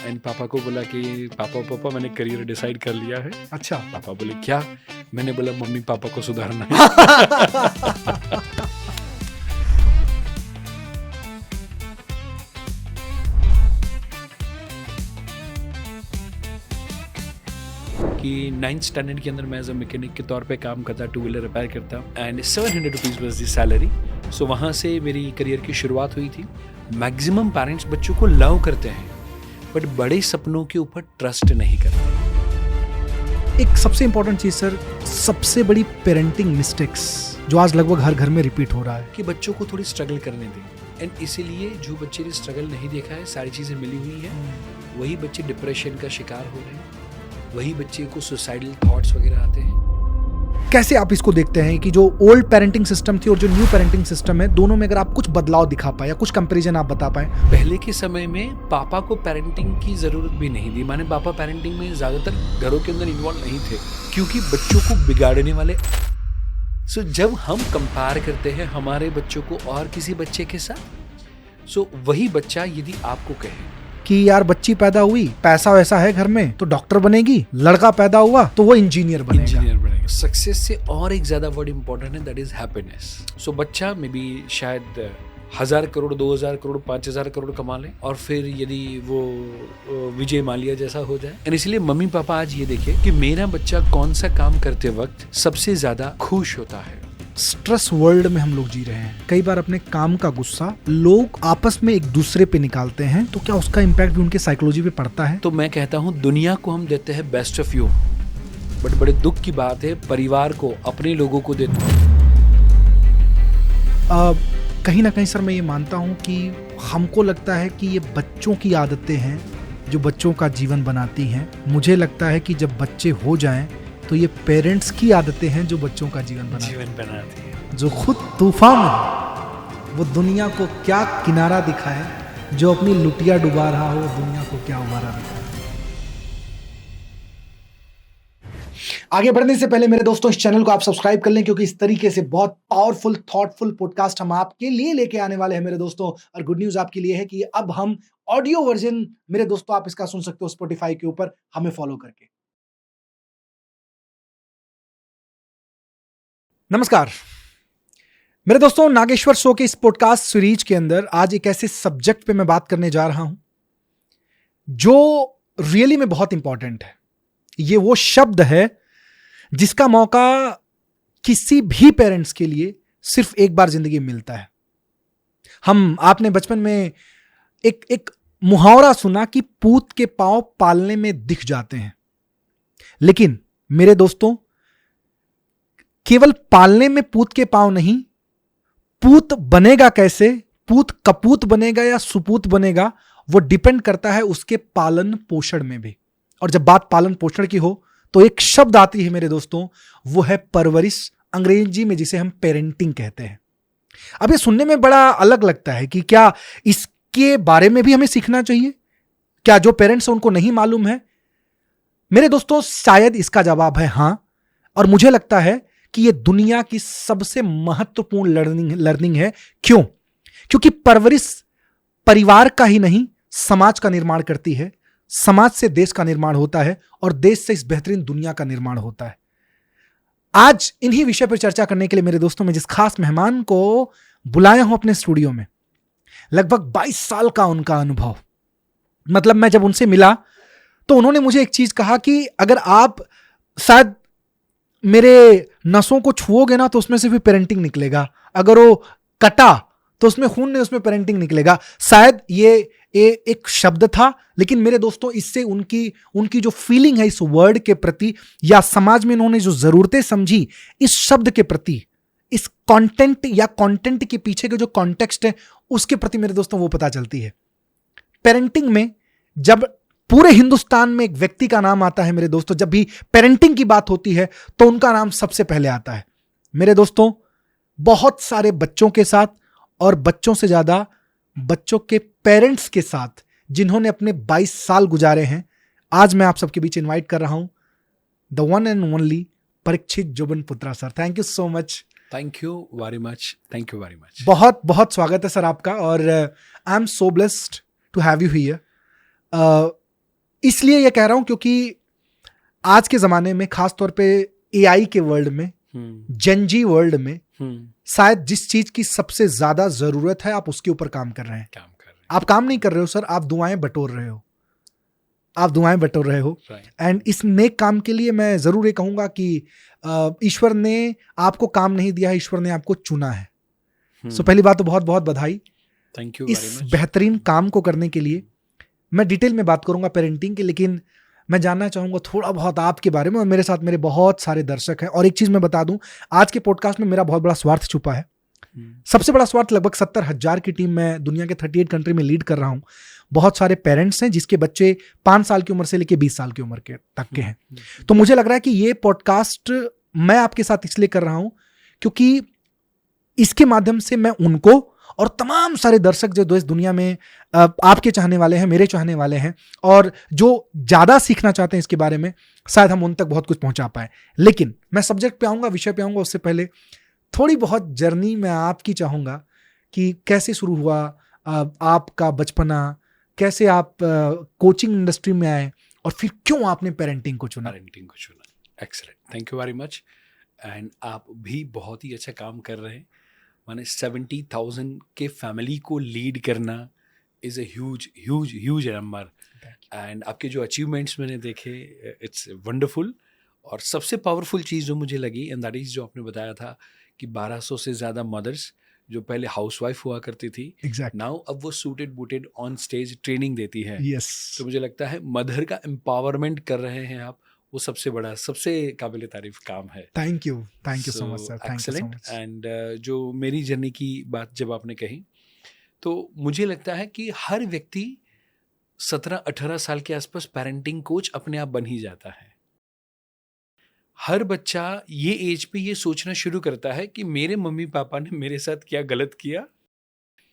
And पापा को बोला कि पापा मैंने करियर डिसाइड कर लिया है। अच्छा। पापा बोले क्या? मैंने बोला मम्मी पापा को सुधारना है। कि 9th स्टैंडर्ड के अंदर मैं एज अ मैकेनिक के तौर पे काम करता, 2 व्हीलर रिपेयर करता and 700 rupees was the salary. So वहाँ से मेरी करियर की शुरुआत हुई थी। मैक्सिमम पेरेंट्स बच्चों को लव करते हैं बट बड़े सपनों के ऊपर ट्रस्ट नहीं करते। एक सबसे इंपॉर्टेंट चीज सर, सबसे बड़ी पेरेंटिंग मिस्टेक्स जो आज लगभग हर घर में रिपीट हो रहा है कि बच्चों को थोड़ी स्ट्रगल करने दें, एंड इसीलिए जो बच्चे ने स्ट्रगल नहीं देखा है, सारी चीज़ें मिली हुई है, वही बच्चे डिप्रेशन का शिकार हो रहे हैं, वही बच्चे को सुसाइडल थॉट्स वगैरह आते हैं। कैसे आप इसको देखते हैं कि जो ओल्ड पेरेंटिंग सिस्टम थी और जो न्यू पेरेंटिंग सिस्टम है, दोनों में अगर आप कुछ बदलाव दिखा पाए या कुछ कंपैरिजन आप बता पाए? पहले के समय में पापा को पेरेंटिंग की जरूरत भी नहीं थी, माने पापा पेरेंटिंग में ज्यादातर घरों के अंदर इन्वॉल्व नहीं थे क्योंकि बच्चों को बिगाड़ने वाले। सो जब हम कंपेयर करते हैं हमारे बच्चों को और किसी बच्चे के साथ, सो वही बच्चा यदि आपको कहे कि यार बच्ची पैदा हुई, पैसा वैसा है घर में तो डॉक्टर बनेगी, लड़का पैदा हुआ तो वो इंजीनियर बनेगा। सक्सेस से और एक ज्यादा वर्ड इंपॉर्टेंट है, दैट इज हैप्पीनेस। सो बच्चा मे बी शायद 1000 करोड़ 2000 करोड़ 5000 करोड़ कमा ले और फिर यदि वो विजय माल्या जैसा हो जाए। और इसलिए मम्मी पापा आज ये देखे कि मेरा बच्चा कौन सा काम करते वक्त सबसे ज्यादा खुश होता है। स्ट्रेस वर्ल्ड में हम लोग जी रहे हैं। कई बार अपने काम का गुस्सा लोग आपस में एक दूसरे पे निकालते हैं, तो क्या उसका इम्पैक्ट भी उनके साइकोलॉजी पे पड़ता है? तो मैं कहता हूँ दुनिया को हम देते हैं बेस्ट ऑफ यू, बट बड़े दुख की बात है परिवार को, अपने लोगों को देते हैं। कहीं ना कहीं सर मैं ये मानता हूँ कि हमको लगता है कि ये बच्चों की आदतें हैं जो बच्चों का जीवन बनाती हैं। मुझे लगता है कि जब बच्चे हो जाएं तो ये पेरेंट्स की आदतें हैं जो बच्चों का जीवन बनाती है। जो खुद तूफान है वो दुनिया को क्या किनारा दिखाए, जो अपनी लुटिया डुबा रहा हो दुनिया को क्या उबारा दिखाए। आगे बढ़ने से पहले मेरे दोस्तों इस चैनल को आप सब्सक्राइब कर लें, क्योंकि इस तरीके से बहुत पावरफुल थॉटफुल पॉडकास्ट हम आपके लिए लेके आने वाले हैं मेरे दोस्तों। और गुड न्यूज आपके लिए है कि अब हम ऑडियो वर्जन मेरे दोस्तों आप इसका सुन सकते हो स्पॉटिफाई के ऊपर हमें फॉलो करके। नमस्कार मेरे दोस्तों, नागेश्वर शो के इस पॉडकास्ट सीरीज के अंदर आज एक ऐसे सब्जेक्ट पे मैं बात करने जा रहा हूं जो रियली में बहुत इंपॉर्टेंट है। ये वो शब्द है जिसका मौका किसी भी पेरेंट्स के लिए सिर्फ एक बार जिंदगी में मिलता है। आपने बचपन में एक मुहावरा सुना कि पूत के पांव पालने में दिख जाते हैं, लेकिन मेरे दोस्तों केवल पालने में पूत के पांव नहीं, पूत बनेगा कैसे, पूत कपूत बनेगा या सुपूत बनेगा, वो डिपेंड करता है उसके पालन पोषण में भी। और जब बात पालन पोषण की हो तो एक शब्द आती है मेरे दोस्तों, वो है परवरिश, अंग्रेजी में जिसे हम पेरेंटिंग कहते हैं। अब ये सुनने में बड़ा अलग लगता है कि क्या इसके बारे में भी हमें सीखना चाहिए? क्या जो पेरेंट्स हैं उनको नहीं मालूम है? मेरे दोस्तों शायद इसका जवाब है हां। और मुझे लगता है कि ये दुनिया की सबसे महत्वपूर्ण लर्निंग है। क्यों? क्योंकि परवरिश परिवार का ही नहीं समाज का निर्माण करती है, समाज से देश का निर्माण होता है और देश से इस बेहतरीन दुनिया का निर्माण होता है। आज इन्हीं विषय पर चर्चा करने के लिए मेरे दोस्तों मैं जिस खास मेहमान को बुलाया हूं अपने स्टूडियो में, लगभग 22 साल का उनका अनुभव। मतलब मैं जब उनसे मिला तो उन्होंने मुझे एक चीज कहा कि अगर आप शायद मेरे नसों को छुओगे ना तो उसमें से भी पेरेंटिंग निकलेगा, अगर वो कटा तो उसमें खून नहीं, उसमें पेरेंटिंग निकलेगा। शायद ये एक शब्द था, लेकिन मेरे दोस्तों इससे उनकी जो फीलिंग है इस वर्ड के प्रति या समाज में इन्होंने जो जरूरतें समझी इस शब्द के प्रति, इस कंटेंट या कंटेंट के पीछे के जो कॉन्टेक्स्ट है उसके प्रति मेरे दोस्तों वो पता चलती है। पेरेंटिंग में जब पूरे हिंदुस्तान में एक व्यक्ति का नाम आता है मेरे दोस्तों, जब भी पेरेंटिंग की बात होती है तो उनका नाम सबसे पहले आता है। मेरे दोस्तों बहुत सारे बच्चों के साथ और बच्चों से ज्यादा बच्चों के पेरेंट्स के साथ जिन्होंने अपने 22 साल गुजारे हैं, आज मैं आप सबके बीच इनवाइट कर रहा हूं the one and only Parikshit Joban Putra sir. Thank you so much. Thank you very much. Thank you very much. बहुत बहुत स्वागत है सर आपका, और I am so blessed to have you here. इसलिए ये कह रहा हूं क्योंकि आज के ज़माने में, खास तौर पे एआई के वर्ल्ड में, जेनजी वर्ल्ड में, शायद जिस चीज़ की सबसे ज़्यादा ज़रूरत है आप उसके ऊपर काम कर रहे हैं। आप काम नहीं कर रहे हो सर, आप दुआएं बटोर रहे हो, आप दुआएं बटोर रहे हो। एंड इस नेक काम के लिए मैं ज़रूर ये कहूँगा कि ईश्वर ने आपको काम नहीं दिया है, ईश्वर ने आपको चुना है। सो पहली बात तो बहुत बहुत बधाई थैंक यू इस बेहतरीन काम को करने के लिए। मैं डिटेल में बात करूंगा पेरेंटिंग की, लेकिन मैं जानना चाहूंगा थोड़ा बहुत आपके बारे में। और मेरे साथ मेरे बहुत सारे दर्शक हैं, और एक चीज मैं बता दूं, आज के पॉडकास्ट में मेरा बहुत बड़ा स्वार्थ छुपा है। सबसे बड़ा स्वार्थ, लगभग 70,000 की टीम मैं दुनिया के 38 कंट्री में लीड कर रहा हूं। बहुत सारे पेरेंट्स हैं जिसके बच्चे 5 साल की उम्र से लेकर 20 साल की उम्र के तक के हैं। तो मुझे लग रहा है कि ये पॉडकास्ट मैं आपके साथ इसलिए कर रहा हूं क्योंकि इसके माध्यम से मैं उनको और तमाम सारे दर्शक जो इस दुनिया में आपके चाहने वाले हैं, मेरे चाहने वाले हैं, और जो ज़्यादा सीखना चाहते हैं इसके बारे में, शायद हम उन तक बहुत कुछ पहुंचा पाए। लेकिन मैं सब्जेक्ट पे आऊँगा, विषय पे आऊँगा, उससे पहले थोड़ी बहुत जर्नी मैं आपकी चाहूँगा कि कैसे शुरू हुआ आपका बचपना, कैसे आप कोचिंग इंडस्ट्री में आए, और फिर क्यों आपने पेरेंटिंग को चुना। Excellent, thank you very much. And आप भी बहुत ही अच्छा काम कर रहे हैं। माने 70,000 के फैमिली को लीड करना is a huge huge huge number. And आपके जो अचीवमेंट्स मैंने देखे, इट्स वंडरफुल। और सबसे पावरफुल चीज़ जो मुझे लगी, एंड दैट इज़ जो आपने बताया था कि 1200 से ज़्यादा मदर्स जो पहले हाउसवाइफ हुआ करती थी, नाउ अब वो suited booted on stage training देती है। तो मुझे लगता है मदर का एम्पावरमेंट कर रहे हैं आप, वो सबसे बड़ा, सबसे काबिल तारीफ काम है। Thank you so much sir, excellent. And जो मेरी जर्नी की बात जब आपने कही, तो मुझे लगता है कि हर व्यक्ति 17-18 साल के आसपास पेरेंटिंग कोच अपने आप बन ही जाता है। हर बच्चा ये एज पे ये सोचना शुरू करता है कि मेरे मम्मी पापा ने मेरे साथ क्या गलत किया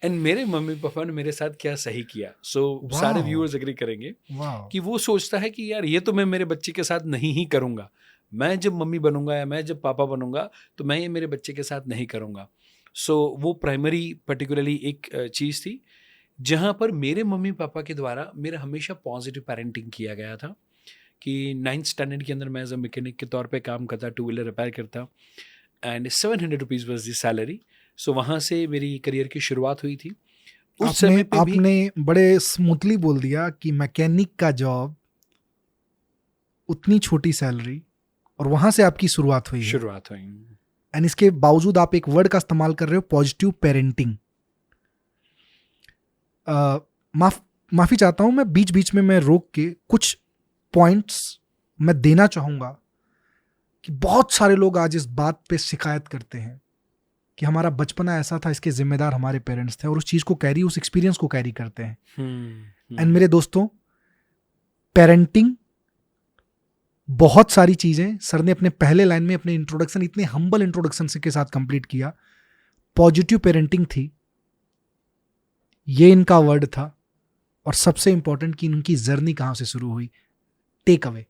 एंड मेरे मम्मी पापा ने मेरे साथ क्या सही किया। सारे व्यूअर्स एग्री करेंगे कि वो सोचता है कि यार ये तो मैं मेरे बच्चे के साथ नहीं ही करूँगा, मैं जब मम्मी बनूंगा या मैं जब पापा बनूंगा तो मैं ये मेरे बच्चे के साथ नहीं करूँगा। वो प्राइमरी पर्टिकुलरली एक चीज़ थी जहाँ पर मेरे मम्मी पापा के द्वारा मेरा हमेशा पॉजिटिव पेरेंटिंग किया गया था कि 9th स्टैंडर्ड के अंदर मैं एज अ मैकेनिक के तौर पे काम करता, 2 व्हीलर रिपेयर करता, and 700 rupees was the salary. वहाँ से मेरी करियर की शुरुआत हुई थी। उस समय पे आपने बड़े स्मूथली बोल दिया कि मैकेनिक का जॉब, उतनी छोटी सैलरी, और वहाँ से आपकी शुरुआत हुई। एंड इसके बावजूद आप एक वर्ड का इस्तेमाल कर रहे हो, पॉजिटिव पेरेंटिंग। माफ़ी चाहता हूँ, मैं बीच बीच में मैं रोक के कुछ पॉइंट्स मैं देना चाहूँगा कि बहुत सारे लोग आज इस बात पे शिकायत करते हैं कि हमारा बचपना ऐसा था, इसके जिम्मेदार हमारे पेरेंट्स थे, और उस चीज़ को कैरी, उस एक्सपीरियंस को कैरी करते हैं। एंड मेरे दोस्तों, पेरेंटिंग बहुत सारी चीज़ें सर ने अपने पहले लाइन में अपने इंट्रोडक्शन, इतने हम्बल इंट्रोडक्शन के साथ कंप्लीट किया। पॉजिटिव पेरेंटिंग थी, ये इनका वर्ड था, और सबसे इंपॉर्टेंट कि इनकी जर्नी कहाँ से शुरू हुई। टेक अवे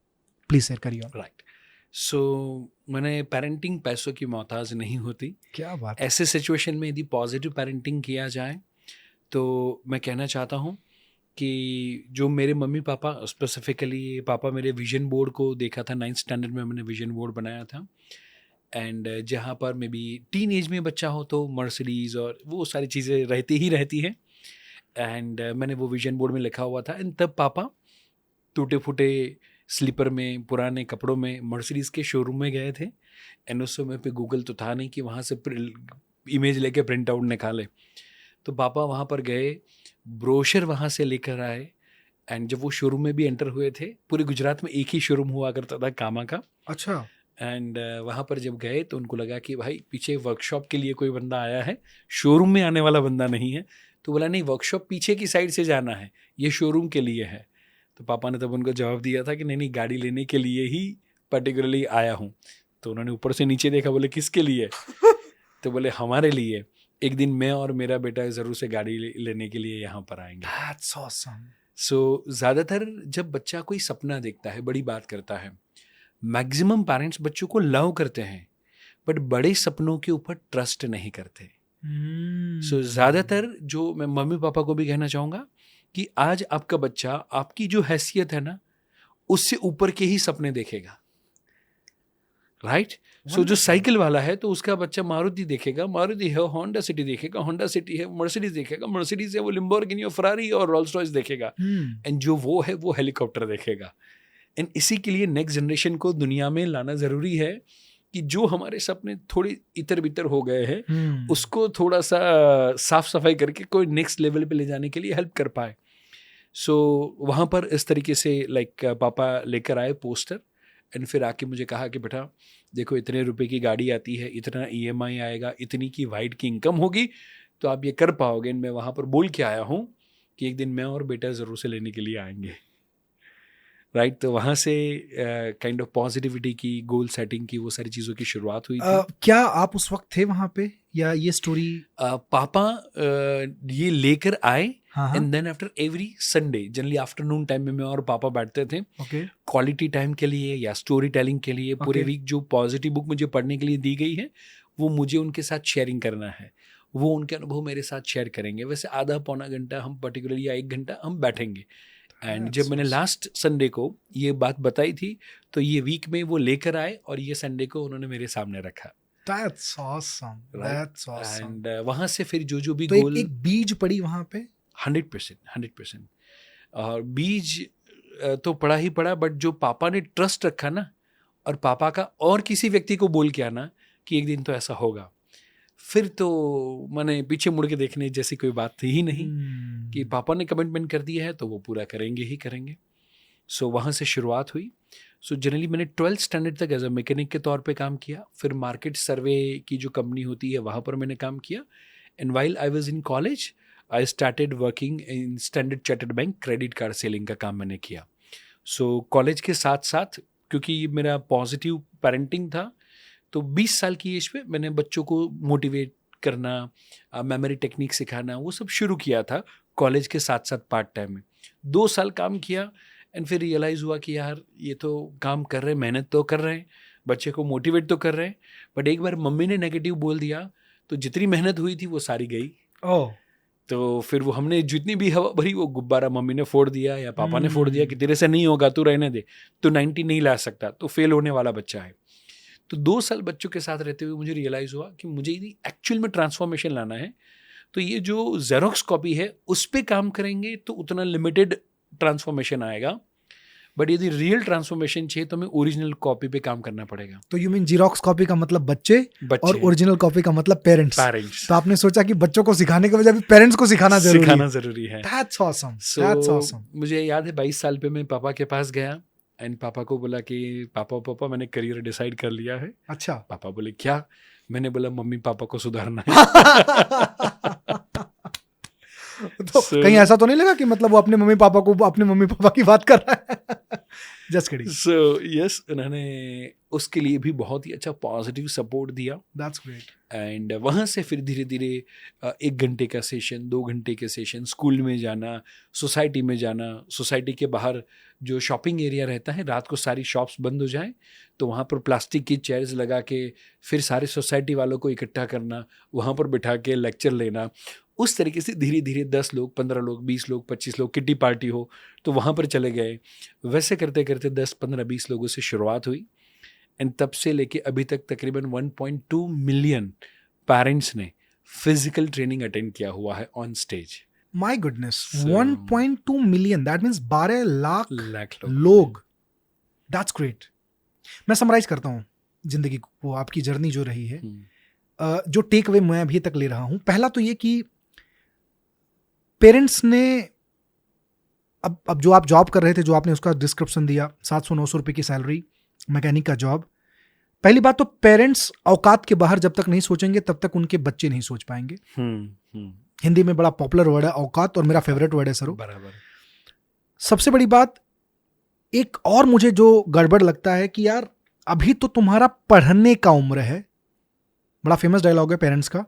प्लीज शेयर करिए। राइट। मैंने पेरेंटिंग पैसों की मोहताज नहीं होती। क्या बात। ऐसे सिचुएशन में यदि पॉजिटिव पेरेंटिंग किया जाए तो मैं कहना चाहता हूँ कि जो मेरे मम्मी पापा, स्पेसिफिकली पापा, मेरे विजन बोर्ड को देखा था 9th स्टैंडर्ड में मैंने विजन बोर्ड बनाया था। एंड जहाँ पर मे बी टीन एज में बच्चा हो तो मर्सिडीज़ और वो सारी चीज़ें रहती हैं। एंड मैंने वो विजन बोर्ड में लिखा हुआ था। एंड तब पापा टूटे फूटे स्लीपर में, पुराने कपड़ों में मर्सिडीज़ के शोरूम में गए थे। एंड उस समय पे गूगल तो था नहीं कि वहाँ से इमेज लेके प्रिंट आउट निकाले। तो पापा वहाँ पर गए, ब्रोशर वहाँ से लेकर आए। एंड जब वो शोरूम में भी एंटर हुए थे, पूरे गुजरात में एक ही शोरूम हुआ करता था, कामा का। अच्छा। एंड वहाँ पर जब गए तो उनको लगा कि भाई पीछे वर्कशॉप के लिए कोई बंदा आया है, शोरूम में आने वाला बंदा नहीं है। तो बोला नहीं, वर्कशॉप पीछे की साइड से जाना है, ये शोरूम के लिए है। तो पापा ने तब उनको जवाब दिया था कि नहीं, गाड़ी लेने के लिए ही पर्टिकुलरली आया हूँ। तो उन्होंने ऊपर से नीचे देखा, बोले किसके लिए? तो बोले हमारे लिए, एक दिन मैं और मेरा बेटा ज़रूर से गाड़ी लेने के लिए यहाँ पर आएंगे। That's awesome. ज़्यादातर जब बच्चा कोई सपना देखता है, बड़ी बात करता है, मैक्सिमम पेरेंट्स बच्चों को लव करते हैं बट बड़े सपनों के ऊपर ट्रस्ट नहीं करते। ज़्यादातर जो मैं मम्मी पापा को भी कहना चाहूँगा कि आज आपका बच्चा, आपकी जो हैसियत है ना, उससे ऊपर के ही सपने देखेगा, राइट। सो जो साइकिल वाला है तो उसका बच्चा मारुति देखेगा, मारुति है, होंडा सिटी देखेगा, होंडा सिटी है, मर्सिडीज देखेगा, मर्सिडीज है वो लिम्बोर्गिनी और फरारी और रोल्स रॉयस देखेगा, एंड जो वो है वो हेलीकॉप्टर देखेगा। एंड इसी के लिए नेक्स्ट जनरेशन को दुनिया में लाना ज़रूरी है कि जो हमारे सपने थोड़े इतर बितर हो गए हैं उसको थोड़ा सा साफ सफाई करके कोई नेक्स्ट लेवल पे ले जाने के लिए हेल्प कर पाए। सो वहाँ पर इस तरीके से लाइक पापा लेकर आए पोस्टर, एंड फिर आके मुझे कहा कि बेटा देखो इतने रुपए की गाड़ी आती है, इतना EMI आएगा, इतनी की वाइट की इनकम होगी, तो आप ये कर पाओगे। मैं वहाँ पर बोल के आया हूँ कि एक दिन मैं और बेटा ज़रूर से लेने के लिए आएंगे, राइट। तो वहाँ से काइंड ऑफ पॉजिटिविटी की, गोल सेटिंग की, वो सारी चीज़ों की शुरुआत हुई थी। क्या आप उस वक्त थे वहाँ पे या ये स्टोरी? पापा ये लेकर आए, हाँ, and then after every Sunday generally afternoon time में मैं और पापा बैठते थे क्वालिटी टाइम के लिए या स्टोरी टेलिंग के लिए। पूरे वीक जो पॉजिटिव बुक मुझे पढ़ने के लिए दी गई है वो मुझे उनके साथ शेयरिंग करना है, वो उनके अनुभव मेरे साथ शेयर करेंगे। वैसे आधा पौना घंटा हम पर्टिकुलरली या 1 घंटा हम बैठेंगे। एंड जब मैंने लास्ट संडे को ये बात बताई थी तो ये वीक में वो लेकर आए और ये संडे को उन्होंने मेरे सामने रखा। That's awesome. That's awesome. And वहाँ से फिर जो भी तो गोल एक बीज पड़ी वहाँ पे 100%। और बीज तो पड़ा ही पड़ा, बट जो पापा ने ट्रस्ट रखा ना, और पापा का और किसी व्यक्ति को बोल के आना कि एक दिन तो ऐसा होगा, फिर तो मैंने पीछे मुड़ के देखने जैसी कोई बात थी ही नहीं कि पापा ने कमिटमेंट कर दिया है तो वो पूरा करेंगे ही करेंगे। सो वहाँ से शुरुआत हुई। सो जनरली मैंने 12th स्टैंडर्ड तक एज अ मैकेनिक के तौर पे काम किया। फिर मार्केट सर्वे की जो कंपनी होती है वहाँ पर मैंने काम किया। And while I was in college I started working in standard chartered bank, credit card selling का काम मैंने किया। सो कॉलेज के साथ साथ क्योंकि मेरा पॉजिटिव पेरेंटिंग था तो 20 साल की एज पे मैंने बच्चों को मोटिवेट करना, मेमोरी टेक्निक सिखाना, वो सब शुरू किया था कॉलेज के साथ साथ पार्ट टाइम में। 2 साल काम किया एंड फिर रियलाइज़ हुआ कि यार ये तो काम कर रहे हैं, मेहनत तो कर रहे हैं, बच्चे को मोटिवेट तो कर रहे हैं, बट एक बार मम्मी ने नेगेटिव बोल दिया तो जितनी मेहनत हुई थी वो सारी गई। तो फिर वो हमने जितनी भी हवा भरी वो गुब्बारा मम्मी ने फोड़ दिया या पापा ने फोड़ दिया कि तेरे से नहीं होगा, तू रहने दे, तो 90 नहीं ला सकता, तो फेल होने वाला बच्चा है। तो 2 साल बच्चों के साथ रहते हुए मुझे रियलाइज़ हुआ कि मुझे यदि एक्चुअल में ट्रांसफॉर्मेशन लाना है तो ये जो जेरोक्स कॉपी है उस पर काम करेंगे तो उतना लिमिटेड ट्रांसफॉर्मेशन आएगा, बट यदि रियल ट्रांसफॉर्मेशन चाहिए तो हमें ओरिजिनल कॉपी पे काम करना पड़ेगा। तो यू मीन जीरोक्स कॉपी का मतलब बच्चे और ओरिजिनल कॉपी का मतलब पेरेंट्स। तो आपने सोचा कि बच्चों को सिखाने के बजाय भी पेरेंट्स को सिखाना जरूरी है। That's awesome. That's awesome. मुझे याद है 22 साल पे मैं पापा के पास गया एंड पापा को बोला कि पापा मैंने करियर डिसाइड कर लिया है। अच्छा। पापा बोले क्या? मैंने बोला मम्मी पापा को सुधारना है। तो कहीं ऐसा तो नहीं लगा कि मतलब वो अपने मम्मी पापा की बात कर रहा है? Just kidding. So yes, उन्होंने उसके लिए भी बहुत ही अच्छा पॉजिटिव सपोर्ट दिया। That's great. एंड वहाँ से फिर धीरे धीरे 1 घंटे का सेशन, 2 घंटे के सेशन, स्कूल में जाना, सोसाइटी में जाना, सोसाइटी के बाहर जो शॉपिंग एरिया रहता है, रात को सारी शॉप्स बंद हो जाएं तो वहाँ पर प्लास्टिक की चेयर्स लगा के फिर सारे सोसाइटी वालों को इकट्ठा करना, वहाँ पर बिठा के लेक्चर लेना। उस तरीके से धीरे धीरे 10 लोग, 15 लोग, 20 लोग, 25 लोग, किट्टी पार्टी हो तो वहाँ पर चले गए। वैसे करते करते 10, 15, 20 लोगों से शुरुआत हुई एंड तब से लेके अभी तक तकरीबन 1.2 मिलियन पेरेंट्स ने फिजिकल ट्रेनिंग अटेंड किया हुआ है on stage. My goodness, 1.2 million, that means 12 lakh लोग। That's great. मैं समराइज करता हूँ जिंदगी को, आपकी जर्नी जो रही है, जो टेक अवे मैं अभी तक ले रहा हूँ। पहला तो ये कि पेरेंट्स ने अब जो आप जॉब कर रहे थे, जो आपने उसका डिस्क्रिप्शन दिया, 700-900 रुपए की सैलरी, मैकेनिक का जॉब। पहली बात तो पेरेंट्स औकात के बाहर जब तक नहीं सोचेंगे तब तक उनके बच्चे नहीं सोच पाएंगे। हिंदी में बड़ा पॉपुलर वर्ड है औकात, और मेरा फेवरेट वर्ड है सरो। बराबर। सबसे बड़ी बात एक और मुझे जो गड़बड़ लगता है कि यार अभी तो तुम्हारा पढ़ने का उम्र है, बड़ा फेमस डायलॉग है पेरेंट्स का,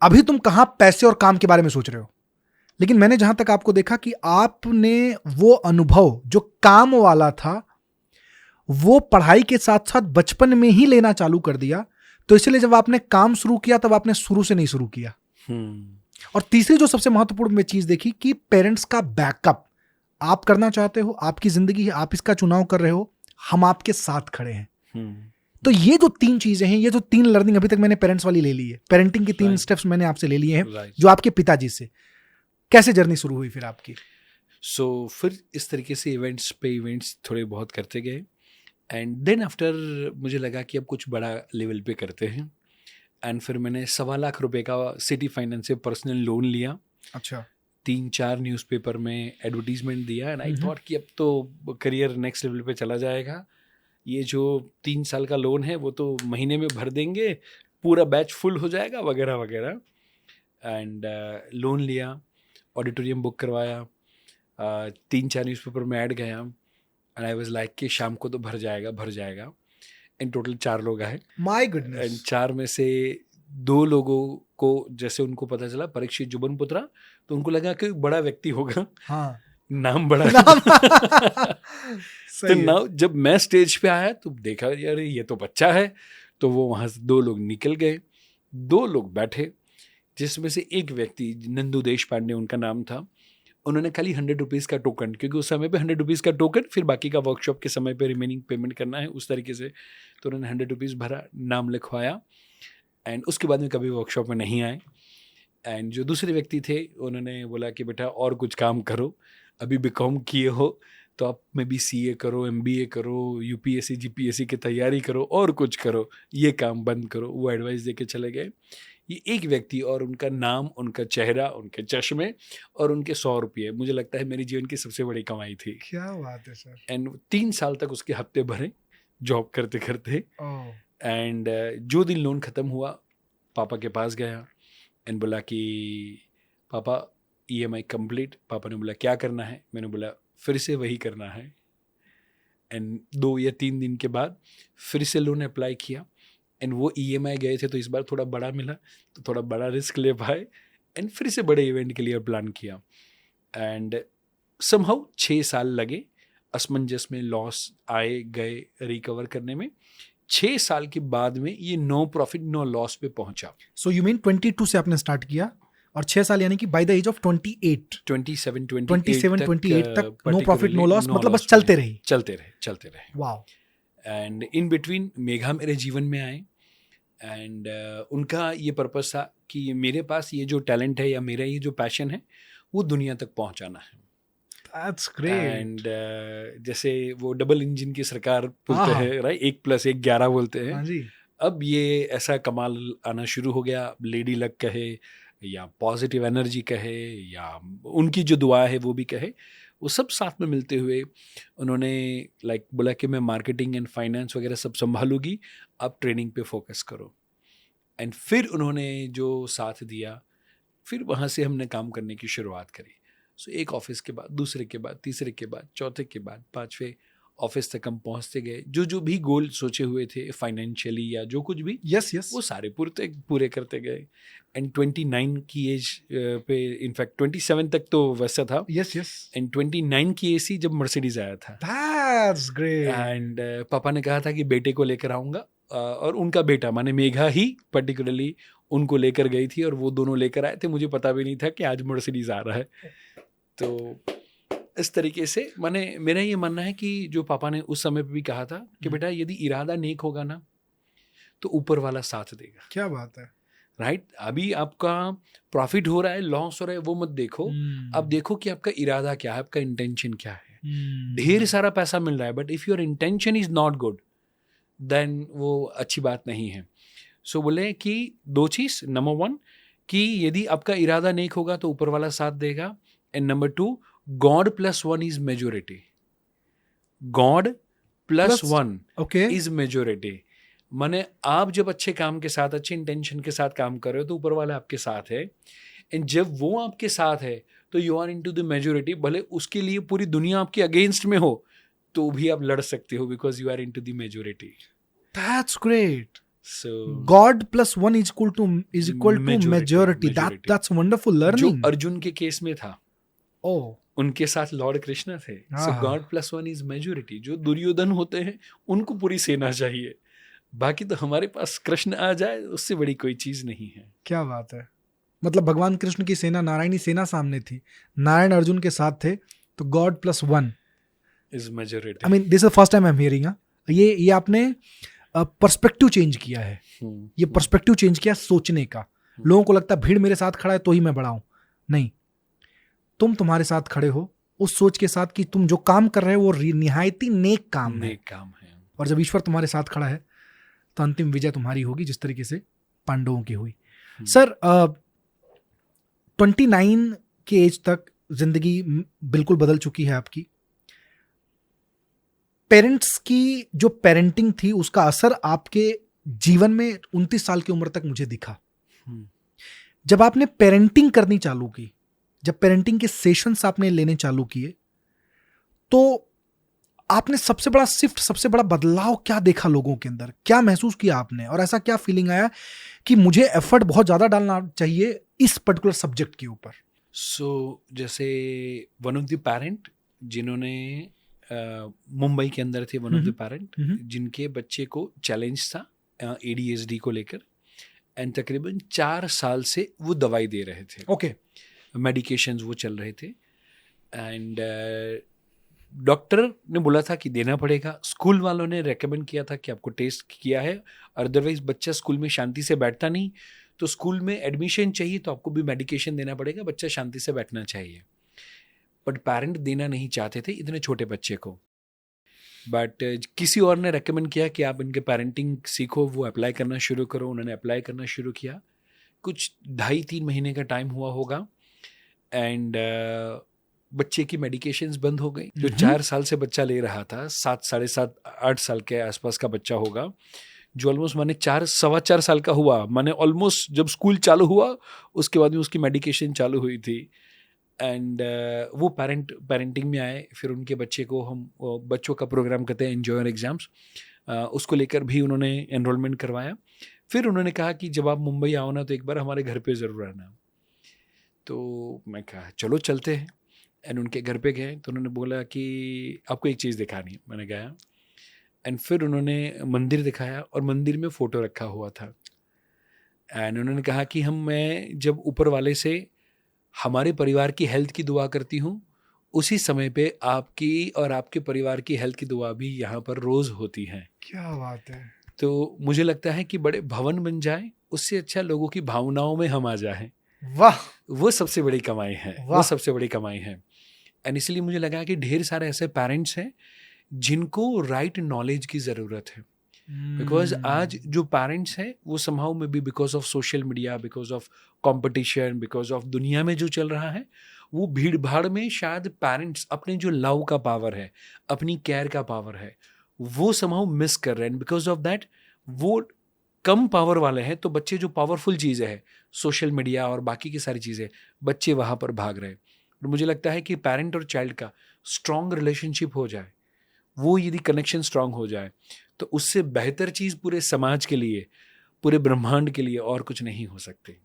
अभी तुम कहां पैसे और काम के बारे में सोच रहे हो। लेकिन मैंने जहां तक आपको देखा कि आपने वो अनुभव जो काम वाला था वो पढ़ाई के साथ साथ बचपन में ही लेना चालू कर दिया। तो इसलिए जब आपने काम शुरू किया तब आपने शुरू से नहीं शुरू किया। और तीसरी जो सबसे महत्वपूर्ण मैं चीज देखी कि पेरेंट्स का बैकअप आप करना चाहते हो, आपकी जिंदगी है, आप इसका चुनाव कर रहे हो, हम आपके साथ खड़े हैं। तो ये जो 3 चीजें हैं, ये जो 3 लर्निंग अभी तक मैंने पेरेंट्स वाली ले ली है, पेरेंटिंग की 3 स्टेप्स मैंने आपसे ले लिए हैं, जो आपके पिताजी से। कैसे जर्नी शुरू हुई फिर आपकी? सो फिर इस तरीके से इवेंट्स पे इवेंट्स थोड़े बहुत करते गए, एंड देन आफ्टर मुझे लगा कि अब कुछ बड़ा लेवल पे करते हैं, एंड फिर मैंने 1.25 लाख रुपए का सिटी फाइनेंस से पर्सनल लोन लिया। अच्छा। 3-4 न्यूज़पेपर में एडवर्टीजमेंट दिया, एंड आई थॉट कि अब तो करियर नेक्स्ट लेवल पे चला जाएगा। ये जो 3 साल का लोन है वो तो महीने में भर देंगे, पूरा बैच फुल हो जाएगा वगैरह वगैरह। एंड लोन लिया, ऑडिटोरियम बुक करवाया, 3-4 न्यूज़पेपर में ऐड गया, एंड आई वाज लाइक कि शाम को तो भर जाएगा। एंड टोटल 4 लोग आए, माय गुडनेस। एंड 4 में से 2 लोगों को जैसे उनको पता चला परीक्षित जुबनपुत्रा, तो उनको लगा कि बड़ा व्यक्ति होगा। हाँ, नाम बड़ा तो नाउ जब मैं स्टेज पे आया तो देखा यार ये तो बच्चा है, तो वो वहाँ से 2 लोग निकल गए, 2 लोग बैठे, जिसमें से एक व्यक्ति नंदू देश पांडे उनका नाम था। उन्होंने खाली 100 रुपीज़ का टोकन, क्योंकि उस समय पे 100 रुपीज़ का टोकन, फिर बाकी का वर्कशॉप के समय पे रिमेनिंग पेमेंट करना है उस तरीके से, तो उन्होंने 100 रुपीज़ भरा, नाम लिखवाया, एंड उसके बाद में कभी वर्कशॉप में नहीं आए। एंड जो दूसरे व्यक्ति थे उन्होंने बोला कि बेटा और कुछ काम करो, अभी बीकॉम किए हो तो आप में भी CA करो, MBA करो, UPSC GPSC की तैयारी करो, और कुछ करो, ये काम बंद करो। वो एडवाइस दे के चले गए। ये एक व्यक्ति और उनका नाम, उनका चेहरा, उनके चश्मे और उनके 100 रुपये, मुझे लगता है मेरी जीवन की सबसे बड़ी कमाई थी। क्या बात है सर। एंड 3 साल तक उसके हफ्ते भरे जॉब करते करते। एंड जो दिन लोन ख़त्म हुआ, पापा के पास गया एंड बोला कि पापा EMI कंप्लीट। पापा ने बोला क्या करना है? मैंने बोला फिर से वही करना है। एंड 2 या 3 दिन के बाद फिर से लोन अप्लाई किया, एंड वो EMI गए थे तो इस बार थोड़ा बड़ा मिला, तो थोड़ा बड़ा रिस्क ले पाए, एंड फिर से बड़े इवेंट के लिए प्लान किया। एंड समहाउ 6 साल लगे, असमंजस में लॉस आए गए रिकवर करने में। 6 साल के बाद में ये नो प्रॉफिट नो लॉस पे पहुंचा। सो यू मीन 22 से आपने स्टार्ट किया, और 6 साल यानी कि बाय द एज ऑफ 27 तक नो प्रॉफिट नो लॉस, मतलब बस चलते रहे। Wow. And in between Megha मेरे जीवन में आए, एंड उनका ये पर्पस था कि मेरे पास ये जो टैलेंट है या मेरा ये जो पैशन है वो दुनिया तक पहुंचाना है। That's great. एंड जैसे वो डबल इंजन की सरकार बोलते हैं, राइट, 1+1 11 बोलते हैं। हाँ जी। अब ये ऐसा कमाल आना शुरू हो गया, लेडी लक कहे या पॉजिटिव एनर्जी कहे या उनकी जो दुआ है वो भी कहे, वो सब साथ में मिलते हुए उन्होंने लाइक बोला कि मैं मार्केटिंग एंड फाइनेंस वगैरह सब संभालूंगी, आप ट्रेनिंग पे फोकस करो। एंड फिर उन्होंने जो साथ दिया, फिर वहाँ से हमने काम करने की शुरुआत करी। सो एक ऑफिस के बाद, दूसरे के बाद, तीसरे के बाद, चौथे के बाद, 5वें ऑफिस तक हम पहुँचते गए। जो भी गोल सोचे हुए थे फाइनेंशियली या जो कुछ भी, यस वो सारे पूरे करते गए। एंड 29 की एज पे, इनफैक्ट 27 तक तो वैसा था। यस। एंड 29 की एज ही जब मर्सिडीज आया था। That's great. एंड पापा ने कहा था कि बेटे को लेकर आऊँगा, और उनका बेटा माने मेघा ही पर्टिकुलरली उनको लेकर गई थी, और वो दोनों लेकर आए थे। मुझे पता भी नहीं था कि आज मर्सिडीज आ रहा है। तो इस तरीके से माने मेरा ये मानना है कि जो पापा ने उस समय पे भी कहा था कि बेटा यदि इरादा नेक होगा ना तो ऊपर वाला साथ देगा। क्या बात है। राइट। अभी आपका प्रॉफिट हो रहा है, लॉस हो रहा है, वो मत देखो। अब देखो कि आपका इरादा क्या है, आपका इंटेंशन क्या है। ढेर सारा पैसा मिल रहा है, but if your intention is not good then वो अच्छी बात नहीं है। सो बोले कि 2 चीज, नंबर 1 कि यदि आपका इरादा नेक होगा तो ऊपर वाला साथ देगा, and number 2 God +1 is majority. God +1 is majority. माने आप जब अच्छे काम के साथ, अच्छे इंटेंशन के साथ काम कर रहे हो तो ऊपर वाला आपके साथ है, एंड जब वो आपके साथ है तो you are into the majority. भले उसके लिए पूरी दुनिया आपके अगेंस्ट में हो तो भी आप लड़ सकते हो, because you are into the majority. That's great. So God +1 is equal to majority. That's wonderful learning. जो अर्जुन के केस में था, उनके साथ लॉर्ड कृष्ण थे। सो गॉड +1 इज मेजोरिटी। जो दुर्योधन होते हैं उनको पूरी सेना चाहिए, बाकी तो हमारे पास कृष्ण आ जाए उससे बड़ी कोई चीज नहीं है। क्या बात है। मतलब भगवान कृष्ण की सेना, नारायणी सेना सामने थी, नारायण अर्जुन के साथ थे, तो God plus 1 is majority. I mean this is the first time I'm hearing. ये आपने पर्सपेक्टिव चेंज किया है, ये पर्सपेक्टिव चेंज किया सोचने का। लोगों को लगता है भीड़ मेरे साथ खड़ा है तो ही मैं बड़ा हूं, नहीं, तुम तुम्हारे साथ खड़े हो उस सोच के साथ कि तुम जो काम कर रहे हो वो निहायती नेक काम है, और जब ईश्वर तुम्हारे साथ खड़ा है तो अंतिम विजय तुम्हारी होगी, जिस तरीके से पांडवों की हुई। सर 29 के एज तक जिंदगी बिल्कुल बदल चुकी है आपकी। पेरेंट्स की जो पेरेंटिंग थी उसका असर आपके जीवन में 29 साल की उम्र तक मुझे दिखा। जब आपने पेरेंटिंग करनी चालू की, जब पेरेंटिंग के सेशंस आपने लेने चालू किए, तो आपने सबसे बड़ा शिफ्ट, सबसे बड़ा बदलाव क्या देखा लोगों के अंदर, क्या महसूस किया आपने, और ऐसा क्या फीलिंग आया कि मुझे एफर्ट बहुत ज्यादा डालना चाहिए इस पर्टिकुलर सब्जेक्ट के ऊपर? जैसे वन ऑफ द पेरेंट जिन्होंने मुंबई के अंदर थे, वन ऑफ द पेरेंट जिनके बच्चे को चैलेंज था ADHD को लेकर, एंड तकरीबन 4 साल से वो दवाई दे रहे थे। ओके, मेडिकेशंस वो चल रहे थे, एंड डॉक्टर ने बोला था कि देना पड़ेगा। स्कूल वालों ने रेकमेंड किया था कि आपको टेस्ट किया है, अदरवाइज बच्चा स्कूल में शांति से बैठता नहीं, तो स्कूल में एडमिशन चाहिए तो आपको भी मेडिकेशन देना पड़ेगा, बच्चा शांति से बैठना चाहिए। बट पेरेंट देना नहीं चाहते थे इतने छोटे बच्चे को। बट किसी और ने रेकमेंड किया कि आप इनके पेरेंटिंग सीखो, वो अप्लाई करना शुरू करो। उन्होंने अप्लाई करना शुरू किया, कुछ 2.5-3 महीने का टाइम हुआ होगा, एंड बच्चे की मेडिकेशंस बंद हो गई। जो 4 साल से बच्चा ले रहा था, 7, 7.5, 8 साल के आसपास का बच्चा होगा, जो ऑलमोस्ट माने 4-4.25 साल का हुआ, माने ऑलमोस्ट जब स्कूल चालू हुआ उसके बाद में उसकी मेडिकेशन चालू हुई थी। एंड वो पेरेंटिंग में आए। फिर उनके बच्चे को हम बच्चों का प्रोग्राम करते हैं एंजॉय योर एग्जाम्स, उसको लेकर भी उन्होंने एनरोलमेंट करवाया। फिर उन्होंने कहा कि जब आप मुंबई आओ ना तो एक बार हमारे घर पे ज़रूर आना। तो मैं कहा चलो चलते हैं, एंड उनके घर पे गए तो उन्होंने बोला कि आपको एक चीज़ दिखानी। मैंने गया, एंड फिर उन्होंने मंदिर दिखाया और मंदिर में फ़ोटो रखा हुआ था, एंड उन्होंने कहा कि मैं जब ऊपर वाले से हमारे परिवार की हेल्थ की दुआ करती हूँ, उसी समय पे आपकी और आपके परिवार की हेल्थ की दुआ भी यहाँ पर रोज़ होती है। क्या बात है। तो मुझे लगता है कि बड़े भवन बन जाए, उससे अच्छा लोगों की भावनाओं में हम आ जाएं। वाह, वो सबसे बड़ी कमाई है, वो सबसे बड़ी कमाई है। एंड इसलिए मुझे लगा कि ढेर सारे ऐसे पेरेंट्स हैं जिनको राइट नॉलेज की ज़रूरत है। बिकॉज आज जो पेरेंट्स हैं वो समहाउ में भी because of social media, because of competition, because of दुनिया में जो चल रहा है, वो भीड़ भाड़ में शायद पेरेंट्स अपने जो लव का पावर है, अपनी केयर का पावर है, वो समहाउ मिस कर रहे हैं। बिकॉज ऑफ दैट वो कम पावर वाले हैं, तो बच्चे जो पावरफुल चीज़ें हैं, सोशल मीडिया और बाकी की सारी चीज़ें, बच्चे वहाँ पर भाग रहे हैं। और मुझे लगता है कि पेरेंट और चाइल्ड का स्ट्रॉन्ग रिलेशनशिप हो जाए, वो यदि कनेक्शन स्ट्रांग हो जाए, तो उससे बेहतर चीज़ पूरे समाज के लिए, पूरे ब्रह्मांड के लिए और कुछ नहीं हो सकती।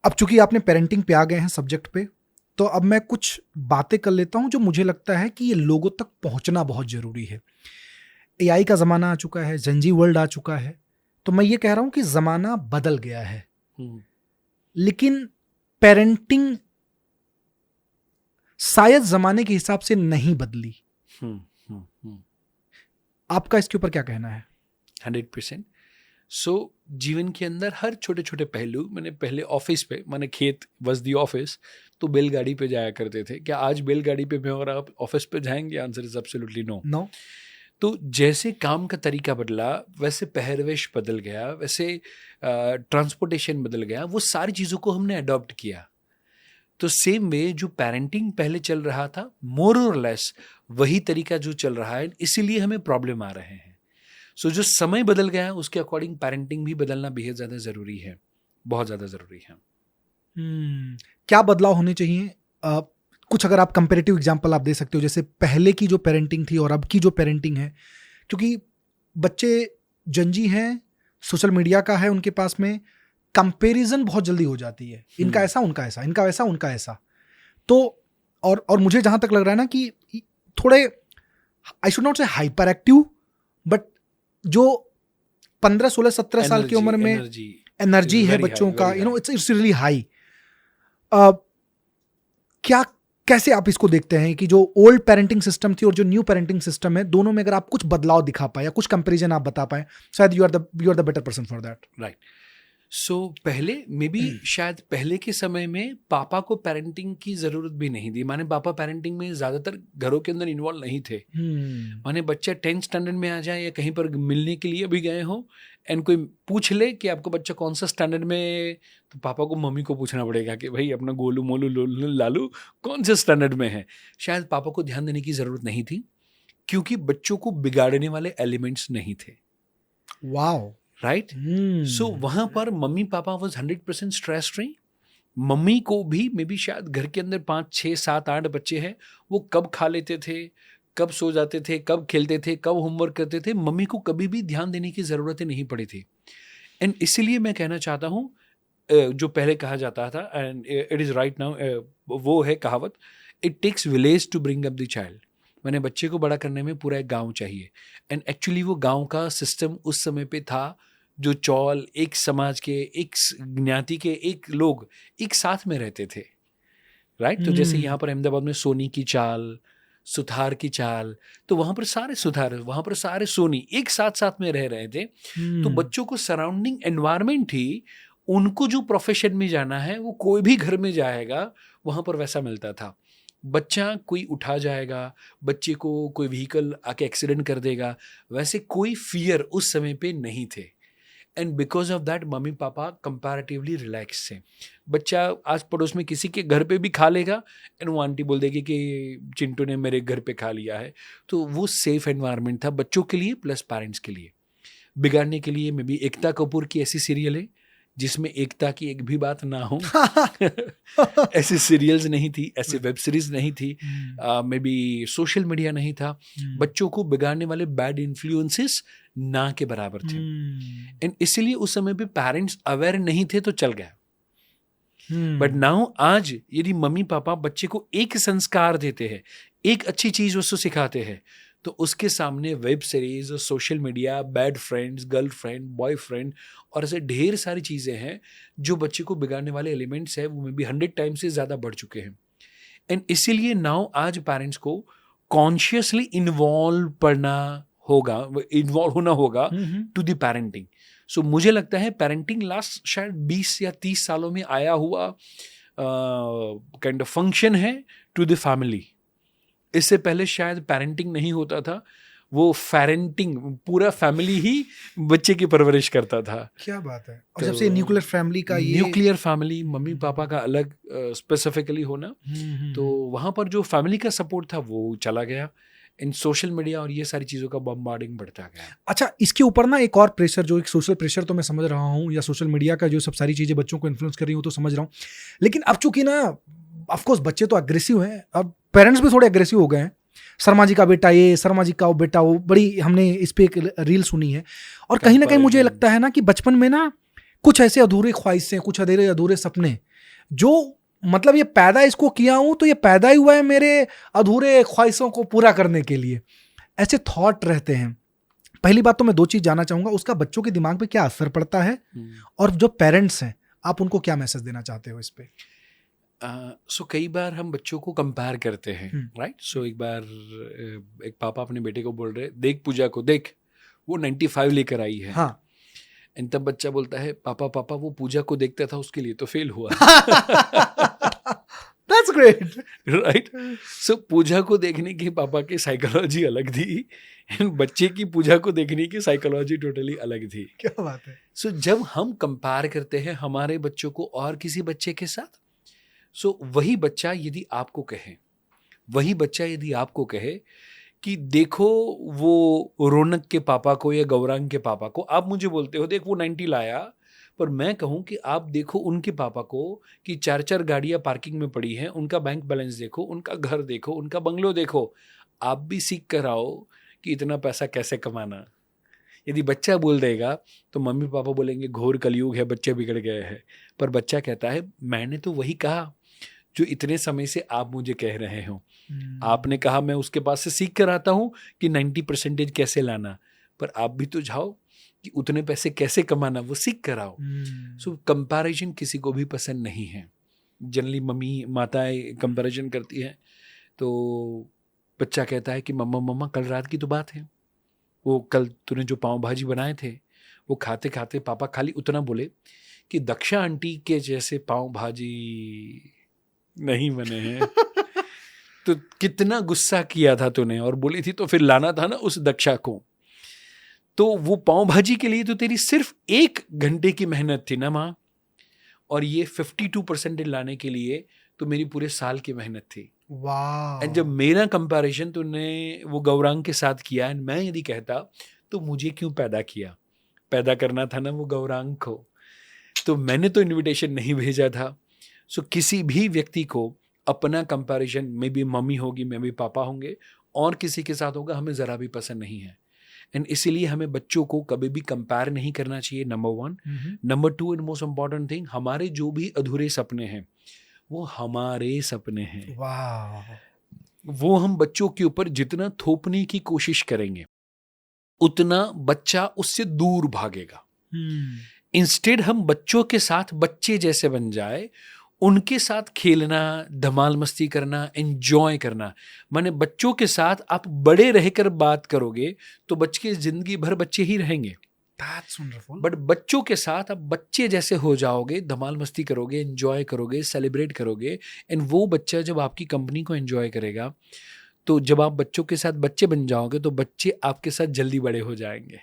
अब चूंकि आपने पेरेंटिंग पे आ गए हैं सब्जेक्ट पे, तो अब मैं कुछ बातें कर लेता हूं जो मुझे लगता है कि ये लोगों तक पहुंचना बहुत ज़रूरी है। AI का ज़माना आ चुका है, जनजी वर्ल्ड आ चुका है, तो मैं ये कह रहा हूं कि ज़माना बदल गया है, लेकिन पेरेंटिंग शायद ज़माने के हिसाब से नहीं बदली। आपका इसके ऊपर क्या कहना है? 100%। सो जीवन के अंदर हर छोटे छोटे पहलू, मैंने पहले ऑफिस पे, मैंने खेत वॉज दी ऑफिस, तो बैलगाड़ी पे जाया करते थे। क्या आज बैलगाड़ी पे मैं और आप ऑफिस पे जाएंगे? Answer is absolutely no. तो जैसे काम का तरीका बदला, वैसे पहरवेश बदल गया, वैसे ट्रांसपोर्टेशन बदल गया, वो सारी चीज़ों को हमने अडॉप्ट किया। तो सेम वे जो पेरेंटिंग पहले चल रहा था, मोर और लेस वही तरीका जो चल रहा है, इसीलिए हमें प्रॉब्लम आ रहे हैं। सो जो समय बदल गया है उसके अकॉर्डिंग पेरेंटिंग भी बदलना बेहद ज़्यादा ज़रूरी है, बहुत ज़्यादा ज़रूरी है। क्या बदलाव होने चाहिए? कुछ अगर आप कंपेरेटिव एग्जांपल आप दे सकते हो, जैसे पहले की जो पेरेंटिंग थी और अब की जो पेरेंटिंग है, क्योंकि बच्चे जंजी हैं, सोशल मीडिया का है उनके पास में, कंपैरिजन बहुत जल्दी हो जाती है, इनका ऐसा उनका ऐसा, इनका वैसा उनका ऐसा। तो और मुझे जहां तक लग रहा है ना कि थोड़े, आई शुड नॉट से हाइपर एक्टिव, बट जो 15, 16, 17 साल की उम्र में एनर्जी है बच्चों का, इट्स रियली हाई। क्या कैसे आप इसको देखते हैं कि जो ओल्ड पेरेंटिंग सिस्टम थी और जो न्यू पेरेंटिंग सिस्टम है, दोनों में अगर आप कुछ बदलाव दिखा पाए या कुछ कंपैरिजन आप बता पाए, शायद you are the better person for that. Right. So पहले मे बी शायद पहले के समय में पापा को पेरेंटिंग की ज़रूरत भी नहीं थी, माने पापा पेरेंटिंग में ज़्यादातर घरों के अंदर इन्वॉल्व नहीं थे। माने बच्चा 10th स्टैंडर्ड में आ जाए या कहीं पर मिलने के लिए भी गए हो एंड कोई पूछ ले कि आपको बच्चा कौन सा स्टैंडर्ड में, तो पापा को मम्मी को पूछना पड़ेगा कि भाई अपना गोलू मोलू लोलू लालू कौन से स्टैंडर्ड में है। शायद पापा को ध्यान देने की ज़रूरत नहीं थी क्योंकि बच्चों को बिगाड़ने वाले एलिमेंट्स नहीं थे। Wow, right. सो वहां पर mummy papa was 100% stress free. Mummy को भी मे बी शायद घर के अंदर 5 6 7 8 बच्चे हैं, वो कब खा लेते थे, कब सो जाते थे, कब खेलते थे, कब होमवर्क करते थे, मम्मी को कभी भी ध्यान देने की ज़रूरत नहीं पड़ी थी। एंड इसीलिए मैं कहना चाहता हूँ जो पहले कहा जाता था and it is right now, वो है कहावत, it takes village to bring up the child. मैंने बच्चे को बड़ा करने में पूरा एक गांव चाहिए। एंड एक्चुअली वो गांव का सिस्टम उस समय पे था जो चौल एक समाज के, एक ज्ञाति के, एक लोग एक साथ में रहते थे। राइट। तो जैसे यहाँ पर अहमदाबाद में सोनी की चाल, सुथार की चाल, तो वहाँ पर सारे सुथार, वहाँ पर सारे सोनी एक साथ साथ में रह रहे थे। तो बच्चों को सराउंडिंग एनवायरनमेंट ही, उनको जो प्रोफेशन में जाना है वो कोई भी घर में जाएगा वहाँ पर वैसा मिलता था। बच्चा कोई उठा जाएगा, बच्चे को कोई व्हीकल आके एक्सीडेंट कर देगा, वैसे कोई फियर उस समय पे नहीं थे। And because of that mummy papa comparatively relax थे। बच्चा आस पड़ोस में किसी के घर पे भी खा लेगा एंड वो आंटी बोल देगी कि चिंटू ने मेरे घर पे खा लिया है। तो वो सेफ एनवायरनमेंट था बच्चों के लिए प्लस पेरेंट्स के लिए। बिगाड़ने के लिए मे बी एकता कपूर की ऐसी सीरियल है जिसमें एकता की एक भी बात ना हो। ऐसी सीरियल्स नहीं थी, ऐसी वेब सीरीज नहीं थी, मे बी सोशल मीडिया नहीं था। बच्चों को बिगाड़ने वाले बैड इन्फ्लुएंसेस ना के बराबर थे। एंड इसीलिए उस समय पे पेरेंट्स अवेयर नहीं थे तो चल गया। बट नाउ आज यदि मम्मी पापा बच्चे को एक संस्कार देते हैं, एक अच्छी चीज उसको सिखाते हैं, तो उसके सामने web series, social media, bad friends, girlfriend, boyfriend और ऐसे ढेर सारी चीज़ें हैं जो बच्चे को बिगाड़ने वाले एलिमेंट्स हैं, वो में भी 100 टाइम्स से ज़्यादा बढ़ चुके हैं। एंड इसीलिए नाउ आज पेरेंट्स को कॉन्शियसली इन्वॉल्व होना होगा टू द पेरेंटिंग। सो मुझे लगता है पेरेंटिंग लास्ट शायद 20 या 30 सालों में आया हुआ काइंड ऑफ फंक्शन है टू द फैमिली। इससे पहले शायद पेरेंटिंग नहीं होता था, वो फेरेंटिंग, पूरा फैमिली ही बच्चे की परवरिश करता था। क्या बात है। और जब से न्यूक्लियर फैमिली का न्यूक्लियर फैमिली, मम्मी पापा का अलग स्पेसिफिकली होना, तो वहाँ पर जो फैमिली का सपोर्ट था वो चला गया। इन सोशल मीडिया और ये सारी चीज़ों का बम्बार्डिंग बढ़ता गया। अच्छा, इसके ऊपर ना एक और प्रेशर, जो एक सोशल प्रेशर तो मैं समझ रहा हूँ, या सोशल मीडिया का जो सब सारी चीज़ें बच्चों को इन्फ्लुएंस कर रही हूँ तो समझ रहा हूँ, लेकिन अब चूंकि ना ऑफकोर्स बच्चे तो अग्रेसिव हैं, अब पेरेंट्स भी थोड़े अग्रेसिव हो गए हैं। शर्मा जी का बेटा ये, शर्मा जी का वो बेटा वो, बड़ी हमने इस पे एक रील सुनी है। और कहीं ना कहीं मुझे लगता है ना कि बचपन में ना कुछ ऐसे अधूरे ख्वाहिशें, कुछ अधूरे सपने, जो मतलब ये पैदा इसको किया हूं तो ये पैदा ही हुआ है मेरे अधूरे ख्वाहिशों को पूरा करने के लिए, ऐसे थॉट रहते हैं। पहली बात तो मैं 2 चीज जानना चाहूंगा, उसका बच्चों के दिमाग पे क्या असर पड़ता है, और जो पेरेंट्स हैं आप उनको क्या मैसेज देना चाहते हो इस पे? सो कई बार हम बच्चों को कंपेयर करते हैं, राइट। सो एक बार एक पापा अपने बेटे को बोल रहे, देख पूजा को, देख वो 95 लेकर आई है। हाँ। एंड तब बच्चा बोलता है, पापा पापा वो पूजा को देखता था उसके लिए तो फेल हुआ। That's great. राइट। सो पूजा को देखने की पापा की साइकोलॉजी अलग थी एंड बच्चे की पूजा को देखने की साइकोलॉजी टोटली अलग थी। क्या बात है। सो जब हम कंपेयर करते हैं हमारे बच्चों को और किसी बच्चे के साथ, सो वही बच्चा यदि आपको कहे कि देखो वो रौनक के पापा को या गौरांग के पापा को, आप मुझे बोलते हो देख वो 90 लाया, पर मैं कहूं कि आप देखो उनके पापा को कि 4-4 गाड़ियां पार्किंग में पड़ी हैं, उनका बैंक बैलेंस देखो, उनका घर देखो, उनका बंगलो देखो, आप भी सीख कर आओ कि इतना पैसा कैसे कमाना। यदि बच्चा बोल देगा तो मम्मी पापा बोलेंगे घोर कलयुग है, बच्चे बिगड़ गए हैं। पर बच्चा कहता है मैंने तो वही कहा जो इतने समय से आप मुझे कह रहे हो। आपने कहा मैं उसके पास से सीख कर आता हूँ कि 90% कैसे लाना, पर आप भी तो जाओ कि उतने पैसे कैसे कमाना, वो सीख कर आओ। सो कंपैरिजन किसी को भी पसंद नहीं है। जनरली मम्मी माताएं कंपैरिजन करती हैं, तो बच्चा कहता है कि मम्मा मम्मा कल रात की तो बात है, वो कल तूने जो पाव भाजी बनाए थे वो खाते खाते पापा खाली उतना बोले कि दक्षा आंटी के जैसे पाव भाजी नहीं बने हैं। तो कितना गुस्सा किया था तूने, और बोली थी तो फिर लाना था ना उस दक्षा को। तो वो पाव भाजी के लिए तो तेरी सिर्फ 1 घंटे की मेहनत थी ना माँ, और ये 52% लाने के लिए तो मेरी पूरे साल की मेहनत थी। वाह। एंड जब मेरा कंपैरिजन तूने वो गौरांग के साथ किया, एंड मैं यदि कहता तो मुझे क्यों पैदा किया, पैदा करना था ना वो गौरांग को, तो मैंने तो इनविटेशन नहीं भेजा था। सो किसी भी व्यक्ति को अपना कंपैरिजन, मे बी मम्मी होगी, मे बी पापा होंगे, और किसी के साथ होगा, हमें ज़रा भी पसंद नहीं है। एंड इसीलिए हमें बच्चों को कभी भी कंपेयर नहीं करना चाहिए, number 1। Number 2 and most important thing, हमारे जो भी अधूरे सपने हैं वो हमारे सपने हैं। वाह। वो हम बच्चों के ऊपर जितना थोपने की कोशिश करेंगे उतना बच्चा उससे दूर भागेगा। इंस्टेड हम बच्चों के साथ बच्चे जैसे बन जाए, उनके साथ खेलना, धमाल मस्ती करना, एंजॉय करना। माने बच्चों के साथ आप बड़े रहकर बात करोगे तो बच्चे जिंदगी भर बच्चे ही रहेंगे। That's wonderful. बट बच्चों के साथ आप बच्चे जैसे हो जाओगे, धमाल मस्ती करोगे, एंजॉय करोगे, सेलिब्रेट करोगे, एंड वो बच्चा जब आपकी कंपनी को एंजॉय करेगा, तो जब आप बच्चों के साथ बच्चे बन जाओगे तो बच्चे आपके साथ जल्दी बड़े हो जाएंगे,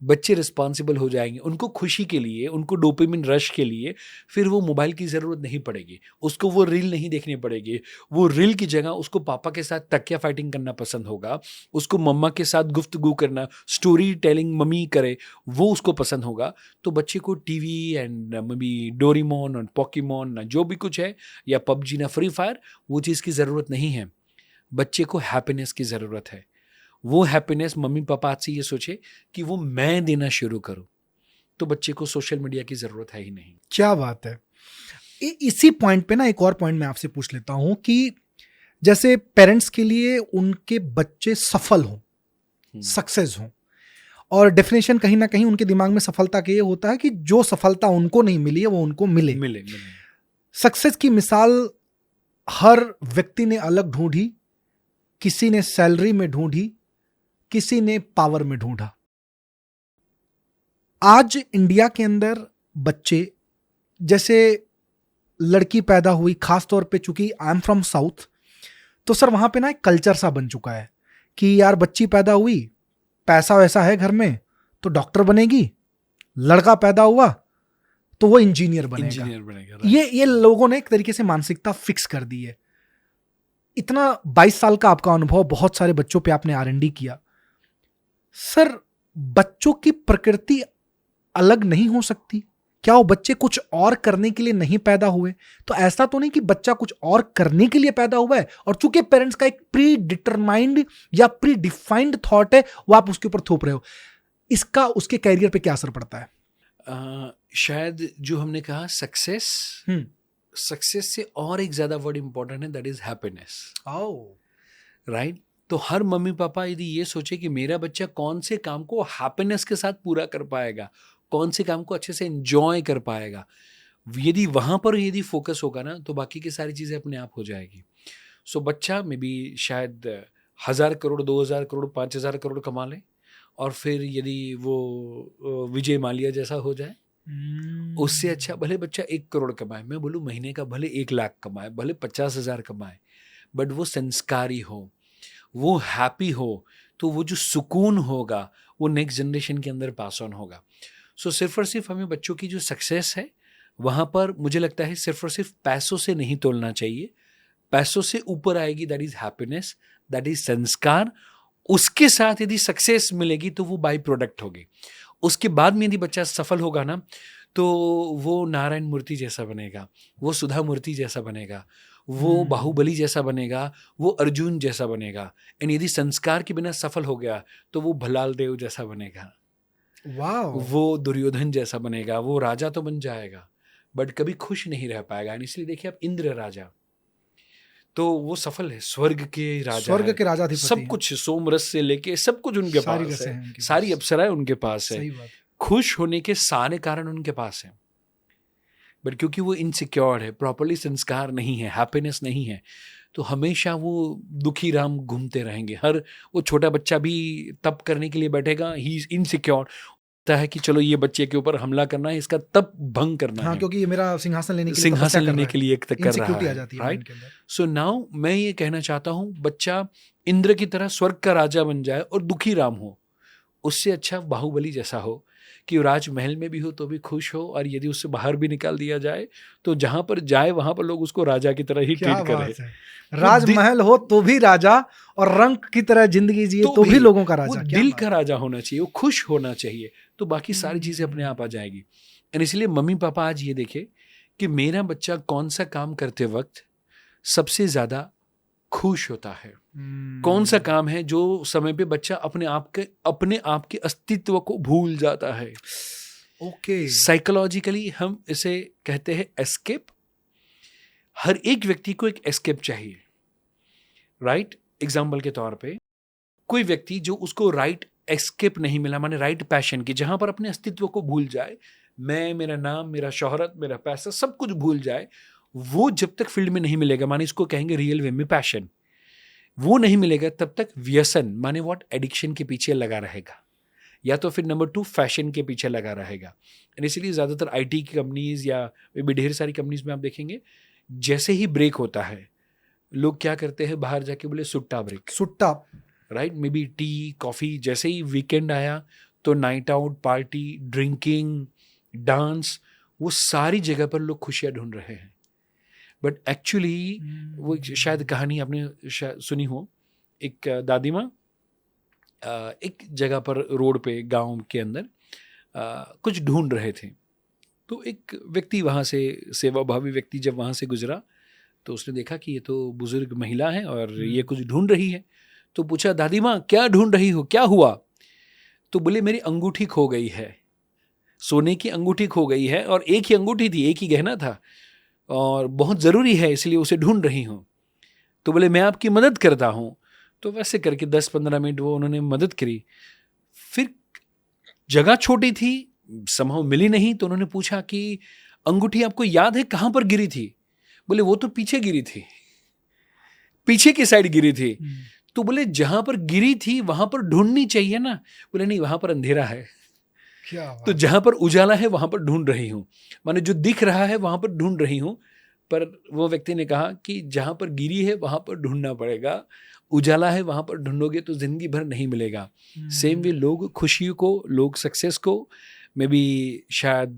बच्चे रिस्पॉन्सिबल हो जाएंगे। उनको खुशी के लिए, उनको डोपामिन रश के लिए फिर वो मोबाइल की ज़रूरत नहीं पड़ेगी, उसको वो रील नहीं देखनी पड़ेगी। वो रील की जगह उसको पापा के साथ तकिया फाइटिंग करना पसंद होगा, उसको मम्मा के साथ गुफ्तगू करना, स्टोरी टेलिंग मम्मी करे, वो उसको पसंद होगा। तो बच्चे को TV and may be Doraemon और पोकेमोन ना जो भी कुछ है, या पबजी ना फ्री फायर, वो चीज़ की ज़रूरत नहीं है। बच्चे को हैप्पीनेस की ज़रूरत है। वो हैप्पीनेस मम्मी पापा आज से ये सोचे कि वो मैं देना शुरू करूं, तो बच्चे को सोशल मीडिया की जरूरत है ही नहीं। क्या बात है। इसी पॉइंट पे ना एक और पॉइंट मैं आपसे पूछ लेता हूं कि जैसे पेरेंट्स के लिए उनके बच्चे सफल हों, सक्सेस हों, और डेफिनेशन कहीं ना कहीं उनके दिमाग में सफलता के ये होता है कि जो सफलता उनको नहीं मिली है वो उनको मिले। सक्सेस की मिसाल हर व्यक्ति ने अलग ढूंढी, किसी ने सैलरी में ढूंढी, किसी ने पावर में ढूंढा। आज इंडिया के अंदर बच्चे, जैसे लड़की पैदा हुई, खासतौर पे चूंकि आई एम फ्रॉम साउथ, तो सर वहां पे ना एक कल्चर सा बन चुका है कि यार बच्ची पैदा हुई, पैसा वैसा है घर में तो डॉक्टर बनेगी, लड़का पैदा हुआ तो वो इंजीनियर बनेगा। ये लोगों ने एक तरीके से मानसिकता फिक्स कर दी है। इतना 22 साल का आपका अनुभव, बहुत सारे बच्चों पे आपने R&D किया, सर बच्चों की प्रकृति अलग नहीं हो सकती? क्या वो बच्चे कुछ और करने के लिए नहीं पैदा हुए? तो ऐसा तो नहीं कि बच्चा कुछ और करने के लिए पैदा हुआ है और चूंकि पेरेंट्स का एक प्री डिटरमाइंड या प्री डिफाइंड थॉट है वो आप उसके ऊपर थोप रहे हो, इसका उसके कैरियर पे क्या असर पड़ता है? शायद जो हमने कहा सक्सेस से और एक ज्यादा वर्ड इंपॉर्टेंट है, दैट इज हैप्पीनेस। राइट। तो हर मम्मी पापा यदि ये सोचे कि मेरा बच्चा कौन से काम को हैप्पीनेस के साथ पूरा कर पाएगा, कौन से काम को अच्छे से एंजॉय कर पाएगा, यदि वहाँ पर यदि फोकस होगा ना तो बाकी की सारी चीज़ें अपने आप हो जाएगी। सो बच्चा मे बी शायद 1000 करोड़ 2000 करोड़ 5000 करोड़ कमा ले, और फिर यदि वो विजय माल्या जैसा हो जाए, उससे अच्छा भले बच्चा 1 करोड़ कमाए, मैं बोलूँ महीने का भले 1 लाख कमाए, भले 50,000 कमाए, बट वो संस्कारी हो, वो हैप्पी हो, तो वो जो सुकून होगा वो नेक्स्ट जनरेशन के अंदर पास ऑन होगा। सो सिर्फ और सिर्फ हमें बच्चों की जो सक्सेस है वहाँ पर मुझे लगता है सिर्फ और सिर्फ पैसों से नहीं तोलना चाहिए। पैसों से ऊपर आएगी that is happiness, that is संस्कार। उसके साथ यदि सक्सेस मिलेगी तो वो बाई प्रोडक्ट होगी। उसके बाद में यदि बच्चा सफल होगा ना तो वो नारायण मूर्ति जैसा बनेगा, वो सुधा मूर्ति जैसा बनेगा, वो बाहुबली जैसा बनेगा, वो अर्जुन जैसा बनेगा। एंड यदि संस्कार के बिना सफल हो गया तो वो भलाल देव जैसा बनेगा, वो दुर्योधन जैसा बनेगा। वो राजा तो बन जाएगा बट कभी खुश नहीं रह पाएगा। इसलिए देखिए आप इंद्र राजा, तो वो सफल है, स्वर्ग के राजा थे, सब कुछ सोमरस से लेके सब कुछ उनके पास है, सारी अप्सराएं उनके पास है, खुश होने के सारे कारण उनके पास है। बट क्योंकि वो इनसिक्योर है, प्रॉपरली संस्कार नहीं है, हैप्पीनेस नहीं है, तो हमेशा वो दुखी राम घूमते रहेंगे। हर वो छोटा बच्चा भी तप करने के लिए बैठेगा, ही इज इनसिक्योर है कि चलो ये बच्चे के ऊपर हमला करना है, इसका तप भंग करना है, क्योंकि ये मेरा सिंहासन लेने के लिए एक तक कर रहा है, राइट। सो नाउ मैं ये कहना चाहता हूँ, बच्चा इंद्र की तरह स्वर्ग का राजा बन जाए और दुखी राम हो, उससे अच्छा बाहुबली जैसा हो कि राजमहल में भी हो तो भी खुश हो, और यदि उससे बाहर भी निकाल दिया जाए तो जहां पर जाए वहां पर लोग उसको राजा की तरह ही ट्रीट करें। राजमहल हो तो भी राजा, और रंक की तरह जिंदगी जिए तो भी लोगों का राजा। दिल का राजा होना चाहिए, वो खुश होना चाहिए, तो बाकी सारी चीजें अपने आप आ जाएगी। और इसलिए मम्मी पापा आज ये देखे कि मेरा बच्चा कौन सा काम करते वक्त सबसे ज्यादा खुश होता है, कौन सा काम है जो समय पे बच्चा अपने आप के अस्तित्व को भूल जाता है। ओके, साइकोलॉजिकली हम इसे कहते हैं एस्केप। हर एक व्यक्ति को एक एस्केप चाहिए, राइट। एग्जाम्पल के तौर पे कोई व्यक्ति जो उसको राइट एस्केप नहीं मिला, माने राइट पैशन की, जहां पर अपने अस्तित्व को भूल जाए, मैं, मेरा नाम, मेरा शोहरत, मेरा पैसा, सब कुछ भूल जाए, वो जब तक फील्ड में नहीं मिलेगा, माने इसको कहेंगे रियल वे में पैशन, वो नहीं मिलेगा तब तक व्यसन माने व्हाट एडिक्शन के पीछे लगा रहेगा, या तो फिर नंबर 2 फैशन के पीछे लगा रहेगा। और इसलिए ज़्यादातर आईटी की कंपनीज या भी ढेर सारी कंपनीज में आप देखेंगे, जैसे ही ब्रेक होता है लोग क्या करते हैं, बाहर जाके बोले सुट्टा ब्रेक, सुट्टा, right. Maybe tea coffee, जैसे ही वीकेंड आया तो night out, party, drinking, dance, वो सारी जगह पर लोग खुशियाँ ढूंढ रहे हैं। बट एक्चुअली वो शायद कहानी आपने सुनी हो, एक दादी माँ एक जगह पर रोड पे गांव के अंदर कुछ ढूंढ रहे थे, तो एक व्यक्ति वहाँ से, सेवाभावी व्यक्ति जब वहाँ से गुजरा तो उसने देखा कि ये तो बुजुर्ग महिला है और ये कुछ ढूंढ रही है, तो पूछा, दादी माँ क्या ढूंढ रही हो, क्या हुआ? तो बोले, मेरी अंगूठी खो गई है, सोने की अंगूठी खो गई है, और एक ही अंगूठी थी, एक ही गहना था और बहुत ज़रूरी है, इसलिए उसे ढूंढ रही हूँ। तो बोले, मैं आपकी मदद करता हूँ। तो वैसे करके 10-15 मिनट वो उन्होंने मदद करी। फिर जगह छोटी थी, समहाउ मिली नहीं, तो उन्होंने पूछा कि अंगूठी आपको याद है कहाँ पर गिरी थी? बोले, वो तो पीछे गिरी थी, पीछे की साइड गिरी थी। तो बोले, जहां पर गिरी थी वहां पर ढूंढनी चाहिए ना। बोले, नहीं, वहां पर अंधेरा है, तो जहां पर उजाला है वहां पर ढूंढ रही हूँ, माने जो दिख रहा है वहां पर ढूंढ रही हूँ। पर वो व्यक्ति ने कहा कि जहां पर गिरी है वहां पर ढूंढना पड़ेगा, उजाला है वहां पर ढूंढोगे तो जिंदगी भर नहीं मिलेगा। सेम वे लोग खुशी को, लोग सक्सेस को, मे बी शायद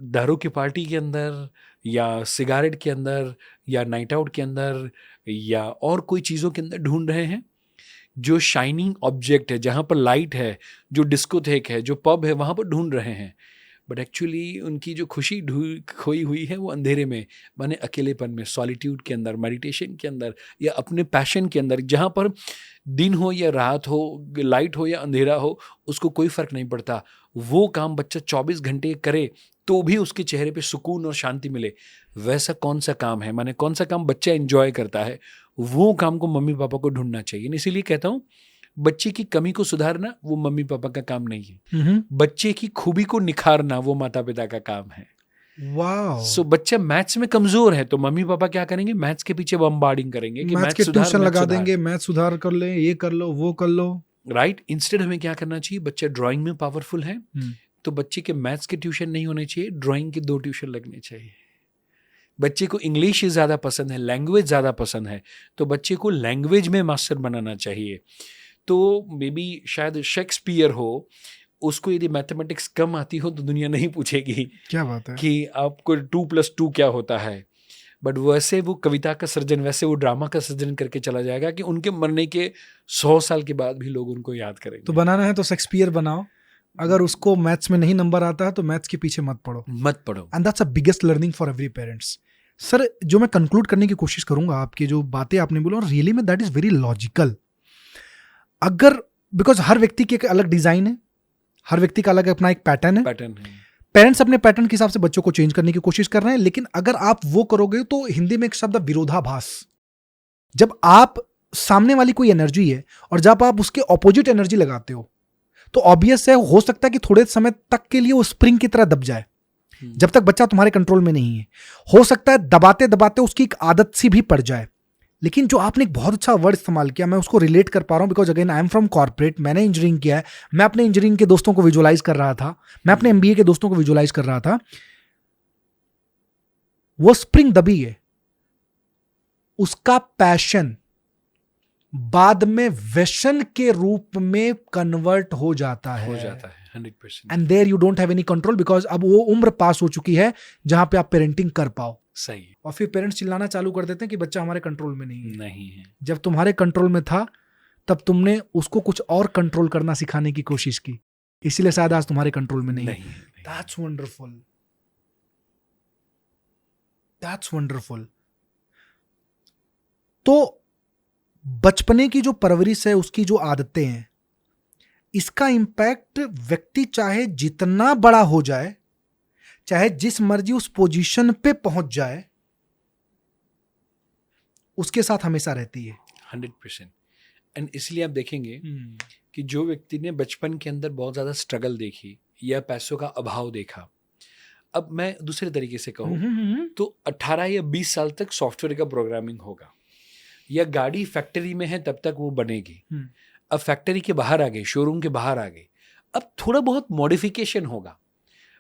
दारू की पार्टी के अंदर या सिगारेट के अंदर या नाइट आउट के अंदर या और कोई चीज़ों के अंदर ढूंढ रहे हैं। जो शाइनिंग ऑब्जेक्ट है, जहाँ पर लाइट है, जो डिस्कोथेक है, जो पब है, वहाँ पर ढूंढ रहे हैं। बट एक्चुअली उनकी जो खुशी खोई हुई है वो अंधेरे में, माने अकेलेपन में, सॉलिट्यूड के अंदर, मेडिटेशन के अंदर या अपने पैशन के अंदर, जहाँ पर दिन हो या रात हो, लाइट हो या अंधेरा हो, उसको कोई फ़र्क नहीं पड़ता। वो काम बच्चा 24 घंटे करे तो भी उसके चेहरे पे सुकून और शांति मिले। वैसा कौन सा काम है, माने कौन सा काम बच्चा एंजॉय करता है, वो काम को मम्मी पापा को ढूंढना चाहिए। इसीलिए कहता हूँ, बच्चे की कमी को सुधारना वो मम्मी पापा का काम नहीं है, बच्चे की खूबी को निखारना वो माता पिता का काम है। वाह। सो बच्चा मैथ्स में कमजोर है तो मम्मी पापा क्या करेंगे, मैथ्स के पीछे बम्बार्डिंग करेंगे कि मैथ्स के ट्यूशन लगा देंगे, मैथ्स सुधार कर ले, ये कर लो, वो कर लो, राइट। इंस्टेड हमें क्या करना चाहिए, बच्चा ड्राइंग में पावरफुल है तो बच्चे के मैथ्स के ट्यूशन नहीं होने चाहिए, ड्राइंग के 2 ट्यूशन लगने चाहिए। बच्चे को इंग्लिश ज़्यादा पसंद है, लैंग्वेज ज़्यादा पसंद है, तो बच्चे को लैंग्वेज में मास्टर बनाना चाहिए। तो मे बी शायद शेक्सपियर हो, उसको यदि मैथमेटिक्स कम आती हो तो दुनिया नहीं पूछेगी, क्या बात है, कि आपको 2+2 क्या होता है। बट वैसे वो कविता का सृजन, वैसे वो ड्रामा का सृजन करके चला जाएगा कि उनके मरने के 100 साल के बाद भी लोग उनको याद करेंगे। तो बनाना है तो शेक्सपियर बनाओ, अगर उसको मैथ्स में नहीं नंबर आता है तो मैथ्स के पीछे मत पढ़ो। And that's a biggest learning for every parents. Sir, जो मैं कंक्लूड करने की कोशिश करूंगा, आपकी जो बातें आपने बोला, और रियली में दैट इज वेरी लॉजिकल। अगर बिकॉज हर व्यक्ति की एक अलग डिजाइन है, हर व्यक्ति का अलग अपना एक पैटर्न है। पेरेंट्स अपने पैटर्न के हिसाब से बच्चों को चेंज करने की कोशिश कर रहे हैं, लेकिन अगर आप वो करोगे तो हिंदी में एक शब्द विरोधाभास, जब आप सामने वाली कोई एनर्जी है और जब आप उसके ऑपोजिट एनर्जी लगाते हो तो ऑब्वियस है, हो सकता है कि थोड़े समय तक के लिए वो स्प्रिंग की तरह दब जाए, जब तक बच्चा तुम्हारे कंट्रोल में नहीं है। हो सकता है दबाते दबाते उसकी एक आदत सी भी पड़ जाए। लेकिन जो आपने एक बहुत अच्छा वर्ड इस्तेमाल किया, मैं उसको रिलेट कर पा रहा हूं, because again I am from corporate, मैंने इंजीनियरिंग किया है, मैं अपने इंजीनियरिंग के दोस्तों को विजुअलाइज कर रहा था, मैं अपने MBA के दोस्तों को विजुअलाइज कर रहा था। वो स्प्रिंग दबी है, उसका पैशन बाद में व्यसन के रूप में कन्वर्ट हो जाता है 100%। And there you don't have any control, because अब वो उम्र पास हो चुकी है जहां पे आप पेरेंटिंग कर पाओ। सही है। और फिर पेरेंट्स चिल्लाना चालू कर देते हैं कि बच्चा हमारे कंट्रोल में नहीं है। है। जब तुम्हारे कंट्रोल में था तब तुमने उसको कुछ और कंट्रोल करना सिखाने की कोशिश की, इसीलिए शायद आज तुम्हारे कंट्रोल में नहीं है। That's wonderful, that's wonderful. तो बचपने की जो परवरिश है, उसकी जो आदतें हैं, इसका इंपैक्ट व्यक्ति चाहे जितना बड़ा हो जाए, चाहे जिस मर्जी उस पोजीशन पे पहुंच जाए, उसके साथ हमेशा रहती है 100%। एंड इसलिए आप देखेंगे कि जो व्यक्ति ने बचपन के अंदर बहुत ज़्यादा स्ट्रगल देखी या पैसों का अभाव देखा, अब मैं दूसरे तरीके से कहूँ तो 18 या 20 साल तक सॉफ्टवेयर का प्रोग्रामिंग होगा, या गाड़ी फैक्ट्री में है तब तक वो बनेगी। अब फैक्ट्री के बाहर आ गए, शोरूम के बाहर आ गए, अब थोड़ा बहुत मॉडिफिकेशन होगा,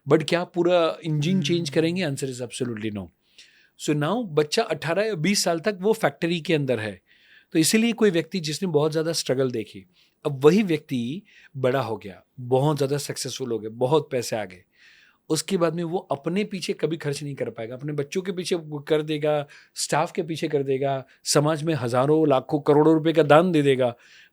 बट क्या पूरा इंजन चेंज करेंगे? Answer is absolutely no. So now बच्चा 18 या 20 साल तक वो फैक्ट्री के अंदर है। तो इसीलिए कोई व्यक्ति जिसने बहुत ज़्यादा स्ट्रगल देखी, अब वही व्यक्ति बड़ा हो गया, बहुत ज़्यादा सक्सेसफुल हो गया, बहुत पैसे आ गए, उसके बाद में वो अपने पीछे कभी खर्च नहीं कर पाएगा, अपने बच्चों के पीछे कर देगा, स्टाफ के पीछे कर देगा, समाज में हज़ारों लाखों करोड़ों रुपए का दान दे देगा,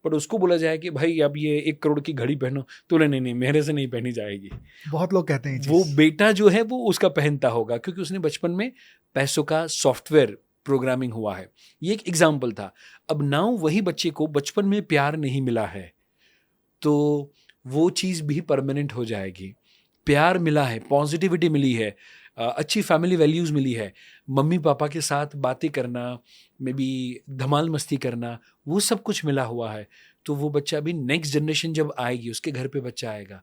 बट उसको बोला जाए कि भाई अब ये 1 करोड़ की घड़ी पहनो, तो नहीं, मेरे से नहीं पहनी जाएगी। बहुत लोग कहते हैं वो बेटा जो है वो उसका पहनता होगा, क्योंकि उसने बचपन में पैसों का सॉफ्टवेयर प्रोग्रामिंग हुआ है। ये एक एग्जाम्पल था। अब नाउ वही बच्चे को बचपन में प्यार नहीं मिला है, तो वो चीज़ भी परमानेंट हो जाएगी। प्यार मिला है, पॉजिटिविटी मिली है, अच्छी फैमिली वैल्यूज़ मिली है, मम्मी पापा के साथ बातें करना, मे बी धमाल मस्ती करना, वो सब कुछ मिला हुआ है, तो वो बच्चा भी नेक्स्ट जनरेशन जब आएगी, उसके घर पे बच्चा आएगा,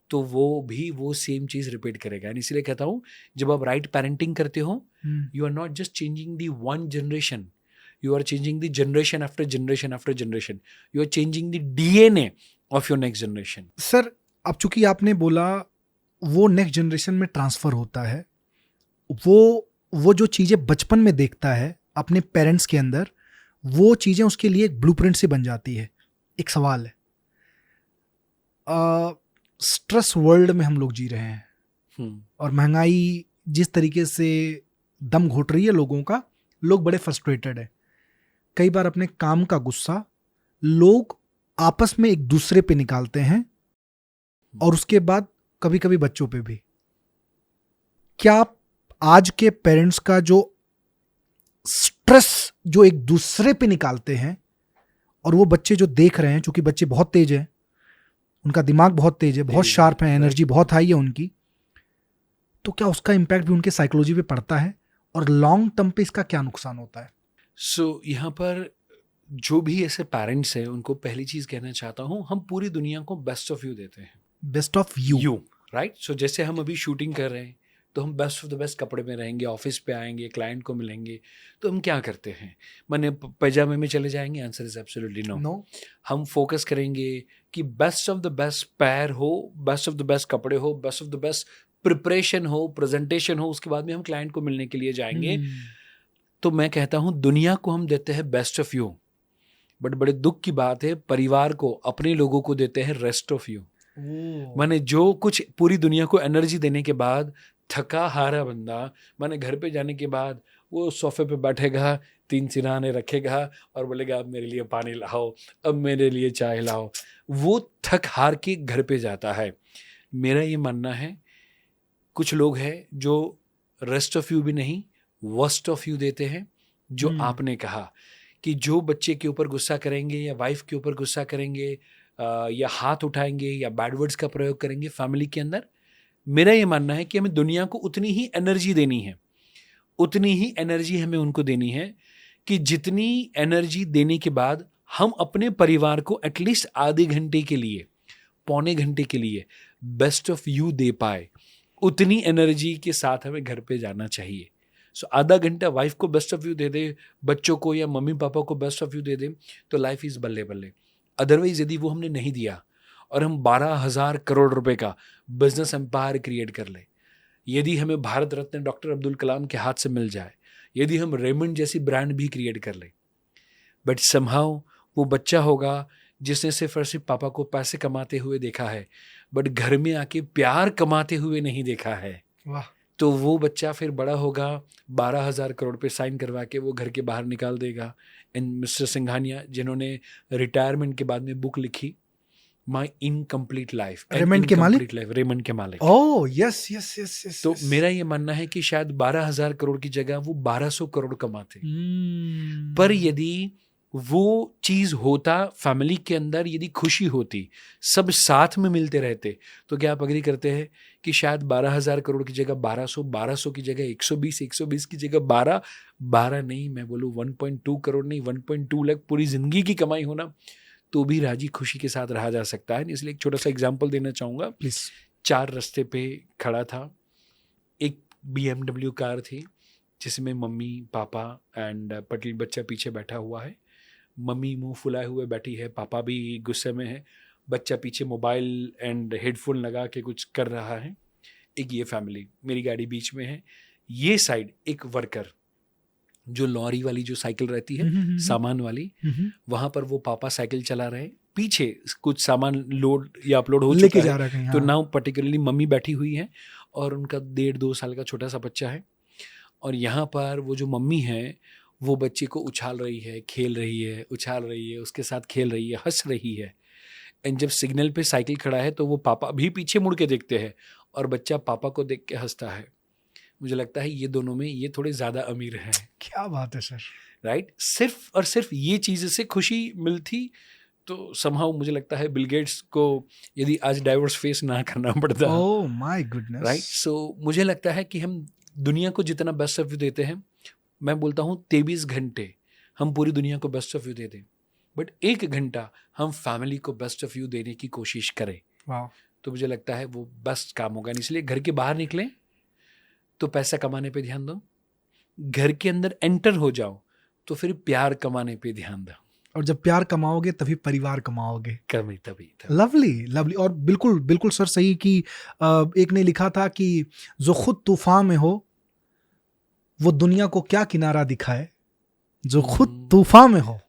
तो वो भी वो सेम चीज़ रिपीट करेगा। एंड इसलिए कहता हूँ, जब आप राइट पेरेंटिंग करते हो, you are not just changing the one generation, you are changing the generation after generation after generation, you are changing the DNA of your next generation. Sir, अब चूंकि आपने बोला वो नेक्स्ट जनरेशन में transfer होता है, वो जो चीज़ें बचपन में देखता है अपने पेरेंट्स के अंदर, वो चीज़ें उसके लिए एक ब्लूप्रिंट से बन जाती है। एक सवाल है, स्ट्रेस वर्ल्ड में हम लोग जी रहे हैं और महंगाई जिस तरीके से दम घोट रही है लोगों का, लोग बड़े फ्रस्ट्रेटेड है। कई बार अपने काम का गुस्सा लोग आपस में एक दूसरे पे निकालते हैं, और उसके बाद कभी कभी बच्चों पे भी। क्या आप आज के पेरेंट्स का जो स्ट्रेस जो एक दूसरे पे निकालते हैं, और वो बच्चे जो देख रहे हैं, चूंकि बच्चे बहुत तेज हैं, उनका दिमाग बहुत तेज है, बहुत शार्प है, एनर्जी बहुत हाई है उनकी, तो क्या उसका इम्पैक्ट भी उनके साइकोलॉजी पे पड़ता है, और लॉन्ग टर्म पे इसका क्या नुकसान होता है? सो यहाँ पर जो भी ऐसे पेरेंट्स हैं, उनको पहली चीज़ कहना चाहता हूँ, हम पूरी दुनिया को बेस्ट ऑफ यू देते हैं। Best of you, right. So जैसे हम अभी शूटिंग कर रहे हैं, तो हम बेस्ट ऑफ द बेस्ट कपड़े में रहेंगे, ऑफिस पे आएंगे, क्लाइंट को मिलेंगे, तो हम क्या करते हैं? मैंने पैजामे में चले जाएंगे? Answer is absolutely no. हम फोकस करेंगे कि बेस्ट ऑफ द बेस्ट पैर हो, बेस्ट ऑफ द बेस्ट कपड़े हो, best of the best preparation हो, प्रेजेंटेशन हो, उसके बाद में हम क्लाइंट को मिलने के लिए जाएंगे। तो मैं कहता हूँ, दुनिया को हम देते हैं बेस्ट ऑफ यू, बट बड़े दुख की बात है, परिवार को, अपने लोगों को देते हैं रेस्ट ऑफ यू। माने जो कुछ पूरी दुनिया को एनर्जी देने के बाद थका हारा बंदा, माने घर पे जाने के बाद वो सोफे पे बैठेगा, 3 सिरहाने रखेगा और बोलेगा अब मेरे लिए पानी लाओ, अब मेरे लिए चाय लाओ, वो थक हार के घर पे जाता है। मेरा ये मानना है, कुछ लोग हैं जो रेस्ट ऑफ यू भी नहीं, वर्स्ट ऑफ यू देते हैं। जो आपने कहा कि जो बच्चे के ऊपर गुस्सा करेंगे, या वाइफ के ऊपर गुस्सा करेंगे, या हाथ उठाएंगे, या बैड वर्ड्स का प्रयोग करेंगे फैमिली के अंदर, मेरा ये मानना है कि हमें दुनिया को उतनी ही एनर्जी देनी है, उतनी ही एनर्जी हमें उनको देनी है कि जितनी एनर्जी देने के बाद हम अपने परिवार को एटलीस्ट आधे घंटे के लिए, पौने घंटे के लिए बेस्ट ऑफ यू दे पाए। उतनी एनर्जी के साथ हमें घर पे जाना चाहिए. सो आधा घंटा वाइफ को बेस्ट ऑफ यू दे दे, बच्चों को या मम्मी पापा को बेस्ट ऑफ यू दे दे, तो लाइफ इज़ बल्ले बल्ले. अदरवाइज यदि वो हमने नहीं दिया और हम 12,000 करोड़ रुपए का बिजनेस एम्पायर क्रिएट कर ले, यदि हमें भारत रत्न डॉक्टर अब्दुल कलाम के हाथ से मिल जाए, यदि हम रेमंड जैसी ब्रांड भी क्रिएट कर ले, बट समहाउ वो बच्चा होगा जिसने सिर्फ और सिर्फ पापा को पैसे कमाते हुए देखा है, बट घर में आके प्यार कमाते हुए नहीं देखा है. वाह. तो वो बच्चा फिर बड़ा होगा, 12,000 करोड़ पे साइन करवा के वो घर के बाहर निकाल देगा. एंड मिस्टर सिंघानिया, जिन्होंने रिटायरमेंट के बाद में बुक लिखी माई इनकम्प्लीट लाइफ, रेमंड के मालिक, रेमंड के मालिक. Oh yes yes yes yes. तो मेरा ये मानना है कि शायद 12,000 करोड़ की जगह वो 1,200 करोड़ कमाते. पर यदि वो चीज होता फैमिली के अंदर, यदि खुशी होती, सब साथ में मिलते रहते, तो क्या आप अग्री करते हैं कि शायद 12,000 करोड़ की जगह 1200, 1200 की जगह 120, 120 की जगह 12 नहीं, मैं बोलूँ 1.2 करोड़ नहीं, 1.2 लाख पूरी जिंदगी की कमाई होना, तो भी राजी खुशी के साथ रहा जा सकता है. इसलिए एक छोटा सा एग्जाम्पल देना चाहूँगा. प्लीज. 4 रास्ते पे खड़ा था, एक BMW कार थी जिसमें मम्मी पापा एंड पटेल बच्चा पीछे बैठा हुआ है. मम्मी मुंह फुलाए हुए बैठी है, पापा भी गुस्से में है, बच्चा पीछे मोबाइल एंड हेडफोन लगा के कुछ कर रहा है. एक ये फैमिली, मेरी गाड़ी बीच में है. ये साइड एक वर्कर, जो लॉरी वाली जो साइकिल रहती है सामान वाली, वहां पर वो पापा साइकिल चला रहे, पीछे कुछ सामान लोड या अपलोड हो चुका जा है. रहा तो नाउ पर्टिकुलरली मम्मी बैठी हुई है और उनका 1.5-2 साल का छोटा सा बच्चा है. और यहाँ पर वो जो मम्मी है वो बच्चे को उछाल रही है, खेल रही है, उछाल रही है, उसके साथ खेल रही है, हंस रही है. एंड जब सिग्नल पे साइकिल खड़ा है तो वो पापा भी पीछे मुड़ के देखते हैं और बच्चा पापा को देख के हंसता है. मुझे लगता है ये दोनों में ये थोड़े ज़्यादा अमीर हैं. क्या बात है सर. राइट. सिर्फ और सिर्फ ये चीज़ से खुशी मिलती तो समहाउ मुझे लगता है बिल गेट्स को यदि आज डाइवोर्स फेस ना करना पड़ता. Oh my goodness. राइट. सो मुझे लगता है कि हम दुनिया को जितना बेस्ट ऑफ यू देते हैं, मैं बोलता हूँ 23 घंटे हम पूरी दुनिया को बेस्ट ऑफ यू दे दें, बट 1 घंटा हम फैमिली को बेस्ट ऑफ यू देने की कोशिश करें. वाह. तो मुझे लगता है वो बेस्ट काम होगा. इसलिए घर के बाहर निकलें तो पैसा कमाने पे ध्यान दो, घर के अंदर एंटर हो जाओ तो फिर प्यार कमाने पे ध्यान दो. और जब प्यार कमाओगे तभी परिवार कमाओगे. तभी. Lovely lovely. और बिल्कुल बिल्कुल सर सही कि एक ने लिखा था कि जो खुद तूफान में हो वो दुनिया को क्या किनारा दिखाए, जो खुद तूफान में हो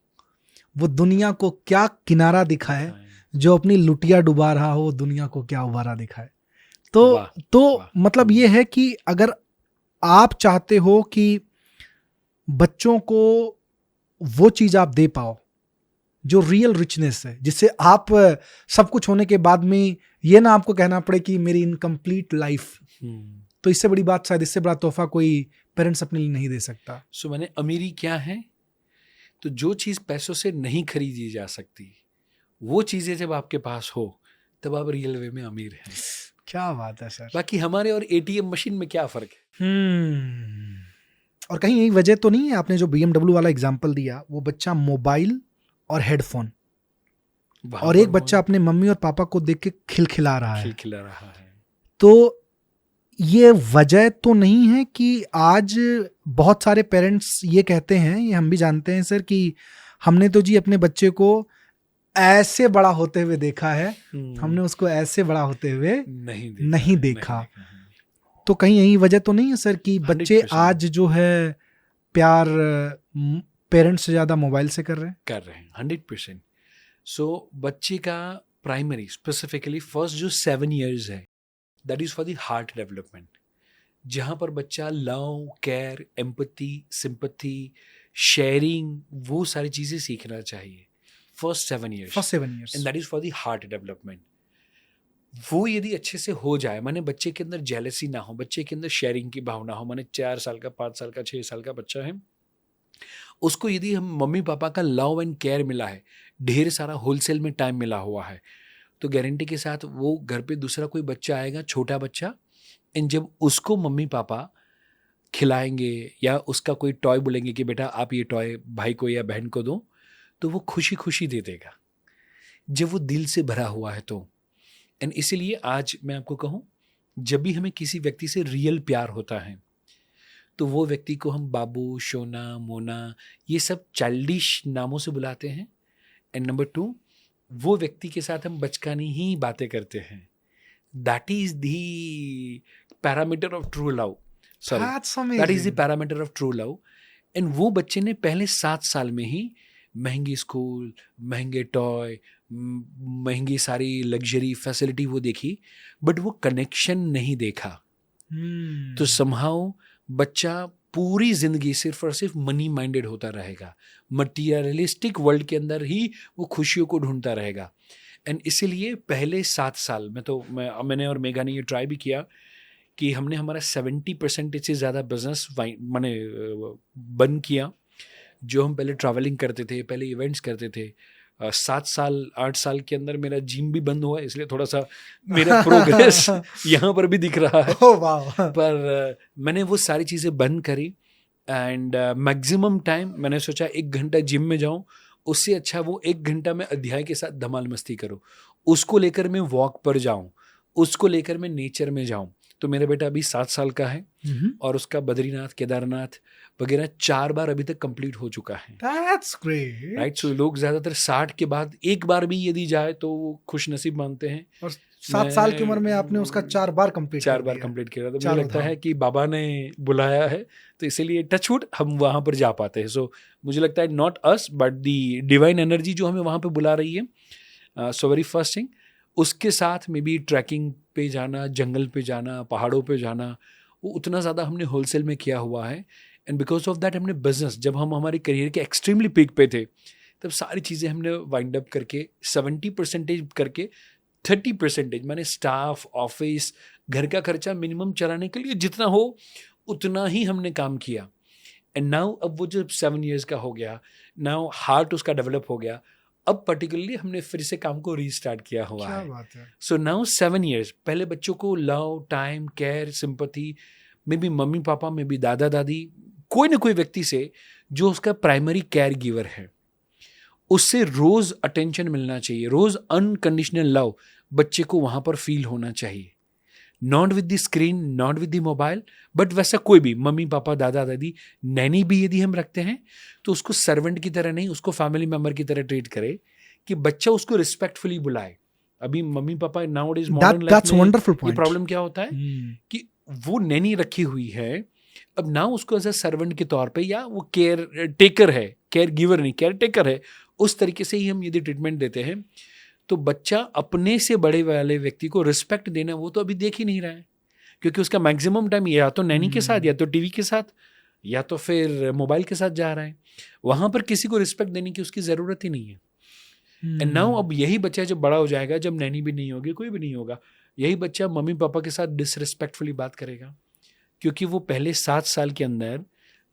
वो दुनिया को क्या किनारा दिखाए, जो अपनी लुटिया डुबा रहा हो दुनिया को क्या उबारा दिखाए. तो मतलब ये है कि अगर आप चाहते हो कि बच्चों को वो चीज आप दे पाओ जो रियल रिचनेस है, जिससे आप सब कुछ होने के बाद में ये ना आपको कहना पड़े कि मेरी इनकम्प्लीट लाइफ, तो इससे बड़ी बात शायद, इससे बड़ा तोहफा कोई पेरेंट्स अपने लिए नहीं दे सकता. सो मैंने अमीरी क्या है, तो जो चीज़ पैसों से नहीं खरीदी जा सकती वो चीज़ें जब आपके पास हो तब आप रियल वे में अमीर हैं. क्या बात है सर. बाकी हमारे और ATM मशीन में क्या फ़र्क है. और कहीं यही वजह तो नहीं है, आपने जो BMW वाला एग्जांपल दिया, वो बच्चा मोबाइल और हेडफोन और एक बच्चा अपने मम्मी और पापा को देख के खिलखिला रहा है. तो ये वजह तो नहीं है कि आज बहुत सारे पेरेंट्स ये कहते हैं, ये हम भी जानते हैं सर, कि हमने तो जी अपने बच्चे को ऐसे बड़ा होते हुए देखा है, हमने उसको ऐसे बड़ा होते हुए नहीं देखा. तो कहीं यही वजह तो नहीं है सर कि बच्चे आज जो है प्यार पेरेंट्स से ज्यादा मोबाइल से कर रहे हैं. 100%. सो बच्चे का प्राइमरी स्पेसिफिकली फर्स्ट जो 7 years है, that is for the heart development, जहाँ पर बच्चा love, care, empathy, sympathy, sharing, वो सारी चीज़ें सीखना चाहिए. First 7 years and that is for the heart development. वो यदि अच्छे से हो जाए, माने बच्चे के अंदर जेलसी ना हो, बच्चे के अंदर शेयरिंग की भावना हो, माने 4 साल का, 5 साल का, 6 साल का बच्चा है, उसको यदि हम मम्मी पापा का लव एंड केयर मिला है, ढेर सारा होलसेल में टाइम मिला हुआ है, तो गारंटी के साथ वो घर पे दूसरा कोई बच्चा आएगा, छोटा बच्चा, एंड जब उसको मम्मी पापा खिलाएंगे या उसका कोई टॉय बोलेंगे कि बेटा आप ये टॉय भाई को या बहन को दो, तो वो खुशी खुशी दे देगा जब वो दिल से भरा हुआ है. तो एंड इसीलिए आज मैं आपको कहूँ जब भी हमें किसी व्यक्ति से रियल प्यार होता है तो वो व्यक्ति को हम बाबू, शोना, मोना ये सब चाइल्डिश नामों से बुलाते हैं। एंड नंबर 2, वो व्यक्ति के साथ हम बचकानी ही बातें करते हैं। That is the parameter of true love. Sorry, that is the parameter of true love. And वो बच्चे ने पहले 7 साल में ही महंगी स्कूल, महंगे टॉय, महंगी सारी लग्जरी फैसिलिटी वो देखी, बट वो कनेक्शन नहीं देखा। तो समहाउ बच्चा पूरी जिंदगी सिर्फ और सिर्फ मनी माइंडेड होता रहेगा, मटीरियलिस्टिक वर्ल्ड के अंदर ही वो खुशियों को ढूंढता रहेगा। एंड इसीलिए पहले 7 साल मैंने और मेघा ने ये ट्राई भी किया कि हमने हमारा 70% से ज़्यादा बिजनेस मैंने बंद किया। जो हम पहले ट्रैवलिंग करते थे, पहले इवेंट्स करते थे, 7 साल 8 साल के अंदर मेरा जिम भी बंद हुआ, इसलिए थोड़ा सा मेरा प्रोग्रेस यहाँ पर भी दिख रहा है। पर मैंने वो सारी चीज़ें बंद करी। एंड मैक्सिमम टाइम मैंने सोचा 1 घंटा जिम में जाऊँ, उससे अच्छा वो 1 घंटा मैं अध्याय के साथ धमाल मस्ती करूँ, उसको लेकर मैं वॉक पर जाऊँ, उसको लेकर मैं नेचर में जाऊँ। तो मेरा बेटा अभी 7 साल का है और उसका बद्रीनाथ, केदारनाथ वगैरह 4 बार अभी तक कंप्लीट हो चुका है। That's great. राइट। सो लोग ज़्यादातर 60 के बाद एक बार भी यदि जाए तो वो खुश नसीब मानते हैं। और 7 साल की उम्र में आपने उसका 4 बार कंप्लीट किया। तो मुझे लगता है कि बाबा ने बुलाया है, तो इसीलिए टचवुड हम वहाँ पर जा पाते हैं। सो मुझे लगता है not us but the divine energy जो हमें वहाँ पर बुला रही है। सो वेरी फर्स्ट थिंग, उसके साथ में भी ट्रैकिंग पे जाना, जंगल पे जाना, पहाड़ों पे जाना, वो उतना ज़्यादा हमने होलसेल में किया हुआ है। एंड बिकॉज ऑफ दैट हमने बिजनेस, जब हम हमारे करियर के एक्सट्रीमली पीक पे थे, तब सारी चीज़ें हमने वाइंड अप करके 70% करके 30% मैंने स्टाफ, ऑफिस, घर का खर्चा मिनिमम चलाने के लिए जितना हो उतना ही हमने काम किया। एंड नाउ अब वो जब 7 years का हो गया, नाउ हार्ट उसका डेवलप हो गया, अब पर्टिकुलरली हमने फिर से काम को रीस्टार्ट किया हुआ है। सो नाउ 7 years, पहले बच्चों को love, time, care, sympathy, may be mummy papa, may be दादा दादी, कोई ना कोई व्यक्ति से जो उसका प्राइमरी केयर गिवर है, उससे रोज अटेंशन मिलना चाहिए, रोज अनकंडीशनल लव बच्चे को वहां पर फील होना चाहिए। Not with the screen, not with the mobile, but वैसा कोई भी मम्मी पापा, दादा दादी, नैनी भी यदि हम रखते हैं तो उसको सर्वेंट की तरह नहीं, उसको फैमिली मेंबर की तरह ट्रीट करे, कि बच्चा उसको रिस्पेक्टफुली बुलाए। अभी mummy papa nowadays modern life में ये प्रॉब्लम क्या होता है कि वो नैनी रखी हुई है, अब ना उसको एज ए सर्वेंट के तौर पे, या वो केयर टेकर है, केयर गिवर नहीं, केयर टेकर है, उस तरीके से ही हम यदि ट्रीटमेंट देते हैं तो बच्चा अपने से बड़े वाले व्यक्ति को रिस्पेक्ट देना वो तो अभी देख ही नहीं रहा है, क्योंकि उसका मैक्सिमम टाइम या तो नैनी के साथ, या तो टीवी के साथ, या तो फिर मोबाइल के साथ जा रहा है। वहाँ पर किसी को रिस्पेक्ट देने की उसकी ज़रूरत ही नहीं है। एंड नाउ अब यही बच्चा जब बड़ा हो जाएगा, जब नैनी भी नहीं होगी, कोई भी नहीं होगा, यही बच्चा मम्मी पापा के साथ डिसरिस्पेक्टफुली बात करेगा, क्योंकि वो पहले 7 साल के अंदर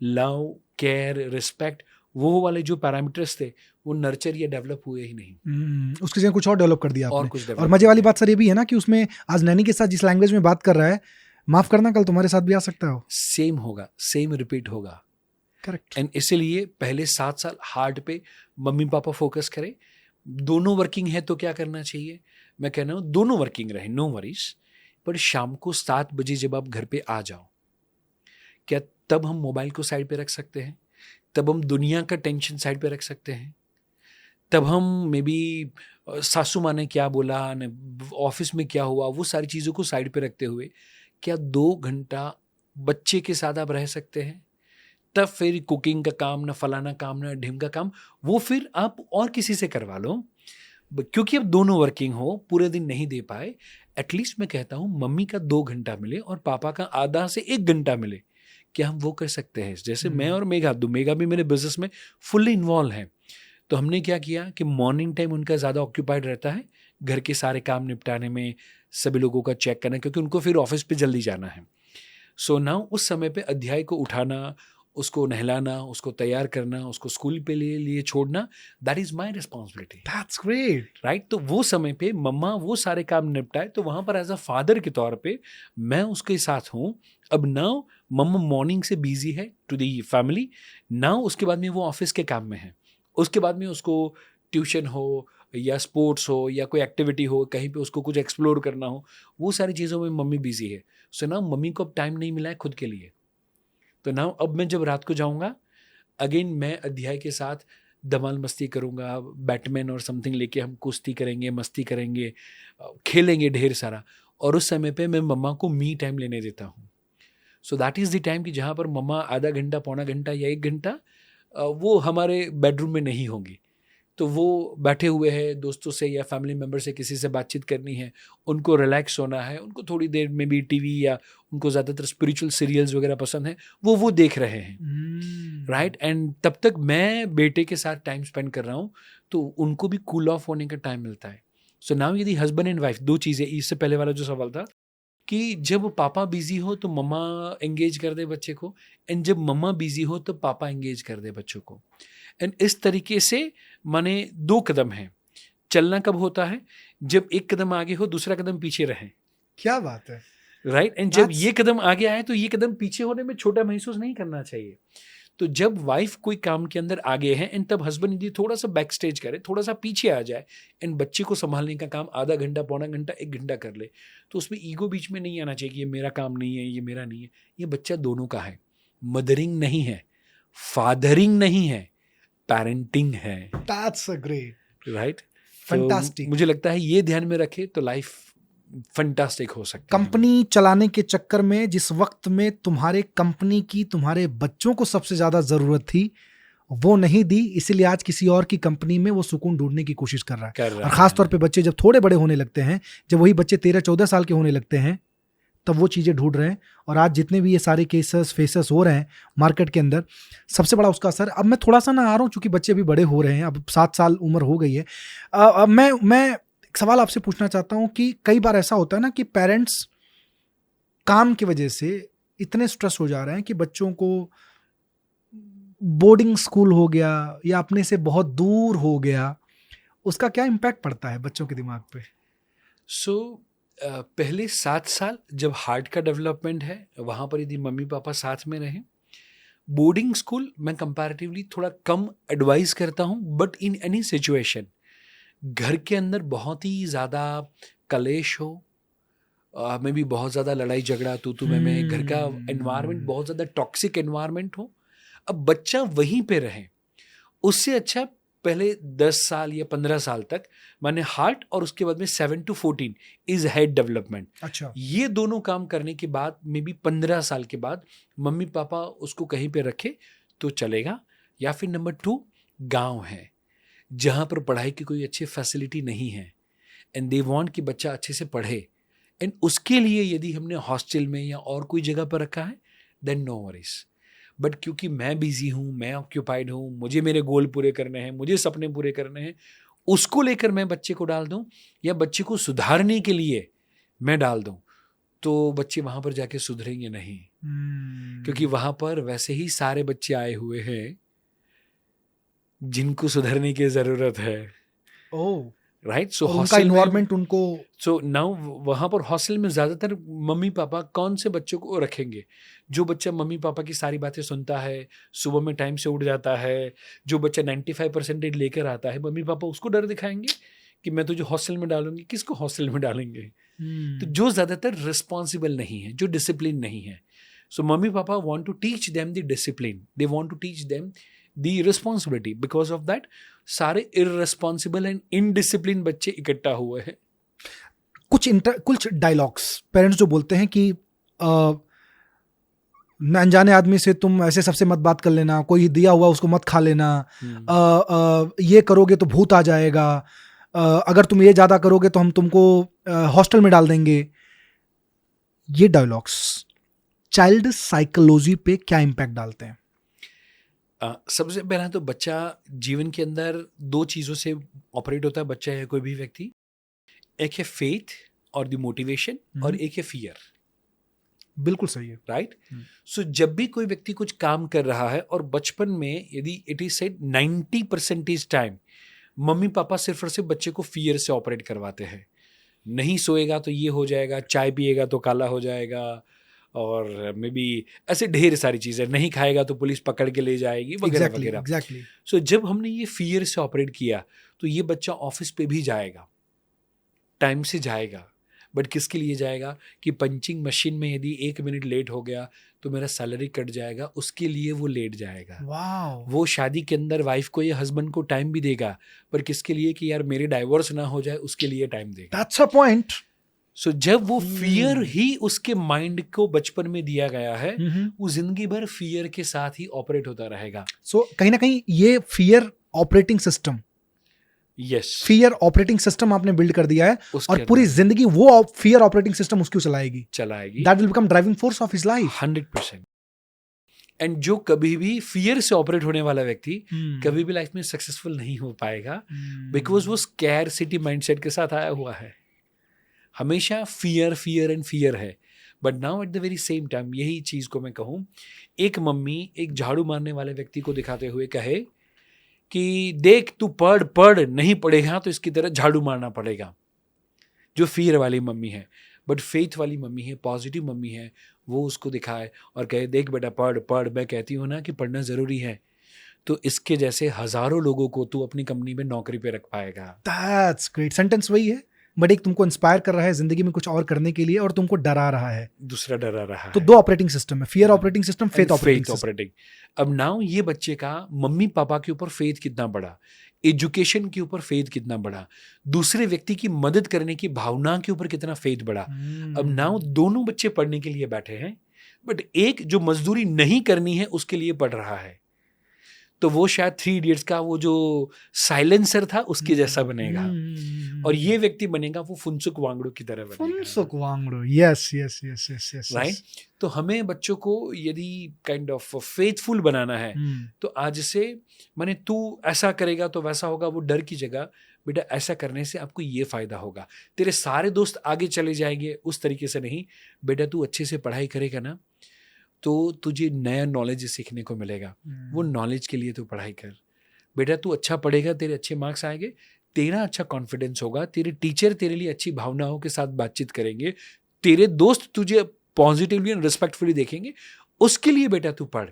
लव, केयर, रिस्पेक्ट, वो वाले जो पैरामीटर्स थे वो नर्चर या डेवलप हुए ही नहीं। उसके जगह कुछ और डेवलप कर दिया आपने। और कुछ और मजे वाली बात सर ये भी है ना कि उसमें आज नैनी के साथ जिस लैंग्वेज में बात कर रहा है, माफ करना कल तुम्हारे साथ भी आ सकता है, सेम होगा, सेम रिपीट होगा। करेक्ट। एंड इसीलिए पहले 7 साल हार्ट पे मम्मी पापा फोकस करें। दोनों वर्किंग है तो क्या करना चाहिए, मैं कह रहा हूँ दोनों वर्किंग रहे, नो वरीज, पर शाम को 7 बजे जब आप घर पे आ जाओ, क्या तब हम मोबाइल को साइड पे रख सकते हैं, तब हम दुनिया का टेंशन साइड पे रख सकते हैं, तब हम मे बी सासू माँ ने क्या बोला, ऑफिस में क्या हुआ, वो सारी चीज़ों को साइड पे रखते हुए क्या 2 घंटा बच्चे के साथ आप रह सकते हैं? तब फिर कुकिंग का काम, ना फलाना काम, ना ढिम का काम, वो फिर आप और किसी से करवा लो, क्योंकि अब दोनों वर्किंग हो, पूरे दिन नहीं दे पाए, एटलीस्ट मैं कहता हूँ मम्मी का 2 घंटा मिले और पापा का आधा से 1 घंटा मिले। क्या हम वो कर सकते हैं? जैसे मैं और मेघा भी मेरे बिजनेस में फुल्ली इन्वॉल्व हैं, तो हमने क्या किया कि मॉर्निंग टाइम उनका ज़्यादा ऑक्यूपाइड रहता है घर के सारे काम निपटाने में, सभी लोगों का चेक करना, क्योंकि उनको फिर ऑफिस पे जल्दी जाना है। सो नाउ उस समय पे अध्याय को उठाना, उसको नहलाना, उसको तैयार करना, उसको स्कूल पे लिए छोड़ना, that is my responsibility. That's great, right. तो वो समय पे मम्मा वो सारे काम निपटाए, तो वहाँ पर एज अ फादर के तौर पे मैं उसके साथ हूँ। अब नाउ मम्मा मॉर्निंग से बिजी है टू दी फैमिली, नाउ उसके बाद में वो ऑफिस के काम में है, उसके बाद में उसको ट्यूशन हो, या स्पोर्ट्स हो या कोई एक्टिविटी हो, कहीं पे उसको कुछ एक्सप्लोर करना हो, वो सारी चीज़ों में मम्मी बिजी है. सो ना मम्मी को अब टाइम नहीं मिला है खुद के लिए. तो ना अब मैं जब रात को जाऊँगा, अगेन मैं अध्याय के साथ धमाल मस्ती करूँगा, बैटमैन और समथिंग लेके हम कुश्ती करेंगे, मस्ती करेंगे, खेलेंगे ढेर सारा. और उस समय पे मैं मम्मा को मी टाइम लेने देता हूँ. So that is the time कि जहाँ पर मम्मा आधा घंटा, पौना घंटा या 1 घंटा वो हमारे बेडरूम में नहीं होंगी. तो वो बैठे हुए हैं, दोस्तों से या फैमिली मेम्बर से किसी से बातचीत करनी है, उनको रिलैक्स होना है, उनको थोड़ी देर में भी टीवी या उनको ज़्यादातर स्पिरिचुअल सीरियल्स वगैरह पसंद है, वो देख रहे हैं, राइट. एंड तब तक मैं बेटे के साथ टाइम स्पेंड कर रहा हूँ, तो उनको भी कूल ऑफ होने का टाइम मिलता है. सो नाउ यदि हस्बैंड एंड वाइफ, 2 चीज़ें, इससे पहले वाला जो सवाल था कि जब पापा बिजी हो तो मम्मा एंगेज कर दे बच्चे को, एंड जब मम्मा बिजी हो तो पापा एंगेज कर दे बच्चों को. एंड इस तरीके से माने 2 कदम हैं. चलना कब होता है? जब एक कदम आगे हो, दूसरा कदम पीछे रहे. क्या बात है, राइट. एंड जब ये कदम आगे आए तो ये कदम पीछे होने में छोटा महसूस नहीं करना चाहिए. तो जब वाइफ कोई काम के अंदर आगे है एंड तब हस्बैंड यदि थोड़ा सा बैक स्टेज करे, थोड़ा सा पीछे आ जाए एंड बच्चे को संभालने का काम आधा घंटा, पौना घंटा, 1 घंटा कर ले, तो उसमें ईगो बीच में नहीं आना चाहिए कि ये मेरा काम नहीं है, ये मेरा नहीं है. ये बच्चा दोनों का है. मदरिंग नहीं है, फादरिंग नहीं है, पेरेंटिंग है. That's a great, right. Fantastic. मुझे लगता है ये ध्यान में रखे तो लाइफ फैंटास्टिक हो सकती है. कंपनी चलाने के चक्कर में जिस वक्त में तुम्हारे कंपनी की तुम्हारे बच्चों को सबसे ज्यादा जरूरत थी, वो नहीं दी, इसीलिए आज किसी और की कंपनी में वो सुकून ढूंढने की कोशिश कर रहा है. और खासतौर पे बच्चे जब थोड़े बड़े होने लगते हैं, जब वही बच्चे 13-14 साल के होने लगते हैं, तब वो चीज़ें ढूंढ रहे हैं. और आज जितने भी ये सारे फेसेस हो रहे हैं मार्केट के अंदर, सबसे बड़ा उसका असर. अब मैं थोड़ा सा ना आ रहा हूँ, चूंकि बच्चे अभी बड़े हो रहे हैं, अब 7 साल उम्र हो गई है. अब मैं एक सवाल आपसे पूछना चाहता हूँ कि कई बार ऐसा होता है ना कि पेरेंट्स काम की वजह से इतने स्ट्रेस हो जा रहे हैं कि बच्चों को बोर्डिंग स्कूल हो गया या अपने से बहुत दूर हो गया, उसका क्या इम्पैक्ट पड़ता है बच्चों के दिमाग पे? पहले 7 साल जब हार्ट का डेवलपमेंट है, वहाँ पर यदि मम्मी पापा साथ में रहें. बोर्डिंग स्कूल मैं कंपैरेटिवली थोड़ा कम एडवाइस करता हूँ, बट इन एनी सिचुएशन घर के अंदर बहुत ही ज़्यादा कलेश हो, में भी बहुत ज़्यादा लड़ाई झगड़ा, तू मैं, घर का एनवायरनमेंट बहुत ज़्यादा टॉक्सिक एनवायरनमेंट हो, अब बच्चा वहीं पे रहे, उससे अच्छा पहले 10 साल या 15 साल तक माने हार्ट, और उसके बाद में 7 to 14 इज हेड डेवलपमेंट. अच्छा, ये दोनों काम करने के बाद मे बी 15 साल के बाद मम्मी पापा उसको कहीं पे रखे तो चलेगा. या फिर नंबर 2, गांव है जहाँ पर पढ़ाई की कोई अच्छी फैसिलिटी नहीं है एंड दे वांट कि बच्चा अच्छे से पढ़े, एंड उसके लिए यदि हमने हॉस्टल में या और कोई जगह पर रखा है देन नो वरीज. बट क्योंकि मैं बिजी हूँ, मैं ऑक्यूपाइड हूँ, मुझे मेरे गोल पूरे करने हैं, मुझे सपने पूरे करने हैं, उसको लेकर मैं बच्चे को डाल दूँ या बच्चे को सुधारने के लिए मैं डाल दूँ, तो बच्चे वहाँ पर जाके सुधरेंगे नहीं. क्योंकि वहाँ पर वैसे ही सारे बच्चे आए हुए हैं जिनको सुधरने की ज़रूरत है. ओह, राइट. सो उनका इन्वायरमेंट उनको, सो नाउ वहाँ पर हॉस्टल में ज़्यादातर मम्मी पापा कौन से बच्चों को रखेंगे? जो बच्चा मम्मी पापा की सारी बातें सुनता है, सुबह में टाइम से उठ जाता है, जो बच्चा 95% लेकर आता है, मम्मी पापा उसको डर दिखाएंगे कि मैं तुझे हॉस्टल में डालूंगी. किसको हॉस्टल में डालेंगे? तो जो ज़्यादातर रिस्पॉन्सिबल नहीं है, जो डिसिप्लिन नहीं है. So mummy papa want to teach them the discipline, they want to teach them the responsibility. Because of that सारे इररिस्पॉन्सिबल एंड इनडिसिप्लिन बच्चे इकट्ठा हुए हैं. कुछ डायलॉग्स पेरेंट्स जो बोलते हैं कि न अनजाने आदमी से तुम ऐसे सबसे मत बात कर लेना, कोई दिया हुआ उसको मत खा लेना, ये करोगे तो भूत आ जाएगा, अगर तुम ये ज़्यादा करोगे तो हम तुमको हॉस्टल में डाल देंगे. ये डायलॉग्स चाइल्ड साइकोलॉजी पे क्या इम्पैक्ट डालते हैं? सबसे पहला तो बच्चा जीवन के अंदर 2 चीज़ों से ऑपरेट होता है, बच्चा या कोई भी व्यक्ति. एक है फेथ और द मोटिवेशन, और एक है फियर. बिल्कुल सही है. राइट. सो जब भी कोई व्यक्ति कुछ काम कर रहा है और बचपन में यदि it is said 90% time mummy papa सिर्फ और सिर्फ बच्चे को फियर से ऑपरेट करवाते हैं. नहीं सोएगा तो ये हो जाएगा, चाय पिएगा तो काला हो जाएगा, और मे बी ऐसे ढेर सारी चीज़ें, नहीं खाएगा तो पुलिस पकड़ के ले जाएगी वगैरह वगैरह. एग्जैक्टली. सो जब हमने ये फियर से ऑपरेट किया तो ये बच्चा ऑफिस पे भी जाएगा, टाइम से जाएगा, बट किसके लिए जाएगा कि पंचिंग मशीन में यदि 1 मिनट लेट हो गया तो मेरा सैलरी कट जाएगा, उसके लिए वो लेट जाएगा। वाओ, वो शादी के अंदर वाइफ को या हस्बैंड को टाइम भी देगा, पर किसके लिए कि यार मेरे डाइवोर्स ना हो जाए, उसके लिए टाइम देगा। That's a point. सो जब वो फियर ही उसके माइंड को बचपन में दिया गया है, हम्म। वो जिंदगी भर फियर के साथ ही ऑपरेट होता रहेगा। सो कहीं ना कहीं ये fear operating system, yes, fear operating system आपने बिल्ड कर दिया है, उसके और पूरी अंदर जिंदगी वो फियर ऑपरेटिंग सिस्टम उसको चलाएगी। चलाएगी that will become driving force of his life. 100%। And जो कभी भी फियर से ऑपरेट होने वाला व्यक्ति कभी भी लाइफ में सक्सेसफुल नहीं हो पाएगा, बिकॉज वो स्कैरसिटी माइंडसेट के साथ आया हुआ है। हमेशा फियर फियर एंड फियर है। But now at the very same time, यही चीज़ को मैं कहूँ, एक मम्मी एक झाड़ू मारने वाले व्यक्ति को दिखाते हुए कहे कि देख तू पढ़ पढ़, नहीं पढ़ेगा तो इसकी तरह झाड़ू मारना पड़ेगा, जो फियर वाली मम्मी है। बट फेथ वाली मम्मी है, पॉजिटिव मम्मी है, वो उसको दिखाए और कहे देख बेटा पढ़ पढ़, मैं कहती हूँ ना कि पढ़ना ज़रूरी है, तो इसके जैसे हज़ारों लोगों को तू अपनी कंपनी में नौकरी पे रख पाएगा। That's great. सेंटेंस वही है, बट एक तुमको इंस्पायर कर रहा है जिंदगी में कुछ और करने के लिए, और तुमको डरा रहा है। दूसरा डरा रहा तो है। दो ऑपरेटिंग सिस्टम है, fear operating system, faith operating system. Operating. अब नाउ ये बच्चे का मम्मी पापा के ऊपर फेथ कितना बड़ा, एजुकेशन के ऊपर फेथ कितना बड़ा, दूसरे व्यक्ति की मदद करने की भावना के ऊपर कितना फेथ बड़ा। अब नाउ दोनों बच्चे पढ़ने के लिए बैठे हैं, बट एक जो मजदूरी नहीं करनी है उसके लिए पढ़ रहा है, तो वो शायद 3 इडियट्स का वो जो साइलेंसर था उसके जैसा बनेगा, और ये व्यक्ति बनेगा वो फुनसुक वांगड़ू की तरह बनेगा। Phunsukh Wangdu, yes yes yes yes yes, right. तो हमें बच्चों को यदि काइंड ऑफ फेथफुल बनाना है, तो आज से माने तू ऐसा करेगा तो वैसा होगा, वो डर की जगह बेटा ऐसा करने से आपको ये फायदा होगा, तेरे सारे दोस्त आगे चले जाएंगे, उस तरीके से नहीं। बेटा तू अच्छे से पढ़ाई करेगा ना तो तुझे नया नॉलेज सीखने को मिलेगा, वो नॉलेज के लिए तू पढ़ाई कर। बेटा तू अच्छा पढ़ेगा, तेरे अच्छे मार्क्स आएंगे, तेरा अच्छा कॉन्फिडेंस होगा, तेरे टीचर तेरे लिए अच्छी भावनाओं के साथ बातचीत करेंगे, तेरे दोस्त तुझे पॉजिटिवली एंड रिस्पेक्टफुली देखेंगे, उसके लिए बेटा तू पढ़।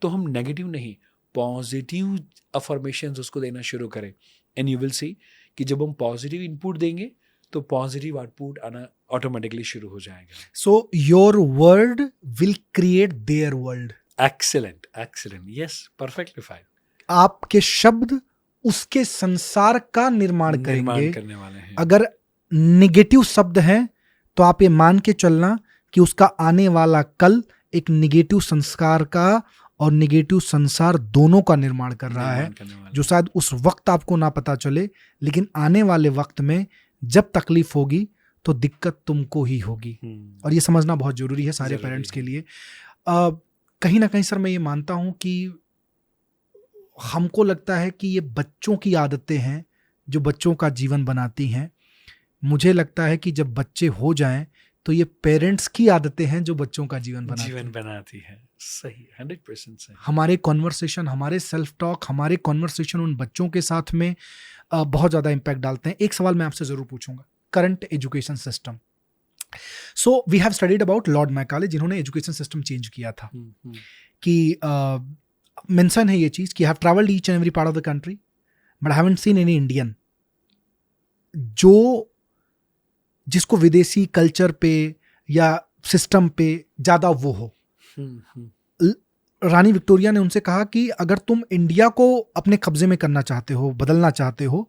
तो हम नेगेटिव नहीं, पॉजिटिव अफर्मेशंस उसको देना शुरू करें, एंड यू विल सी कि जब हम पॉजिटिव इनपुट देंगे तो पॉजिटिव आउटपुट आना ऑटोमेटिकली शुरू हो जाएगा। So your word will create their world. Excellent excellent, yes, perfectly fine. आपके शब्द उसके संसार का निर्माण करेंगे। करने वाले हैं। अगर निगेटिव शब्द हैं तो आप ये मान के चलना कि उसका आने वाला कल एक निगेटिव संस्कार का और निगेटिव संसार दोनों का निर्माण कर रहा है, जो शायद उस वक्त आपको ना पता चले, लेकिन आने वाले वक्त में जब तकलीफ होगी तो दिक्कत तुमको ही होगी। और ये समझना बहुत जरूरी है सारे पेरेंट्स के लिए। कहीं ना कहीं सर मैं ये मानता हूं कि हमको लगता है कि ये बच्चों की आदतें हैं जो बच्चों का जीवन बनाती हैं। मुझे लगता है कि जब बच्चे हो जाएं तो ये पेरेंट्स की आदतें हैं जो बच्चों का जीवन बनाती है। सही, 100% सही। हमारे कॉन्वर्सेशन, हमारे सेल्फ टॉक, हमारे कॉन्वर्सेशन उन बच्चों के साथ में बहुत ज़्यादा इम्पैक्ट डालते हैं। एक सवाल मैं आपसे ज़रूर पूछूंगा, current education system. So we have studied about lord Macaulay, जिन्होंने एजुकेशन सिस्टम चेंज किया था। कि मेंशन है ये चीज़ कि I have travelled each and every part of the country but I haven't seen any Indian जिसको विदेशी कल्चर पे या सिस्टम पे ज़्यादा वो हो। रानी विक्टोरिया ने उनसे कहा कि अगर तुम इंडिया को अपने कब्जे में करना चाहते हो, बदलना चाहते हो,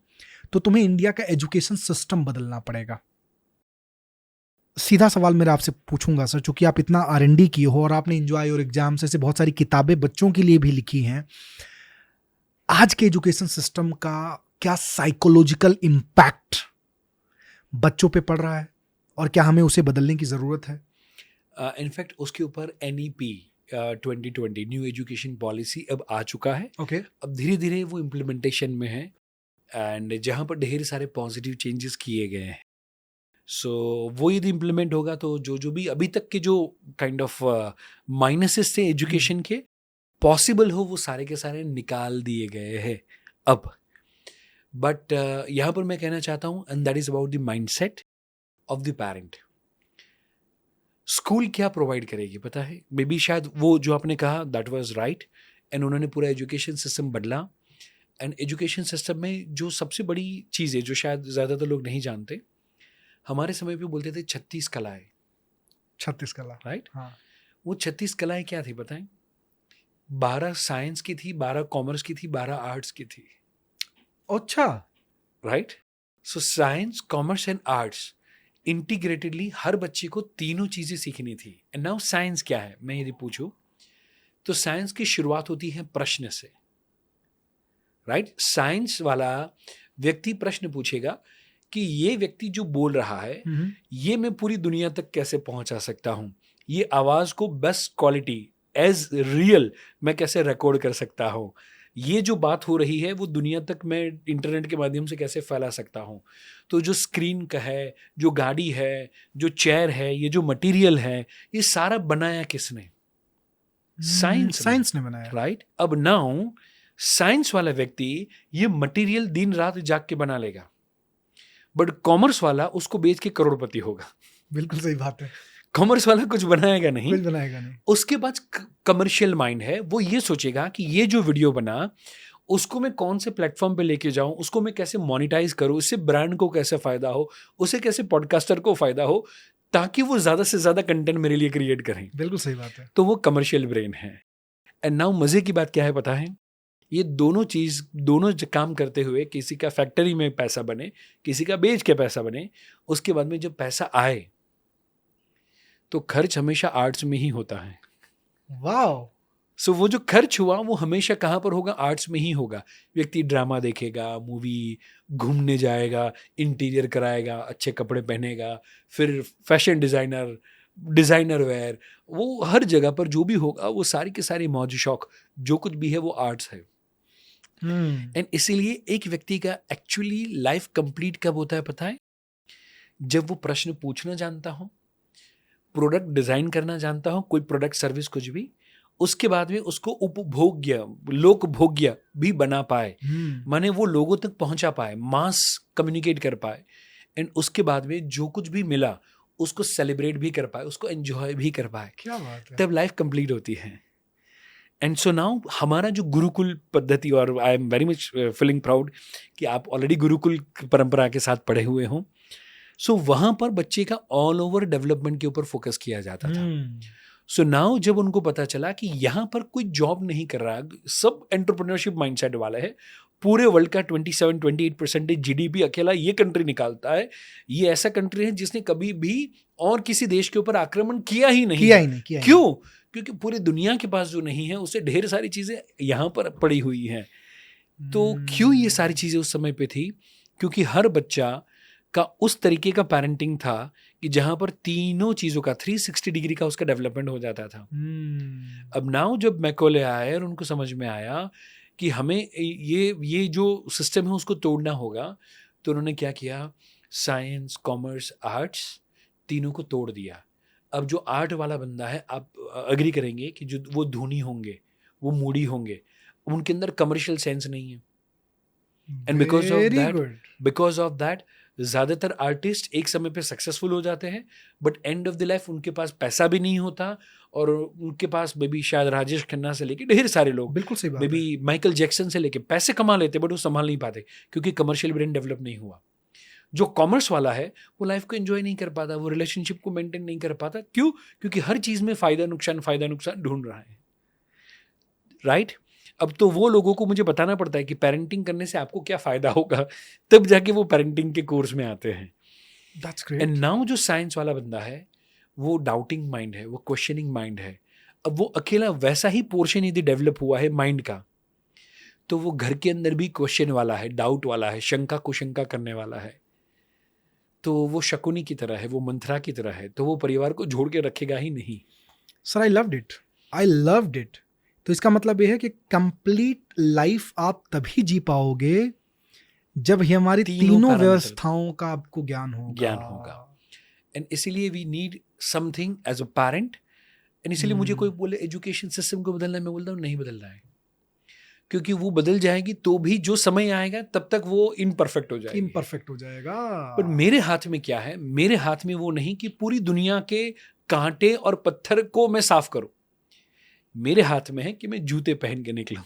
तो तुम्हें इंडिया का एजुकेशन सिस्टम बदलना पड़ेगा। सीधा सवाल मेरा आपसे पूछूंगा सर, चूंकि आप इतना R&D किए हो और आपने एंजॉय और एग्जाम्स ऐसे बहुत सारी किताबें बच्चों के लिए भी लिखी हैं, आज के एजुकेशन सिस्टम का क्या साइकोलॉजिकल इम्पैक्ट बच्चों पे पड़ रहा है और क्या हमें उसे बदलने की ज़रूरत है? इनफैक्ट उसके ऊपर NEP 2020 न्यू एजुकेशन पॉलिसी अब आ चुका है। अब धीरे धीरे वो इम्प्लीमेंटेशन में है, एंड जहाँ पर ढेर सारे पॉजिटिव चेंजेस किए गए हैं। सो वो यदि इम्प्लीमेंट होगा तो जो भी अभी तक के जो काइंड ऑफ माइनसेस थे एजुकेशन के, पॉसिबल हो वो सारे के सारे निकाल दिए गए हैं अब। बट यहाँ पर मैं कहना चाहता हूँ, and that is about the mindset of the parent. School क्या प्रोवाइड करेगी पता है? मे बी शायद वो जो आपने कहा दैट वाज राइट, एंड उन्होंने पूरा एजुकेशन सिस्टम बदला, एंड एजुकेशन सिस्टम में जो सबसे बड़ी चीज़ है जो शायद ज़्यादातर लोग नहीं जानते, हमारे समय पे बोलते थे 36 कलाएं, 36 कला, राइट? हाँ। वो 36 कलाएं क्या थी बताएं? 12 साइंस की थी, 12 कॉमर्स की थी, 12 आर्ट्स की थी, अच्छा, right? So science, commerce and arts integratedly हर बच्चे को तीनों चीज़ें सीखनी थी। एंड नाउ साइंस क्या है, मैं यदि पूछूं तो साइंस की शुरुआत होती है प्रश्न से, राइट? साइंस वाला व्यक्ति प्रश्न पूछेगा कि ये व्यक्ति जो बोल रहा है ये मैं पूरी दुनिया तक कैसे पहुंचा सकता हूं, ये आवाज को बेस्ट क्वालिटी एज रियल मैं कैसे रिकॉर्ड कर सकता हूं, ये जो बात हो रही है वो दुनिया तक मैं इंटरनेट के माध्यम से कैसे फैला सकता हूं। तो जो स्क्रीन का है, जो गाड़ी है, जो चेयर है, ये जो मटेरियल है, ये सारा बनाया किसने? साइंस ने बनाया, राइट? अब नाउ साइंस वाला व्यक्ति ये मटेरियल दिन रात जाग के बना लेगा, बट कॉमर्स वाला उसको बेच के करोड़पति होगा। बिल्कुल सही बात है, कॉमर्स वाला कुछ बनाएगा नहीं, कुछ बनाएगा नहीं। उसके पास कमर्शियल माइंड है, वो ये सोचेगा कि ये जो वीडियो बना उसको मैं कौन से प्लेटफॉर्म पे लेके जाऊं, उसको मैं कैसे मोनेटाइज करूं, इससे ब्रांड को कैसे फायदा हो, उसे कैसे पॉडकास्टर को फायदा हो, ताकि वो ज्यादा से ज्यादा कंटेंट मेरे लिए क्रिएट करें। बिल्कुल सही बात है। तो वो कमर्शियल ब्रेन है। एंड नाउ मजे की बात क्या है पता है? ये दोनों काम करते हुए किसी का फैक्ट्री में पैसा बने, किसी का बेच के पैसा बने, उसके बाद में जब पैसा आए तो खर्च हमेशा आर्ट्स में ही होता है। वाओ। सो वो जो खर्च हुआ वो हमेशा कहाँ पर होगा? आर्ट्स में ही होगा। व्यक्ति ड्रामा देखेगा, मूवी, घूमने जाएगा, इंटीरियर कराएगा, अच्छे कपड़े पहनेगा, फिर फैशन डिज़ाइनर वेयर, वो हर जगह पर जो भी होगा वो सारी के सारी मौज शौक जो कुछ भी है वो आर्ट्स है। एंड इसीलिए एक व्यक्ति का एक्चुअली लाइफ कंप्लीट कब होता है पता है? जब वो प्रश्न पूछना जानता हो, प्रोडक्ट डिजाइन करना जानता हो, कोई प्रोडक्ट सर्विस कुछ भी, उसके बाद में उसको उपभोग्य, लोकभोग्य भी बना पाए, माने वो लोगों तक पहुंचा पाए, मास कम्युनिकेट कर पाए, एंड उसके बाद में जो कुछ भी मिला उसको सेलिब्रेट भी कर पाए, उसको एंजॉय भी कर पाए। क्या बात है। तब लाइफ कंप्लीट होती है। एंड सो नाउ हमारा जो गुरुकुल पद्धति, और I am very much feeling proud कि आप ऑलरेडी गुरुकुल परंपरा के साथ पढ़े हुए हों। सो वहाँ पर बच्चे का ऑल ओवर डेवलपमेंट के ऊपर फोकस किया जाता था। सो नाउ जब उनको पता चला कि यहाँ पर कोई जॉब नहीं कर रहा, सब एंटरप्रेन्योरशिप माइंडसेट वाला है, पूरे वर्ल्ड का 27-28% जीडीपी अकेला ये कंट्री निकालता है, ये ऐसा कंट्री है जिसने कभी भी और किसी देश के ऊपर आक्रमण किया ही नहीं। क्यों? क्योंकि पूरी दुनिया के पास जो नहीं है उसे ढेर सारी चीज़ें यहाँ पर पड़ी हुई हैं। तो क्यों ये सारी चीज़ें उस समय पे थी? क्योंकि हर बच्चा का उस तरीके का पेरेंटिंग था कि जहाँ पर तीनों चीज़ों का 360 डिग्री का उसका डेवलपमेंट हो जाता था। अब नाउ जब मैकॉले आए और उनको समझ में आया कि हमें ये जो सिस्टम है उसको तोड़ना होगा, तो उन्होंने क्या किया? साइंस, कॉमर्स, आर्ट्स तीनों को तोड़ दिया। अब जो आर्ट वाला बंदा है, आप अग्री करेंगे कि जो वो धूनी होंगे, वो मूडी होंगे, उनके अंदर कमर्शियल सेंस नहीं है। एंड बिकॉज ऑफ दैट ज़्यादातर आर्टिस्ट एक समय पे सक्सेसफुल हो जाते हैं, but end of the life उनके पास पैसा भी नहीं होता, और उनके पास मे बी शायद राजेश खन्ना से लेके ढेर सारे लोग, बिल्कुल सही बात, मे बी माइकल जैक्सन से लेके पैसे कमा लेते, बट वो संभाल नहीं पाते क्योंकि कमर्शियल ब्रेन डेवलप नहीं हुआ। जो कॉमर्स वाला है वो लाइफ को एंजॉय नहीं कर पाता, वो रिलेशनशिप को मेंटेन नहीं कर पाता। क्यों? क्योंकि हर चीज़ में फ़ायदा नुकसान ढूंढ रहा है, राइट? अब तो वो लोगों को मुझे बताना पड़ता है कि पेरेंटिंग करने से आपको क्या फ़ायदा होगा, तब जाके वो पेरेंटिंग के कोर्स में आते हैं। That's great. एंड नाउ जो साइंस वाला बंदा है वो डाउटिंग माइंड है, वो क्वेश्चनिंग माइंड है। अब वो अकेला वैसा ही पोर्शन यदि डेवलप हुआ है माइंड का, तो वो घर के अंदर भी क्वेश्चन वाला है, डाउट वाला है, शंका कुशंका करने वाला है। तो वो शकुनी की तरह है, वो मंथरा की तरह है, तो वो परिवार को जोड़ के रखेगा ही नहीं। Sir I loved it. तो इसका मतलब ये है कि कंप्लीट लाइफ आप तभी जी पाओगे जब ही हमारी तीनों व्यवस्थाओं का आपको ज्ञान होगा। एंड इसीलिए we need something as a parent. And इसीलिए मुझे कोई बोले एजुकेशन सिस्टम को बदलना है, मैं बोलता हूँ नहीं बदलना है, क्योंकि वो बदल जाएगी तो भी जो समय आएगा तब तक वो इम्परफेक्ट हो जाएगा। पर मेरे हाथ में क्या है? मेरे हाथ में वो नहीं कि पूरी दुनिया के कांटे और पत्थर को मैं साफ करूं। मेरे हाथ में है कि मैं जूते पहन के निकलूं।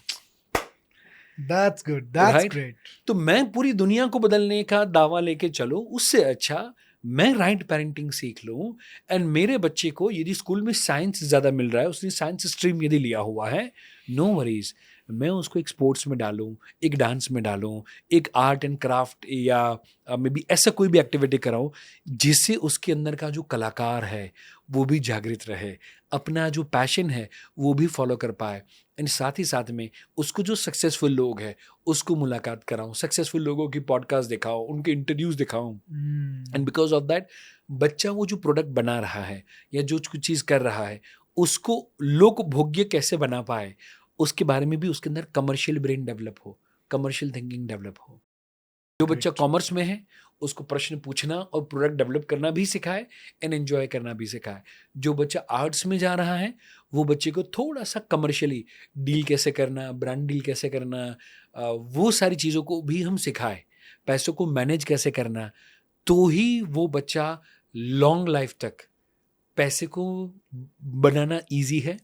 That's good. That's Right? great. तो मैं पूरी दुनिया को बदलने का दावा लेके चलो, उससे अच्छा मैं राइट पेरेंटिंग सीख लूँ एंड मेरे बच्चे को यदि स्कूल में साइंस ज़्यादा मिल रहा है, उसने साइंस स्ट्रीम यदि लिया हुआ है, नो वरीज, मैं उसको एक स्पोर्ट्स में डालूँ, एक डांस में डालूँ, एक आर्ट एंड क्राफ्ट या मे बी ऐसा कोई भी एक्टिविटी कराऊँ जिससे उसके अंदर का जो कलाकार है वो भी जागृत रहे, अपना जो पैशन है वो भी फॉलो कर पाए एंड साथ ही साथ में उसको जो सक्सेसफुल लोग हैं उसको मुलाकात कराऊँ, सक्सेसफुल लोगों की पॉडकास्ट दिखाऊँ, उनके इंटरव्यूज़ दिखाऊँ एंड बिकॉज ऑफ दैट बच्चा वो जो प्रोडक्ट बना रहा है या जो कुछ चीज़ कर रहा है उसको लोक भोग्य कैसे बना पाए, उसके बारे में भी उसके अंदर कमर्शियल ब्रेन डेवलप हो, कमर्शियल थिंकिंग डेवलप हो। जो बच्चा कॉमर्स में है उसको प्रश्न पूछना और प्रोडक्ट डेवलप करना भी सिखाए एंड एंजॉय करना भी सिखाए। जो बच्चा आर्ट्स में जा रहा है वो बच्चे को थोड़ा सा कमर्शियली डील कैसे करना, ब्रांड डील कैसे करना, वो सारी चीज़ों को भी हम सिखाए, पैसों को मैनेज कैसे करना, तो ही वो बच्चा लॉन्ग लाइफ तक पैसे को बनाना ईजी है,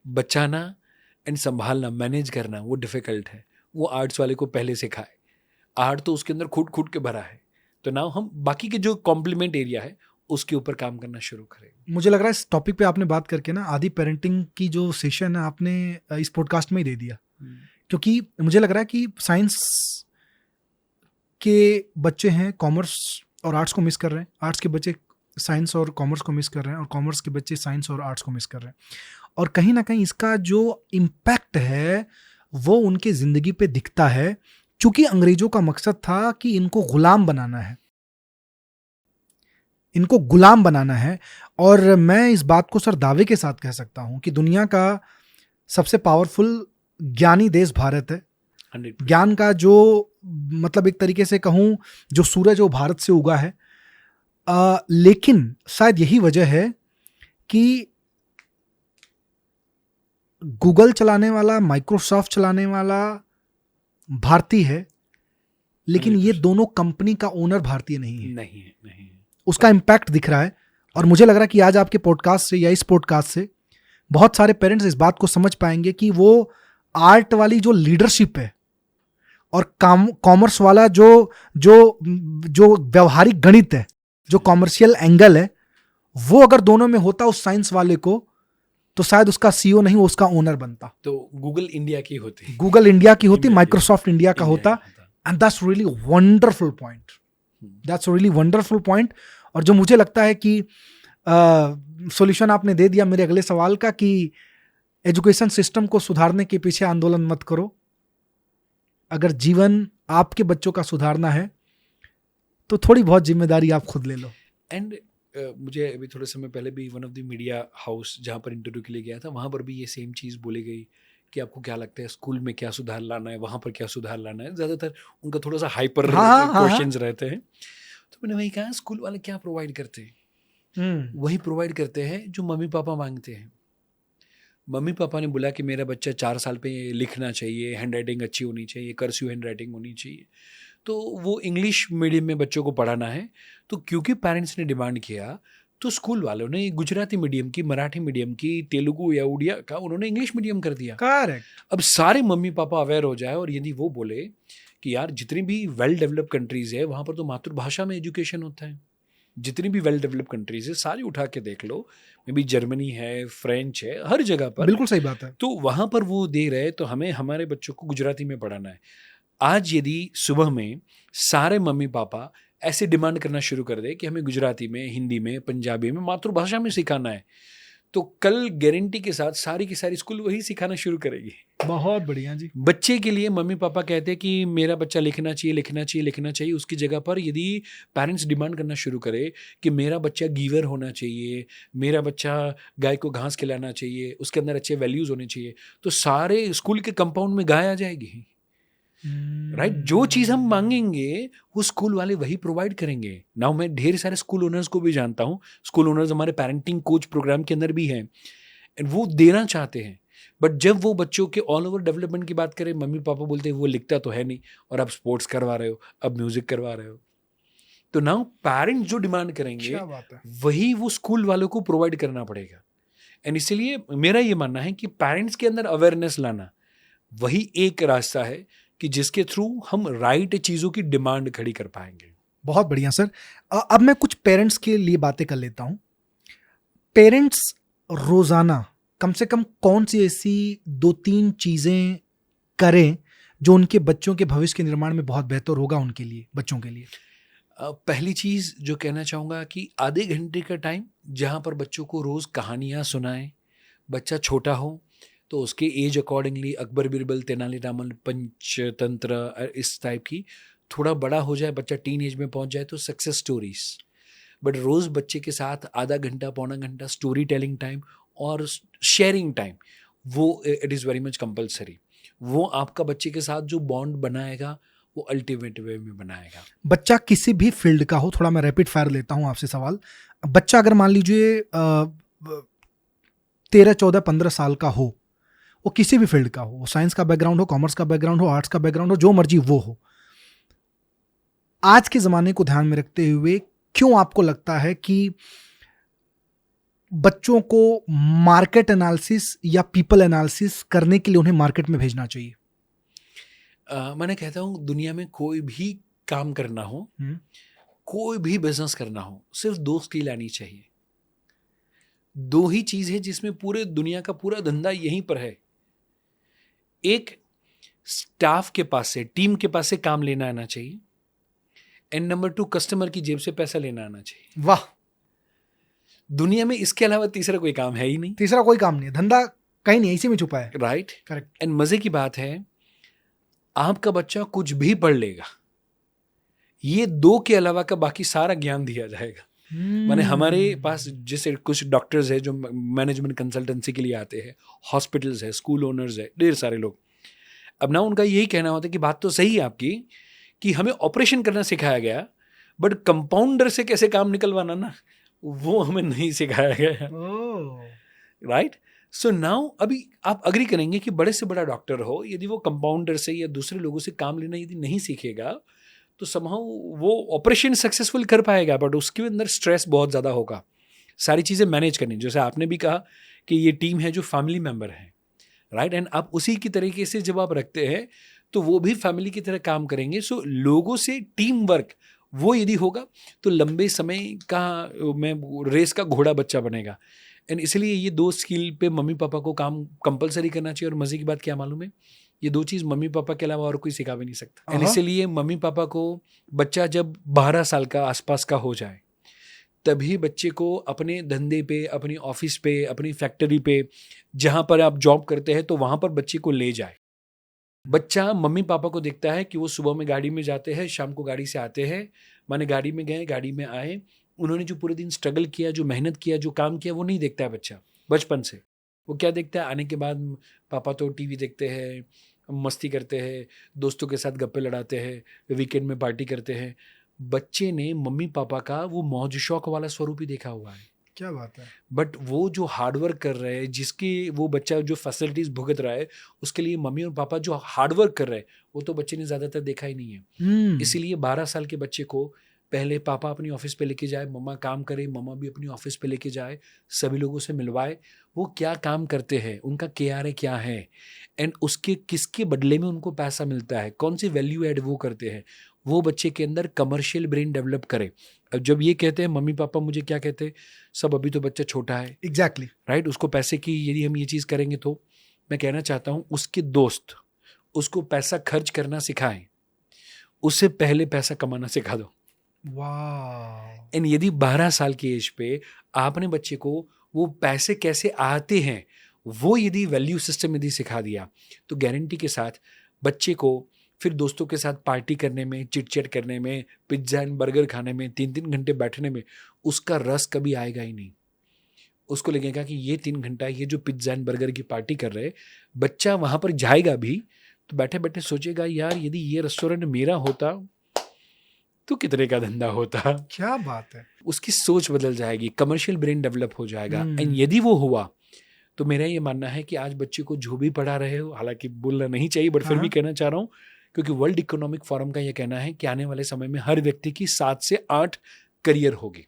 बचाना एंड संभालना, मैनेज करना वो डिफ़िकल्ट है। वो आर्ट्स वाले को पहले सिखाए, आर्ट तो उसके अंदर खुद खुद के भरा है, तो नाउ हम बाकी के जो कॉम्प्लीमेंट एरिया है उसके ऊपर काम करना शुरू करें। मुझे लग रहा है इस टॉपिक पे आपने बात करके ना आधी पेरेंटिंग की जो सेशन है आपने इस पॉडकास्ट में ही दे दिया, क्योंकि मुझे लग रहा है कि साइंस के बच्चे हैं कॉमर्स और आर्ट्स को मिस कर रहे हैं, आर्ट्स के बच्चे साइंस और कॉमर्स को मिस कर रहे हैं और कॉमर्स के बच्चे साइंस और आर्ट्स को मिस कर रहे हैं, और कहीं ना कहीं इसका जो इम्पैक्ट है वो उनके ज़िंदगी पे दिखता है, क्योंकि अंग्रेजों का मकसद था कि इनको गुलाम बनाना है, इनको गुलाम बनाना है। और मैं इस बात को सर दावे के साथ कह सकता हूं कि दुनिया का सबसे पावरफुल ज्ञानी देश भारत है। 100%। ज्ञान का जो मतलब एक तरीके से कहूं जो सूरज वो भारत से उगा है, लेकिन शायद यही वजह है कि गूगल चलाने वाला, माइक्रोसॉफ्ट चलाने वाला भारतीय है, लेकिन ये दोनों कंपनी का ओनर भारतीय नहीं है। नहीं है। उसका इम्पैक्ट दिख रहा है, और मुझे लग रहा है कि आज आपके पॉडकास्ट से या इस पॉडकास्ट से बहुत सारे पेरेंट्स इस बात को समझ पाएंगे कि वो आर्ट वाली जो लीडरशिप है और कॉमर्स वाला जो जो जो व्यवहारिक गणित है, जो कॉमर्शियल एंगल है, वो अगर दोनों में होता उस साइंस वाले को, तो शायद उसका सीईओ नहीं वो उसका ओनर बनता। तो गूगल इंडिया की होती, गूगल इंडिया की होती, माइक्रोसॉफ्ट इंडिया का होता। And that's really wonderful point, that's really wonderful point. और जो मुझे लगता है कि सॉल्यूशन आपने दे दिया मेरे अगले सवाल का, कि एजुकेशन सिस्टम को सुधारने के पीछे आंदोलन मत करो, अगर जीवन आपके बच्चों का सुधारना है तो थोड़ी बहुत जिम्मेदारी आप खुद ले लो। एंड मुझे अभी थोड़े समय पहले भी one of the media house जहाँ पर इंटरव्यू के लिए गया था, वहाँ पर भी ये सेम चीज़ बोली गई कि आपको क्या लगता है स्कूल में क्या सुधार लाना है, वहाँ पर क्या सुधार लाना है। ज़्यादातर उनका थोड़ा सा हाइपर क्वेश्चंस रहते हैं। तो मैंने वही कहा, स्कूल वाले क्या प्रोवाइड करते हैं? वही प्रोवाइड करते हैं जो मम्मी पापा मांगते हैं। मम्मी पापा ने बोला कि मेरा बच्चा 4 साल पे लिखना चाहिए, हैंड राइटिंग अच्छी होनी चाहिए, कर्सिव हैंड राइटिंग होनी चाहिए, तो वो इंग्लिश मीडियम में बच्चों को पढ़ाना है। तो क्योंकि पेरेंट्स ने डिमांड किया तो स्कूल वालों ने गुजराती मीडियम की, मराठी मीडियम की, तेलुगु या उड़िया का उन्होंने इंग्लिश मीडियम कर दिया। करेक्ट। अब सारे मम्मी पापा अवेयर हो जाए और यदि वो बोले कि यार जितनी भी वेल डेवलप कंट्रीज़ है वहाँ पर तो मातृभाषा में एजुकेशन होता है, जितनी भी वेल डेवलप कंट्रीज है सारी उठा के देख लो, मे बी जर्मनी है, फ्रेंच है, हर जगह पर। बिल्कुल सही बात है। तो वहाँ पर वो दे रहे, तो हमें हमारे बच्चों को गुजराती में पढ़ाना है। आज यदि सुबह में सारे मम्मी पापा ऐसे डिमांड करना शुरू कर दे कि हमें गुजराती में, हिंदी में, पंजाबी में, मातृभाषा में सिखाना है, तो कल गारंटी के साथ सारी की सारी स्कूल वही सिखाना शुरू करेगी। बहुत बढ़िया जी। बच्चे के लिए मम्मी पापा कहते हैं कि मेरा बच्चा लिखना चाहिए, लिखना चाहिए, लिखना चाहिए, उसकी जगह पर यदि पेरेंट्स डिमांड करना शुरू करे कि मेरा बच्चा गीवर होना चाहिए, मेरा बच्चा गाय को घास खिलाना चाहिए, उसके अंदर अच्छे वैल्यूज़ होने चाहिए, तो सारे स्कूल के कंपाउंड में गाय आ जाएगी। राइट, जो चीज़ हम मांगेंगे वो स्कूल वाले वही प्रोवाइड करेंगे। नाउ मैं ढेर सारे स्कूल ओनर्स को भी जानता हूँ, स्कूल ओनर्स हमारे पेरेंटिंग कोच प्रोग्राम के अंदर भी हैं, एंड वो देना चाहते हैं, बट जब वो बच्चों के ऑल ओवर डेवलपमेंट की बात करें, मम्मी पापा बोलते हैं वो लिखता तो है नहीं, और अब स्पोर्ट्स करवा रहे हो, अब म्यूजिक करवा रहे हो। तो नाउ पेरेंट्स जो डिमांड करेंगे वही वो स्कूल वालों को प्रोवाइड करना पड़ेगा। एंड इसीलिए मेरा ये मानना है कि पेरेंट्स के अंदर अवेयरनेस लाना वही एक रास्ता है कि जिसके थ्रू हम राइट चीज़ों की डिमांड खड़ी कर पाएंगे। बहुत बढ़िया सर। अब मैं कुछ पेरेंट्स के लिए बातें कर लेता हूँ। पेरेंट्स रोजाना कम से कम कौन सी ऐसी 2-3 चीजें करें जो उनके बच्चों के भविष्य के निर्माण में बहुत बेहतर होगा उनके लिए, बच्चों के लिए? पहली चीज़ जो कहना चाहूँगा कि आधे घंटे का टाइम जहाँ पर बच्चों को रोज़ कहानियाँ सुनाएं। बच्चा छोटा हो तो उसके एज अकॉर्डिंगली अकबर बिरबल, तेनालीरामन, पंचतंत्र, इस टाइप की। थोड़ा बड़ा हो जाए, बच्चा टीन एज में पहुँच जाए तो सक्सेस स्टोरीज। बट रोज़ बच्चे के साथ आधा घंटा पौना घंटा स्टोरी टेलिंग टाइम और शेयरिंग टाइम, वो it is very much compulsory. वो आपका बच्चे के साथ जो बॉन्ड बनाएगा वो अल्टीमेट वे में बनाएगा। बच्चा किसी भी फील्ड का हो, थोड़ा मैं रैपिड फायर लेता हूं आपसे सवाल। बच्चा अगर मान लीजिए 13, 14, 15 साल का हो, वो किसी भी फील्ड का हो, वो साइंस का बैकग्राउंड हो, कॉमर्स का बैकग्राउंड हो, आर्ट्स का बैकग्राउंड हो, जो मर्जी वो हो, आज के ज़माने को ध्यान में रखते हुए क्यों आपको लगता है कि बच्चों को मार्केट एनालिसिस या पीपल एनालिसिस करने के लिए उन्हें मार्केट में भेजना चाहिए? मैंने कहता हूँ दुनिया में कोई भी काम करना हो, कोई भी बिजनेस करना हो, सिर्फ 2 स्किल आनी चाहिए। 2 ही चीज़ है जिसमें पूरे दुनिया का पूरा धंधा यहीं पर है। एक, स्टाफ के पास से, टीम के पास से काम लेना आना चाहिए, एंड नंबर 2, कस्टमर की जेब से पैसा लेना आना चाहिए। वाह, दुनिया में इसके अलावा तीसरा कोई काम है ही नहीं। तीसरा कोई काम नहीं है, धंधा कहीं नहीं, इसी में छुपा है। Right, correct. एंड मजे की बात है, आपका बच्चा कुछ भी पढ़ लेगा, ये 2 के अलावा का बाकी सारा ज्ञान दिया जाएगा। माने हमारे पास जैसे कुछ डॉक्टर्स है जो मैनेजमेंट कंसल्टेंसी के लिए आते हैं, हॉस्पिटल्स है, स्कूल ओनर्स है, ढेर सारे लोग। अब ना उनका यही कहना होता है कि बात तो सही है आपकी कि हमें ऑपरेशन करना सिखाया गया, बट कंपाउंडर से कैसे काम निकलवाना ना, वो हमें नहीं सिखाया गया। राइट, सो नाउ अभी आप अग्री करेंगे कि बड़े से बड़ा डॉक्टर हो, यदि वो कंपाउंडर से या दूसरे लोगों से काम लेना यदि नहीं सीखेगा तो समहाउ वो ऑपरेशन सक्सेसफुल कर पाएगा, बट उसके अंदर स्ट्रेस बहुत ज़्यादा होगा, सारी चीज़ें मैनेज करनी। जैसे आपने भी कहा कि ये टीम है जो फैमिली मेम्बर है, राइट, एंड आप उसी की तरीके से जब आप रखते हैं तो वो भी फैमिली की तरह काम करेंगे। सो लोगों से टीम वर्क वो यदि होगा तो लंबे समय का में रेस का घोड़ा बच्चा बनेगा। एंड इसलिए ये 2 स्किल पे मम्मी पापा को काम कंपलसरी करना चाहिए। और मज़े की बात क्या मालूम है, ये 2 चीज़ मम्मी पापा के अलावा और कोई सिखा भी नहीं सकता। एंड इसलिए मम्मी पापा को बच्चा जब 12 साल का आसपास का हो जाए तभी बच्चे को अपने धंधे पे, अपनी ऑफिस पे, अपनी फैक्ट्री पे, जहाँ पर आप जॉब करते हैं तो वहाँ पर बच्चे को ले जाए। बच्चा मम्मी पापा को देखता है कि वो सुबह में गाड़ी में जाते हैं, शाम को गाड़ी से आते हैं, माने गाड़ी में गए, गाड़ी में आए, उन्होंने जो पूरे दिन स्ट्रगल किया, जो मेहनत किया, जो काम किया, वो नहीं देखता है बच्चा बचपन से। वो क्या देखता है, आने के बाद पापा तो टीवी देखते हैं, मस्ती करते हैं, दोस्तों के साथ गप्पे लड़ाते हैं, वीकेंड में पार्टी करते हैं। बच्चे ने मम्मी पापा का वो मौज शौक वाला स्वरूप ही देखा हुआ है। क्या बात है। बट वो जो हार्डवर्क कर रहे हैं, जिसकी वो बच्चा जो फैसिलिटीज भुगत रहा है, उसके लिए मम्मी और पापा जो हार्डवर्क कर रहे हैं वो तो बच्चे ने ज़्यादातर देखा ही नहीं है। इसीलिए 12 साल के बच्चे को पहले पापा अपनी ऑफिस पे लेके जाए, मम्मा काम करे, मम्मा भी अपनी ऑफिस पे लेके जाए, सभी लोगों से मिलवाए, वो क्या काम करते हैं, उनका KRA क्या है, एंड उसके किसके बदले में उनको पैसा मिलता है, कौन सी वैल्यू ऐड वो करते हैं, वो बच्चे के अंदर कमर्शियल ब्रेन डेवलप करे। अब जब ये कहते हैं मम्मी पापा मुझे क्या कहते हैं, सब अभी तो बच्चा छोटा है। एग्जैक्टली, राइट, उसको पैसे की यदि हम ये चीज़ करेंगे तो मैं कहना चाहता हूँ उसके दोस्त उसको पैसा खर्च करना सिखाएं, उससे पहले पैसा कमाना सिखा दो। वाह। एंड यदि 12 साल की एज पे आपने बच्चे को वो पैसे कैसे आते हैं वो यदि वैल्यू सिस्टम यदि सिखा दिया तो गारंटी के साथ बच्चे को फिर दोस्तों के साथ पार्टी करने में, चिट-चैट करने में, पिज्ज़ा एंड बर्गर खाने में, 3-3 घंटे बैठने में उसका रस कभी आएगा ही नहीं। उसको लगेगा कि ये 3 घंटा ये जो पिज्ज़ा एंड बर्गर की पार्टी कर रहे, बच्चा वहाँ पर जाएगा भी तो बैठे बैठे सोचेगा यार यदि ये रेस्टोरेंट मेरा होता तो कितने का धंधा होता। क्या बात है। उसकी सोच बदल जाएगी, कमर्शियल ब्रेन डेवलप हो जाएगा। एंड यदि वो हुआ तो मेरा ये मानना है कि आज बच्चे को जो भी पढ़ा रहे हो, हालांकि बोलना नहीं चाहिए बट फिर भी कहना चाह रहा हूँ, क्योंकि वर्ल्ड इकोनॉमिक फोरम का ये कहना है कि आने वाले समय में हर व्यक्ति की 7 से 8 करियर होगी।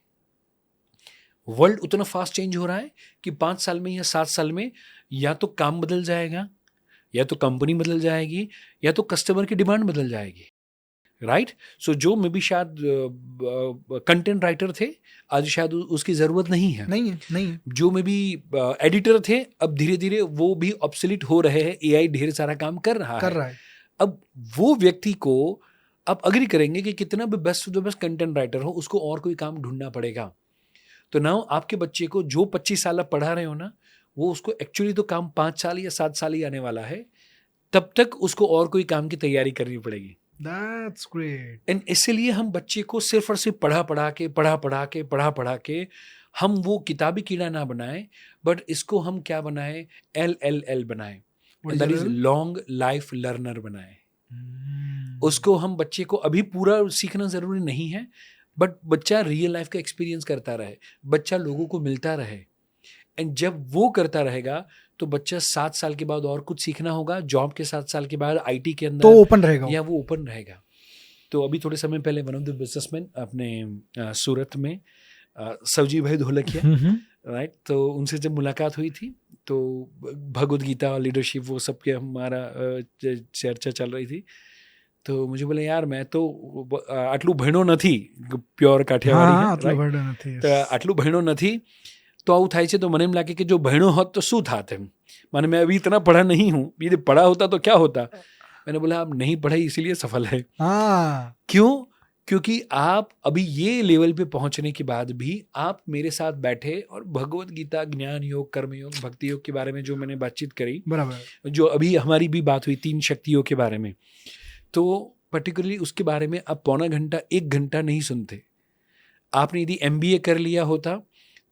वर्ल्ड उतना फास्ट चेंज हो रहा है कि 5 साल में या 7 साल में या तो काम बदल जाएगा या तो कंपनी बदल जाएगी या तो कस्टमर की डिमांड बदल जाएगी, राइट? सो जो मे बी शायद कंटेंट राइटर थे, आज शायद उसकी ज़रूरत नहीं है। नहीं है। जो मे बी एडिटर थे, अब धीरे धीरे वो भी ऑब्सोलीट हो रहे हैं, एआई ढेर सारा काम कर रहा है। अब वो व्यक्ति को आप अग्री करेंगे कि कितना भी best to the best content writer हो, उसको और कोई काम ढूंढना पड़ेगा। तो नाउ आपके बच्चे को जो 25 साल आप पढ़ा रहे हो ना, वो उसको एक्चुअली तो काम 5 साल या 7 साल ही आने वाला है, तब तक उसको और कोई काम की तैयारी करनी पड़ेगी। That's great. एंड इसलिए हम बच्चे को सिर्फ और सिर्फ पढ़ा के हम वो किताबी कीड़ा ना बनाएं, बट इसको हम क्या बनाएं, LLL बनाएं, that is long life learner बनाएं। उसको हम बच्चे को अभी पूरा सीखना ज़रूरी नहीं है, बट बच्चा रियल लाइफ का एक्सपीरियंस करता रहे, बच्चा लोगों को मिलता रहे, एंड जब वो करता रहेगा तो बच्चा 7 साल के बाद और कुछ सीखना होगा, जॉब के 7 साल के बाद आईटी के अंदर तो ओपन रहेगा, या वो ओपन रहेगा। तो अभी थोड़े समय पहले वन ऑफ द बिजनेसमैन अपने सूरत में सवजी भाई ढोलकिया, राइट, तो उनसे जब मुलाकात हुई थी तो भगवद गीता, लीडरशिप, वो सब के हमारा चर्चा चल रही थी। तो मुझे बोले यार मैं तो आटलू बहनों નથી પ્યોર કાઠિયાવાડી, તો આટલું બહેનો નથી, तो આવું થાય છે। तो મને એમ લાગે कि जो बहनों होत तो શું थात है, माने मैं अभी इतना पढ़ा नहीं हूँ, यदि पढ़ा होता तो क्या होता। मैंने बोला आप नहीं पढ़े इसीलिए सफल है। क्यों? क्योंकि आप अभी ये लेवल पे पहुंचने के बाद भी आप मेरे साथ बैठे और भगवत गीता, ज्ञान योग, कर्म योग, भक्ति योग के बारे में जो मैंने बातचीत करी, बराबर, जो अभी हमारी भी बात हुई 3 शक्तियों के बारे में, तो पर्टिकुलरली उसके बारे में आप पौना घंटा 1 घंटा नहीं सुनते। आपने यदि MBA कर लिया होता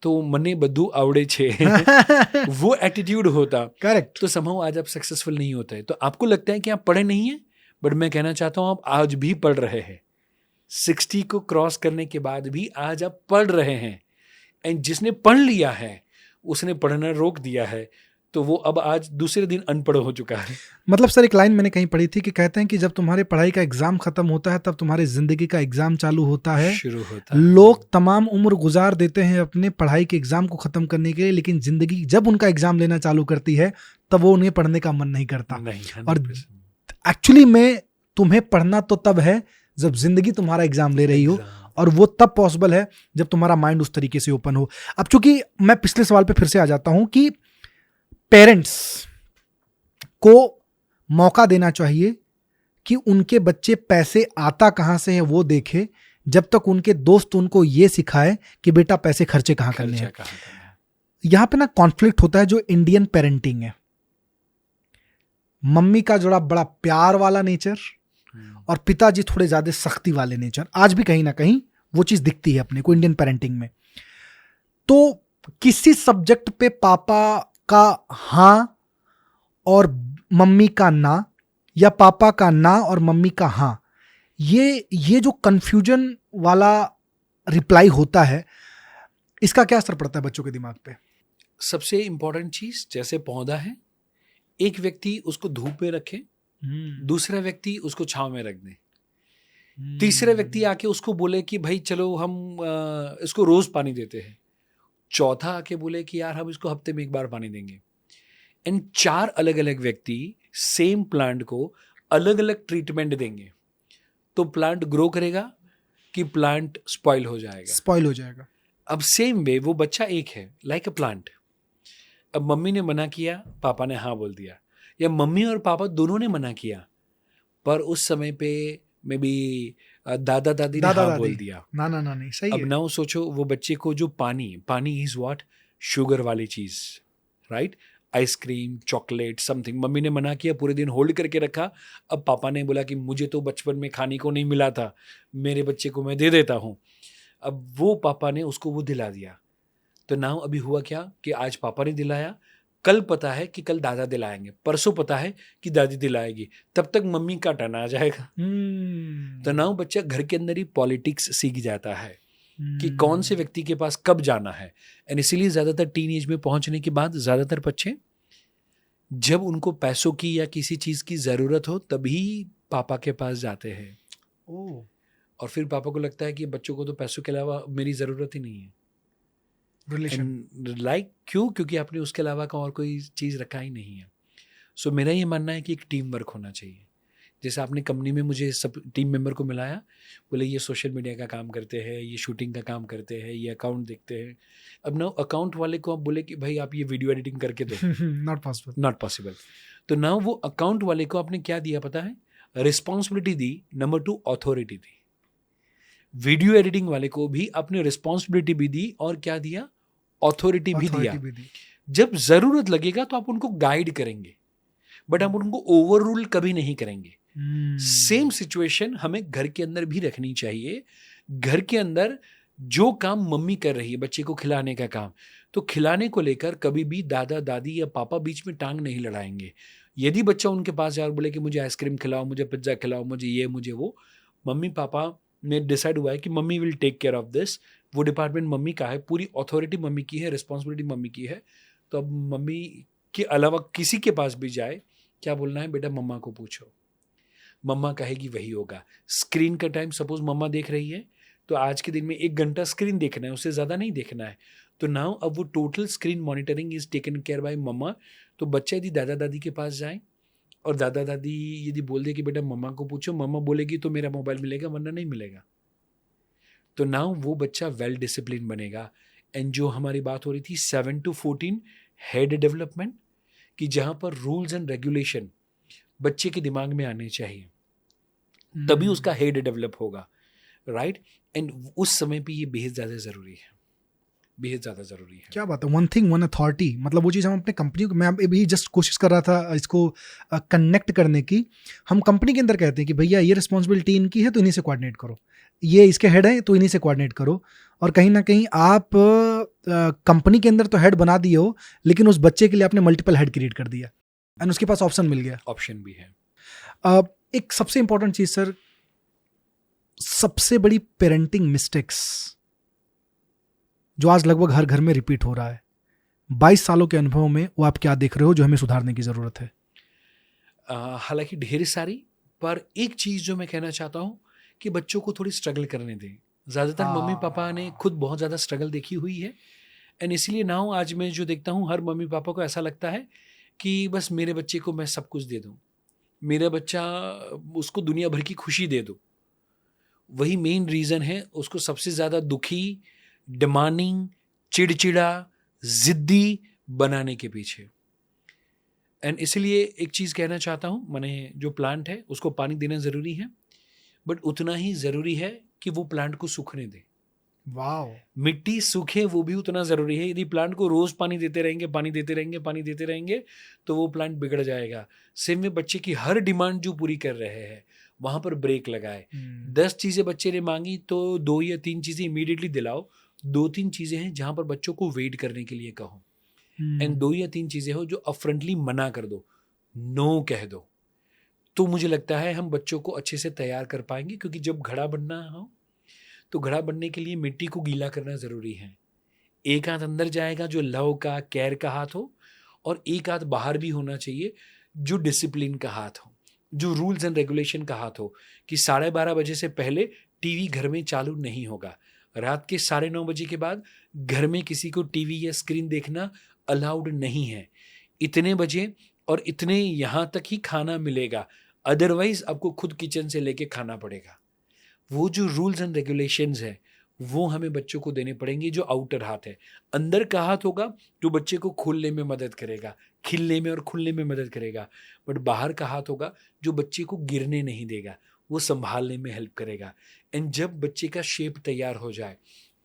तो मने बधु आवड़े छे वो एटीट्यूड होता, करेक्ट, तो समहाउ आज आप सक्सेसफुल नहीं होते। तो आपको लगता है कि आप पढ़े नहीं हैं, बट मैं कहना चाहता हूँ आप आज भी पढ़ रहे हैं। 60 को क्रॉस करने के बाद भी आज आप पढ़ रहे हैं, एंड जिसने पढ़ लिया है उसने पढ़ना रोक दिया है, तो वो अब आज दूसरे दिन अनपढ़ हो चुका है। मतलब सर एक लाइन मैंने कहीं पढ़ी थी कि कहते हैं कि जब तुम्हारे पढ़ाई का एग्जाम खत्म होता है तब तुम्हारी जिंदगी का एग्जाम चालू होता है, शुरू होता है। लोग तमाम उम्र गुजार देते हैं अपने पढ़ाई के एग्जाम को खत्म करने के लिए, लेकिन जिंदगी जब उनका एग्जाम लेना चालू करती है तब वो उन्हें पढ़ने का मन नहीं करता। और एक्चुअली में तुम्हें पढ़ना तो तब है जब जिंदगी तुम्हारा एग्जाम ले रही हो, और वो तब पॉसिबल है जब तुम्हारा माइंड उस तरीके से ओपन हो। अब चूंकि मैं पिछले सवाल पे फिर से आ जाता हूं कि पेरेंट्स को मौका देना चाहिए कि उनके बच्चे पैसे आता कहां से है वो देखे, जब तक उनके दोस्त उनको ये सिखाए कि बेटा पैसे खर्चे कहां करने हैं। यहां पे ना कॉन्फ्लिक्ट होता है जो इंडियन पेरेंटिंग है, मम्मी का जोड़ा बड़ा प्यार वाला नेचर और पिताजी थोड़े ज्यादा सख्ती वाले नेचर, आज भी कहीं ना कहीं वो चीज दिखती है अपने को इंडियन पेरेंटिंग में। तो किसी सब्जेक्ट पे पापा का हाँ और मम्मी का ना, या पापा का ना और मम्मी का हाँ, ये जो कंफ्यूजन वाला रिप्लाई होता है, इसका क्या असर पड़ता है बच्चों के दिमाग पे? सबसे इंपॉर्टेंट चीज, जैसे पौधा है, एक व्यक्ति उसको धूप में रखे, दूसरा व्यक्ति उसको छांव में रख दे, तीसरा व्यक्ति आके उसको बोले कि भाई चलो हम इसको रोज पानी देते हैं, चौथा आके बोले कि यार हम इसको हफ्ते में 1 बार पानी देंगे। इन 4 अलग अलग व्यक्ति सेम प्लांट को अलग अलग ट्रीटमेंट देंगे, तो प्लांट ग्रो करेगा कि प्लांट स्पॉइल हो जाएगा। अब सेम वे वो बच्चा एक है, लाइक अ प्लांट। अब मम्मी ने मना किया, पापा ने हाँ बोल दिया, या मम्मी और पापा दोनों ने मना किया, पर उस समय पे मे बी दादा दादी ने हाँ बोल दिया, नाना नानी, सही है। अब नाउ सोचो वो बच्चे को जो पानी इज व्हाट, शुगर वाली चीज, right, ice cream, chocolate, something, mummy ने मना किया, पूरे दिन होल्ड करके रखा। अब पापा ने बोला कि मुझे तो बचपन में खाने को नहीं मिला था, मेरे बच्चे को मैं दे देता हूँ। अब वो पापा ने उसको वो दिला दिया। तो नाउ अभी हुआ क्या कि आज पापा ने दिलाया, कल पता है कि कल दादा दिलाएंगे, परसों पता है कि दादी दिलाएगी, तब तक मम्मी का टर्न आ जाएगा। तो नाउ बच्चा घर के अंदर ही पॉलिटिक्स सीख जाता है कि कौन से व्यक्ति के पास कब जाना है। एंड इसीलिए ज़्यादातर टीन एज में पहुंचने के बाद ज़्यादातर बच्चे जब उनको पैसों की या किसी चीज़ की ज़रूरत हो तभी पापा के पास जाते हैं। और फिर पापा को लगता है कि बच्चों को तो पैसों के अलावा मेरी ज़रूरत ही नहीं है। क्यों? क्योंकि आपने उसके अलावा का और कोई चीज़ रखा ही नहीं है। सो मेरा ये मानना है कि एक टीम वर्क होना चाहिए। जैसे आपने कंपनी में मुझे सब टीम मेंबर को मिलाया, बोले ये सोशल मीडिया का काम करते हैं, ये शूटिंग का काम करते हैं, ये अकाउंट देखते हैं। अब ना अकाउंट वाले को आप बोले कि भाई आप ये वीडियो एडिटिंग करके दो, नॉट पॉसिबल, नॉट पॉसिबल। तो ना वो अकाउंट वाले को आपने क्या दिया पता है? रिस्पॉन्सिबिलिटी दी, नंबर 2 अथॉरिटी दी। वीडियो एडिटिंग वाले को भी आपने रिस्पॉन्सिबिलिटी भी दी और क्या दिया? अथॉरिटी भी दिया। जब जरूरत लगेगा तो आप उनको गाइड करेंगे, बट हम उनको ओवर रूल कभी नहीं करेंगे। सेम सिचुएशन हमें घर के अंदर भी रखनी चाहिए। घर के अंदर जो काम मम्मी कर रही है, बच्चे को खिलाने का काम, तो खिलाने को लेकर कभी भी दादा दादी या पापा बीच में टांग नहीं लड़ाएंगे। यदि बच्चा उनके पास जाए और बोले कि मुझे आइसक्रीम खिलाओ, मुझे पिज्जा खिलाओ, मुझे ये मुझे वो, मम्मी पापा ने डिसाइड हुआ है कि mummy will take care of this, वो डिपार्टमेंट मम्मी का है, पूरी अथॉरिटी मम्मी की है, रिस्पॉन्सिबिलिटी मम्मी की है, तो अब मम्मी के अलावा किसी के पास भी जाए, क्या बोलना है? बेटा मम्मा को पूछो, मम्मा कहेगी वही होगा। स्क्रीन का टाइम सपोज मम्मा देख रही है, तो आज के दिन में 1 घंटा स्क्रीन देखना है, उससे ज़्यादा नहीं देखना है। तो नाउ अब वो total screen monitoring is taken care by mamma. तो बच्चा यदि दादा दादी के पास जाए और दादा दादी यदि बोल दे कि बेटा मम्मा को पूछो, मम्मा बोलेगी तो मेरा मोबाइल मिलेगा वरना नहीं मिलेगा, तो नाउ वो बच्चा वेल डिसिप्लिन बनेगा। एंड जो हमारी बात हो रही थी 7 to 14 हेड डेवलपमेंट, कि जहाँ पर रूल्स एंड रेगुलेशन बच्चे के दिमाग में आने चाहिए, तभी उसका हेड डेवलप होगा, राइट। एंड उस समय पे ये बेहद ज़्यादा ज़रूरी है, बेहद ज़्यादा ज़रूरी है। क्या बात है, वन थिंग वन अथॉरिटी, मतलब वो चीज़ हम अपने कंपनी को, मैं अभी जस्ट कोशिश कर रहा था इसको कनेक्ट करने की। हम कंपनी के अंदर कहते हैं कि भैया ये रिस्पॉन्सिबिलिटी इनकी है तो इन्हीं से कोऑर्डिनेट करो, ये इसके हेड हैं तो इन्हीं से कोऑर्डिनेट करो। और कहीं ना कहीं आप कंपनी के अंदर तो हेड बना दिए हो, लेकिन उस बच्चे के लिए आपने मल्टीपल हेड क्रिएट कर दिया एंड उसके पास ऑप्शन मिल गया। ऑप्शन भी है। एक सबसे इंपॉर्टेंट चीज़ सर, सबसे बड़ी पेरेंटिंग मिस्टेक्स जो आज लगभग हर घर में रिपीट हो रहा है, 22 सालों के अनुभव में वो आप क्या देख रहे हो जो हमें सुधारने की ज़रूरत है? हालांकि ढेर सारी, पर एक चीज़ जो मैं कहना चाहता हूँ कि बच्चों को थोड़ी स्ट्रगल करने दें। ज़्यादातर मम्मी पापा ने खुद बहुत ज़्यादा स्ट्रगल देखी हुई है, एंड इसलिए ना आज मैं जो देखता हूँ हर मम्मी पापा को ऐसा लगता है कि बस मेरे बच्चे को मैं सब कुछ दे दूँ, मेरा बच्चा, उसको दुनिया भर की खुशी दे दूँ। वही मेन रीज़न है उसको सबसे ज़्यादा दुखी, डिमांडिंग, चिड़चिड़ा, ज़िद्दी बनाने के पीछे। एंड इसलिए एक चीज़ कहना चाहता हूँ, मैंने जो प्लांट है उसको पानी देना ज़रूरी है, बट उतना ही ज़रूरी है कि वो प्लांट को सूखने दे। वाओ, मिट्टी सूखे वो भी उतना ज़रूरी है। यदि प्लांट को रोज़ पानी देते रहेंगे, पानी देते रहेंगे, पानी देते रहेंगे, तो वो प्लांट बिगड़ जाएगा। सेम में बच्चे की हर डिमांड जो पूरी कर रहे हैं वहाँ पर ब्रेक लगाए। 10 चीज़ें बच्चे ने मांगी तो 2 या 3 चीज़ें इमीडिएटली दिलाओ। 2-3 चीज़ें हैं जहाँ पर बच्चों को वेट करने के लिए कहो, एंड 2 या 3 चीज़ें हो जो अपफ्रंटली मना कर दो, नो कह दो। तो मुझे लगता है हम बच्चों को अच्छे से तैयार कर पाएंगे, क्योंकि जब घड़ा बनना हो तो घड़ा बनने के लिए मिट्टी को गीला करना ज़रूरी है। एक हाथ अंदर जाएगा जो लव का, केयर का हाथ हो, और एक हाथ बाहर भी होना चाहिए जो डिसिप्लिन का हाथ हो, जो रूल्स एंड रेगुलेशन का हाथ हो, कि 12:30 बजे से पहले टीवी घर में चालू नहीं होगा, रात के 9:30 बजे के बाद घर में किसी को टीवी या स्क्रीन देखना अलाउड नहीं है। इतने बजे और इतने यहाँ तक ही खाना मिलेगा, अदरवाइज आपको खुद किचन से लेके खाना पड़ेगा। वो जो रूल्स एंड रेगुलेशंस है वो हमें बच्चों को देने पड़ेंगे। जो आउटर हाथ है, अंदर का हाथ होगा जो बच्चे को खुलने में मदद करेगा, खिलने में और खुलने में मदद करेगा, बट बाहर का हाथ होगा जो बच्चे को गिरने नहीं देगा, वो संभालने में हेल्प करेगा। एंड जब बच्चे का शेप तैयार हो जाए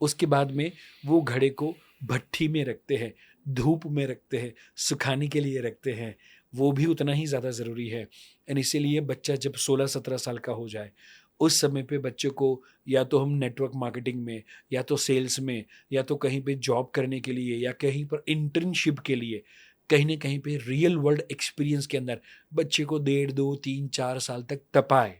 उसके बाद में वो घड़े को भट्ठी में रखते हैं, धूप में रखते हैं, सुखाने के लिए रखते हैं, वो भी उतना ही ज़्यादा ज़रूरी है। एंड इसीलिए बच्चा जब 16-17 साल का हो जाए उस समय पे बच्चे को या तो हम नेटवर्क मार्केटिंग में, या तो सेल्स में, या तो कहीं पे जॉब करने के लिए, या कहीं पर इंटर्नशिप के लिए, कहीं ना कहीं पे रियल वर्ल्ड एक्सपीरियंस के अंदर बच्चे को 1.5, 2, 3, 4 साल तक तपाए।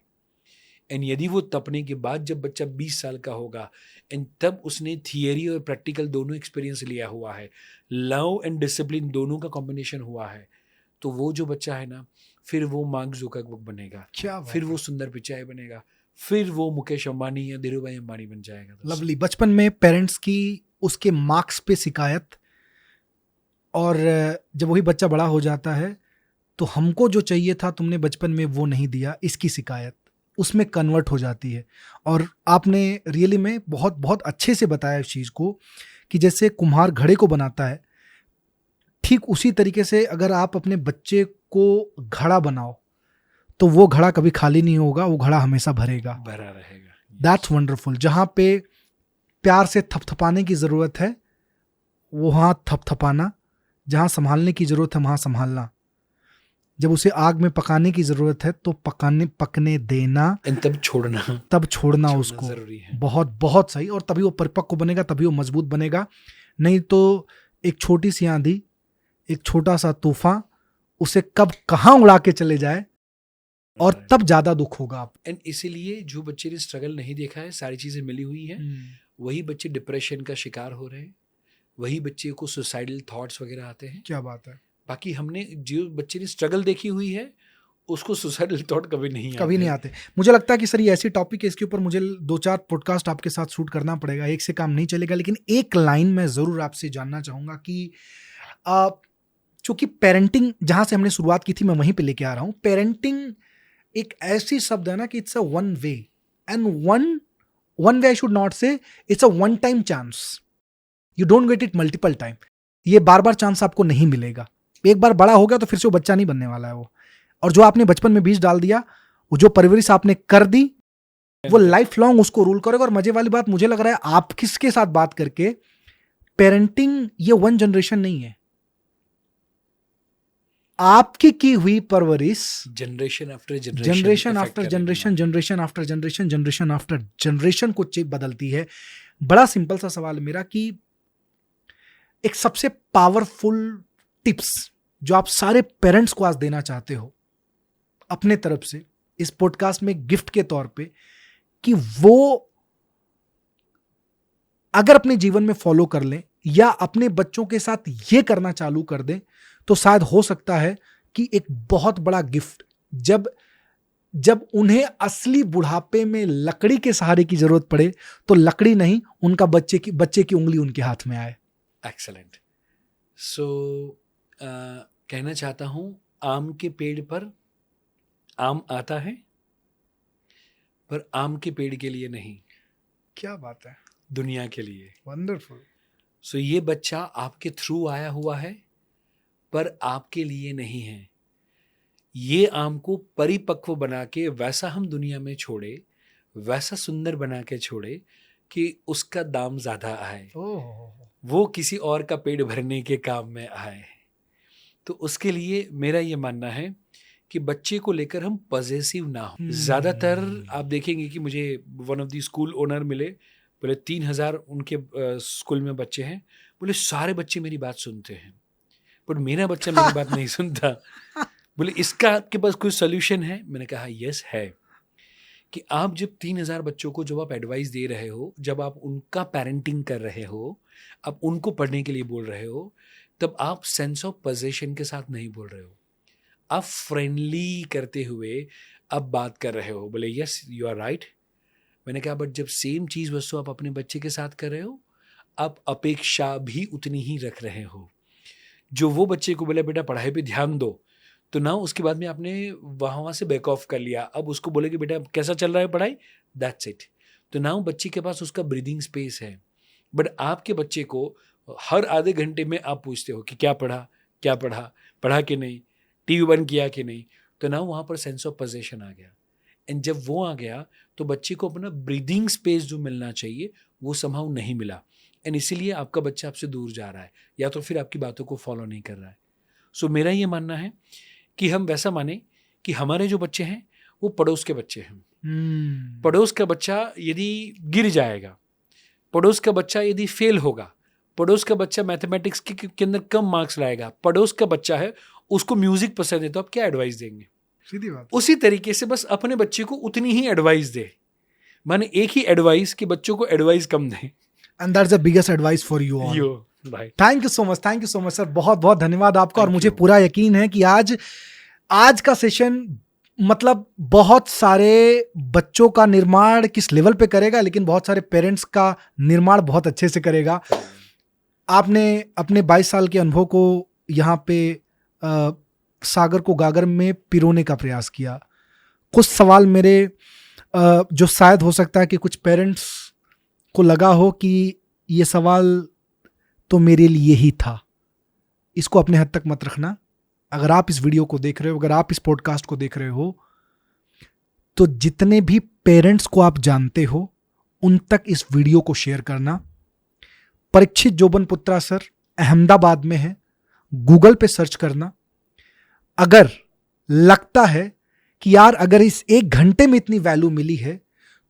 एंड यदि वो तपने के बाद जब बच्चा 20 साल का होगा एंड तब उसने थियरी और प्रैक्टिकल दोनों एक्सपीरियंस लिया हुआ है, लव एंड डिसिप्लिन दोनों का कॉम्बिनेशन हुआ है, तो वो जो बच्चा है ना, फिर वो मार्क जुकरबर्ग बनेगा, फिर वो सुंदर पिचाई बनेगा, फिर वो मुकेश अंबानी या धीरू भाई अंबानी बन जाएगा। लवली। बचपन में पेरेंट्स की उसके मार्क्स पे शिकायत, और जब वही बच्चा बड़ा हो जाता है तो हमको जो चाहिए था तुमने बचपन में वो नहीं दिया, इसकी शिकायत उसमें कन्वर्ट हो जाती है। और आपने रियली में बहुत बहुत अच्छे से बताया इस चीज़ को कि जैसे कुम्हार घड़े को बनाता है, ठीक उसी तरीके से अगर आप अपने बच्चे को घड़ा बनाओ तो वो घड़ा कभी खाली नहीं होगा, वो घड़ा हमेशा भरा रहेगा। That's wonderful. जहाँ पे प्यार से थपथपाने की ज़रूरत है वहाँ थपथपाना, जहाँ संभालने की ज़रूरत है वहाँ संभालना, जब उसे आग में पकाने की ज़रूरत है तो पकने देना, तब छोड़ना उसको जरूरी है। बहुत बहुत सही। और तभी वो परिपक्व बनेगा, तभी वो मजबूत बनेगा। नहीं तो एक छोटी सी आंधी, एक छोटा सा तूफान उसे कब कहाँ उड़ा के चले जाए, और तब ज्यादा दुख होगा आप। एंड इसीलिए जो बच्चे ने स्ट्रगल नहीं देखा है, सारी चीजें मिली हुई है, वही बच्चे डिप्रेशन का शिकार हो रहे हैं, वही बच्चे को सुसाइडल थॉट्स वगैरह आते हैं। क्या बात है। बाकी हमने जो बच्चे ने स्ट्रगल देखी हुई है उसको सुसाइडल थॉट कभी नहीं आते। मुझे लगता है कि सर ये ऐसी टॉपिक है, इसके ऊपर मुझे 2-4 पॉडकास्ट आपके साथ शूट करना पड़ेगा, एक से काम नहीं चलेगा। लेकिन एक लाइन मैं जरूर आपसे जानना चाहूंगा कि चूंकि पेरेंटिंग जहां से हमने शुरुआत की थी मैं वहीं पे लेके आ रहा हूं। पेरेंटिंग एक ऐसी शब्द है ना कि it's a one way, and one way I should not say, it's a one time chance, you don't get it multiple time. ये बार बार चांस आपको नहीं मिलेगा। एक बार बड़ा हो गया तो फिर से वो बच्चा नहीं बनने वाला है वो। और जो आपने बचपन में बीज डाल दिया, वो जो परवरिश आपने कर दी, वो लाइफ लॉन्ग उसको रूल करेगा। और मजे वाली बात मुझे लग रहा है आप किसके साथ बात करके, पेरेंटिंग ये वन जनरेशन नहीं है, आपकी की हुई परवरिश जनरेशन आफ्टर जनरेशन को बदलती है। बड़ा सिंपल सा सवाल है मेरा कि एक सबसे पावरफुल टिप्स जो आप सारे पेरेंट्स को आज देना चाहते हो अपने तरफ से इस पॉडकास्ट में गिफ्ट के तौर पे, कि वो अगर अपने जीवन में फॉलो कर लें या अपने बच्चों के साथ ये करना चालू कर दें, तो शायद हो सकता है कि एक बहुत बड़ा गिफ्ट जब उन्हें असली बुढ़ापे में लकड़ी के सहारे की जरूरत पड़े तो लकड़ी नहीं, उनका बच्चे की उंगली उनके हाथ में आए। एक्सेलेंट। सो कहना चाहता हूं, आम के पेड़ पर आम आता है पर आम के पेड़ के लिए नहीं। क्या बात है। दुनिया के लिए। वंडरफुल। सो ये बच्चा आपके थ्रू आया हुआ है पर आपके लिए नहीं है। ये आम को परिपक्व बना के वैसा हम दुनिया में छोड़े, वैसा सुंदर बना के छोड़े कि उसका दाम ज्यादा आए, वो किसी और का पेट भरने के काम में आए। तो उसके लिए मेरा ये मानना है कि बच्चे को लेकर हम पॉजेसिव ना हो। ज़्यादातर आप देखेंगे कि मुझे one of the school owner मिले, बोले 3000 उनके स्कूल में बच्चे हैं, बोले सारे बच्चे मेरी बात सुनते हैं पर मेरा बच्चा मेरी बात नहीं सुनता। बोले इसका आपके पास कोई सोल्यूशन है? मैंने कहा यस है, कि आप जब 3000 बच्चों को जब आप एडवाइस दे रहे हो, जब आप उनका पेरेंटिंग कर रहे हो, आप उनको पढ़ने के लिए बोल रहे हो, तब आप सेंस ऑफ पोजेशन के साथ नहीं बोल रहे हो, आप फ्रेंडली करते हुए अब बात कर रहे हो। बोले यस यू आर राइट। मैंने कहा बट जब सेम चीज़ वस्तु आप अपने बच्चे के साथ कर रहे हो, आप अपेक्षा भी उतनी ही रख रहे हो। जो वो बच्चे को बोले बेटा पढ़ाई पे ध्यान दो, तो ना उसके बाद में आपने वहाँ से बैक ऑफ कर लिया, अब उसको बोले कि बेटा कैसा चल रहा है पढ़ाई, दैट्स इट। तो ना बच्चे के पास उसका ब्रीदिंग स्पेस है। बट आपके बच्चे को हर आधे घंटे में आप पूछते हो कि क्या पढ़ा कि नहीं, टीवी बंद किया कि नहीं, तो ना वहाँ पर सेंस ऑफ पोजेशन आ गया। एंड जब वो आ गया तो बच्चे को अपना ब्रीदिंग स्पेस जो मिलना चाहिए वो समहाउ नहीं मिला, एंड इसीलिए आपका बच्चा आपसे दूर जा रहा है या तो फिर आपकी बातों को फॉलो नहीं कर रहा है। सो मेरा ये मानना है कि हम वैसा माने कि हमारे जो बच्चे हैं वो पड़ोस के बच्चे हैं। पड़ोस का बच्चा यदि गिर जाएगा, पड़ोस का बच्चा यदि फेल होगा, पड़ोस का बच्चा मैथमेटिक्स के अंदर कम मार्क्स लाएगा, पड़ोस का बच्चा है उसको म्यूजिक पसंद है, तो आप क्या एडवाइस देंगे? सीधी बात। उसी तरीके से बस अपने बच्चे को उतनी ही एडवाइस दे, माने एक ही एडवाइस कि बच्चों को एडवाइस कम दें। And that's the biggest advice for you all. Thank you so much sir, बहुत बहुत धन्यवाद आपका। और मुझे पूरा यकीन है कि आज का सेशन मतलब बहुत सारे बच्चों का निर्माण किस लेवल पे करेगा, लेकिन बहुत सारे पेरेंट्स का निर्माण बहुत अच्छे से करेगा। आपने अपने 22 साल के अनुभव को यहाँ पे सागर को गागर में पिरोने का प्रयास किया। कुछ सवाल मेरे जो शायद हो सकता है कि कुछ पेरेंट्स को लगा हो कि ये सवाल तो मेरे लिए ही था, इसको अपने हद तक मत रखना। अगर आप इस वीडियो को देख रहे हो, अगर आप इस पॉडकास्ट को देख रहे हो, तो जितने भी पेरेंट्स को आप जानते हो उन तक इस वीडियो को शेयर करना। परीक्षित जोबनपुत्रा सर अहमदाबाद में है, गूगल पे सर्च करना। अगर लगता है कि यार अगर इस 1 घंटे में इतनी वैल्यू मिली है,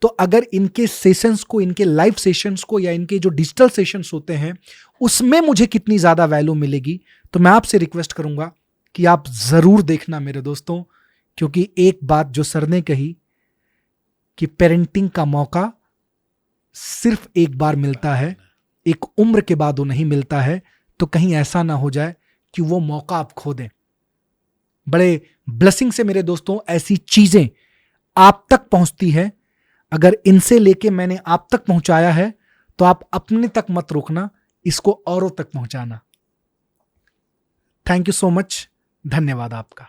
तो अगर इनके सेशंस को, इनके लाइव सेशंस को या इनके जो डिजिटल सेशंस होते हैं उसमें मुझे कितनी ज्यादा वैल्यू मिलेगी, तो मैं आपसे रिक्वेस्ट करूंगा कि आप जरूर देखना मेरे दोस्तों। क्योंकि एक बात जो सर ने कही कि पेरेंटिंग का मौका सिर्फ एक बार मिलता है, एक उम्र के बाद वो नहीं मिलता है। तो कहीं ऐसा ना हो जाए कि वो मौका आप खो दें। बड़े ब्लेसिंग से मेरे दोस्तों ऐसी चीजें आप तक पहुंचती है। अगर इनसे लेके मैंने आप तक पहुंचाया है तो आप अपने तक मत रोकना, इसको औरों तक पहुंचाना। थैंक यू सो मच, धन्यवाद आपका।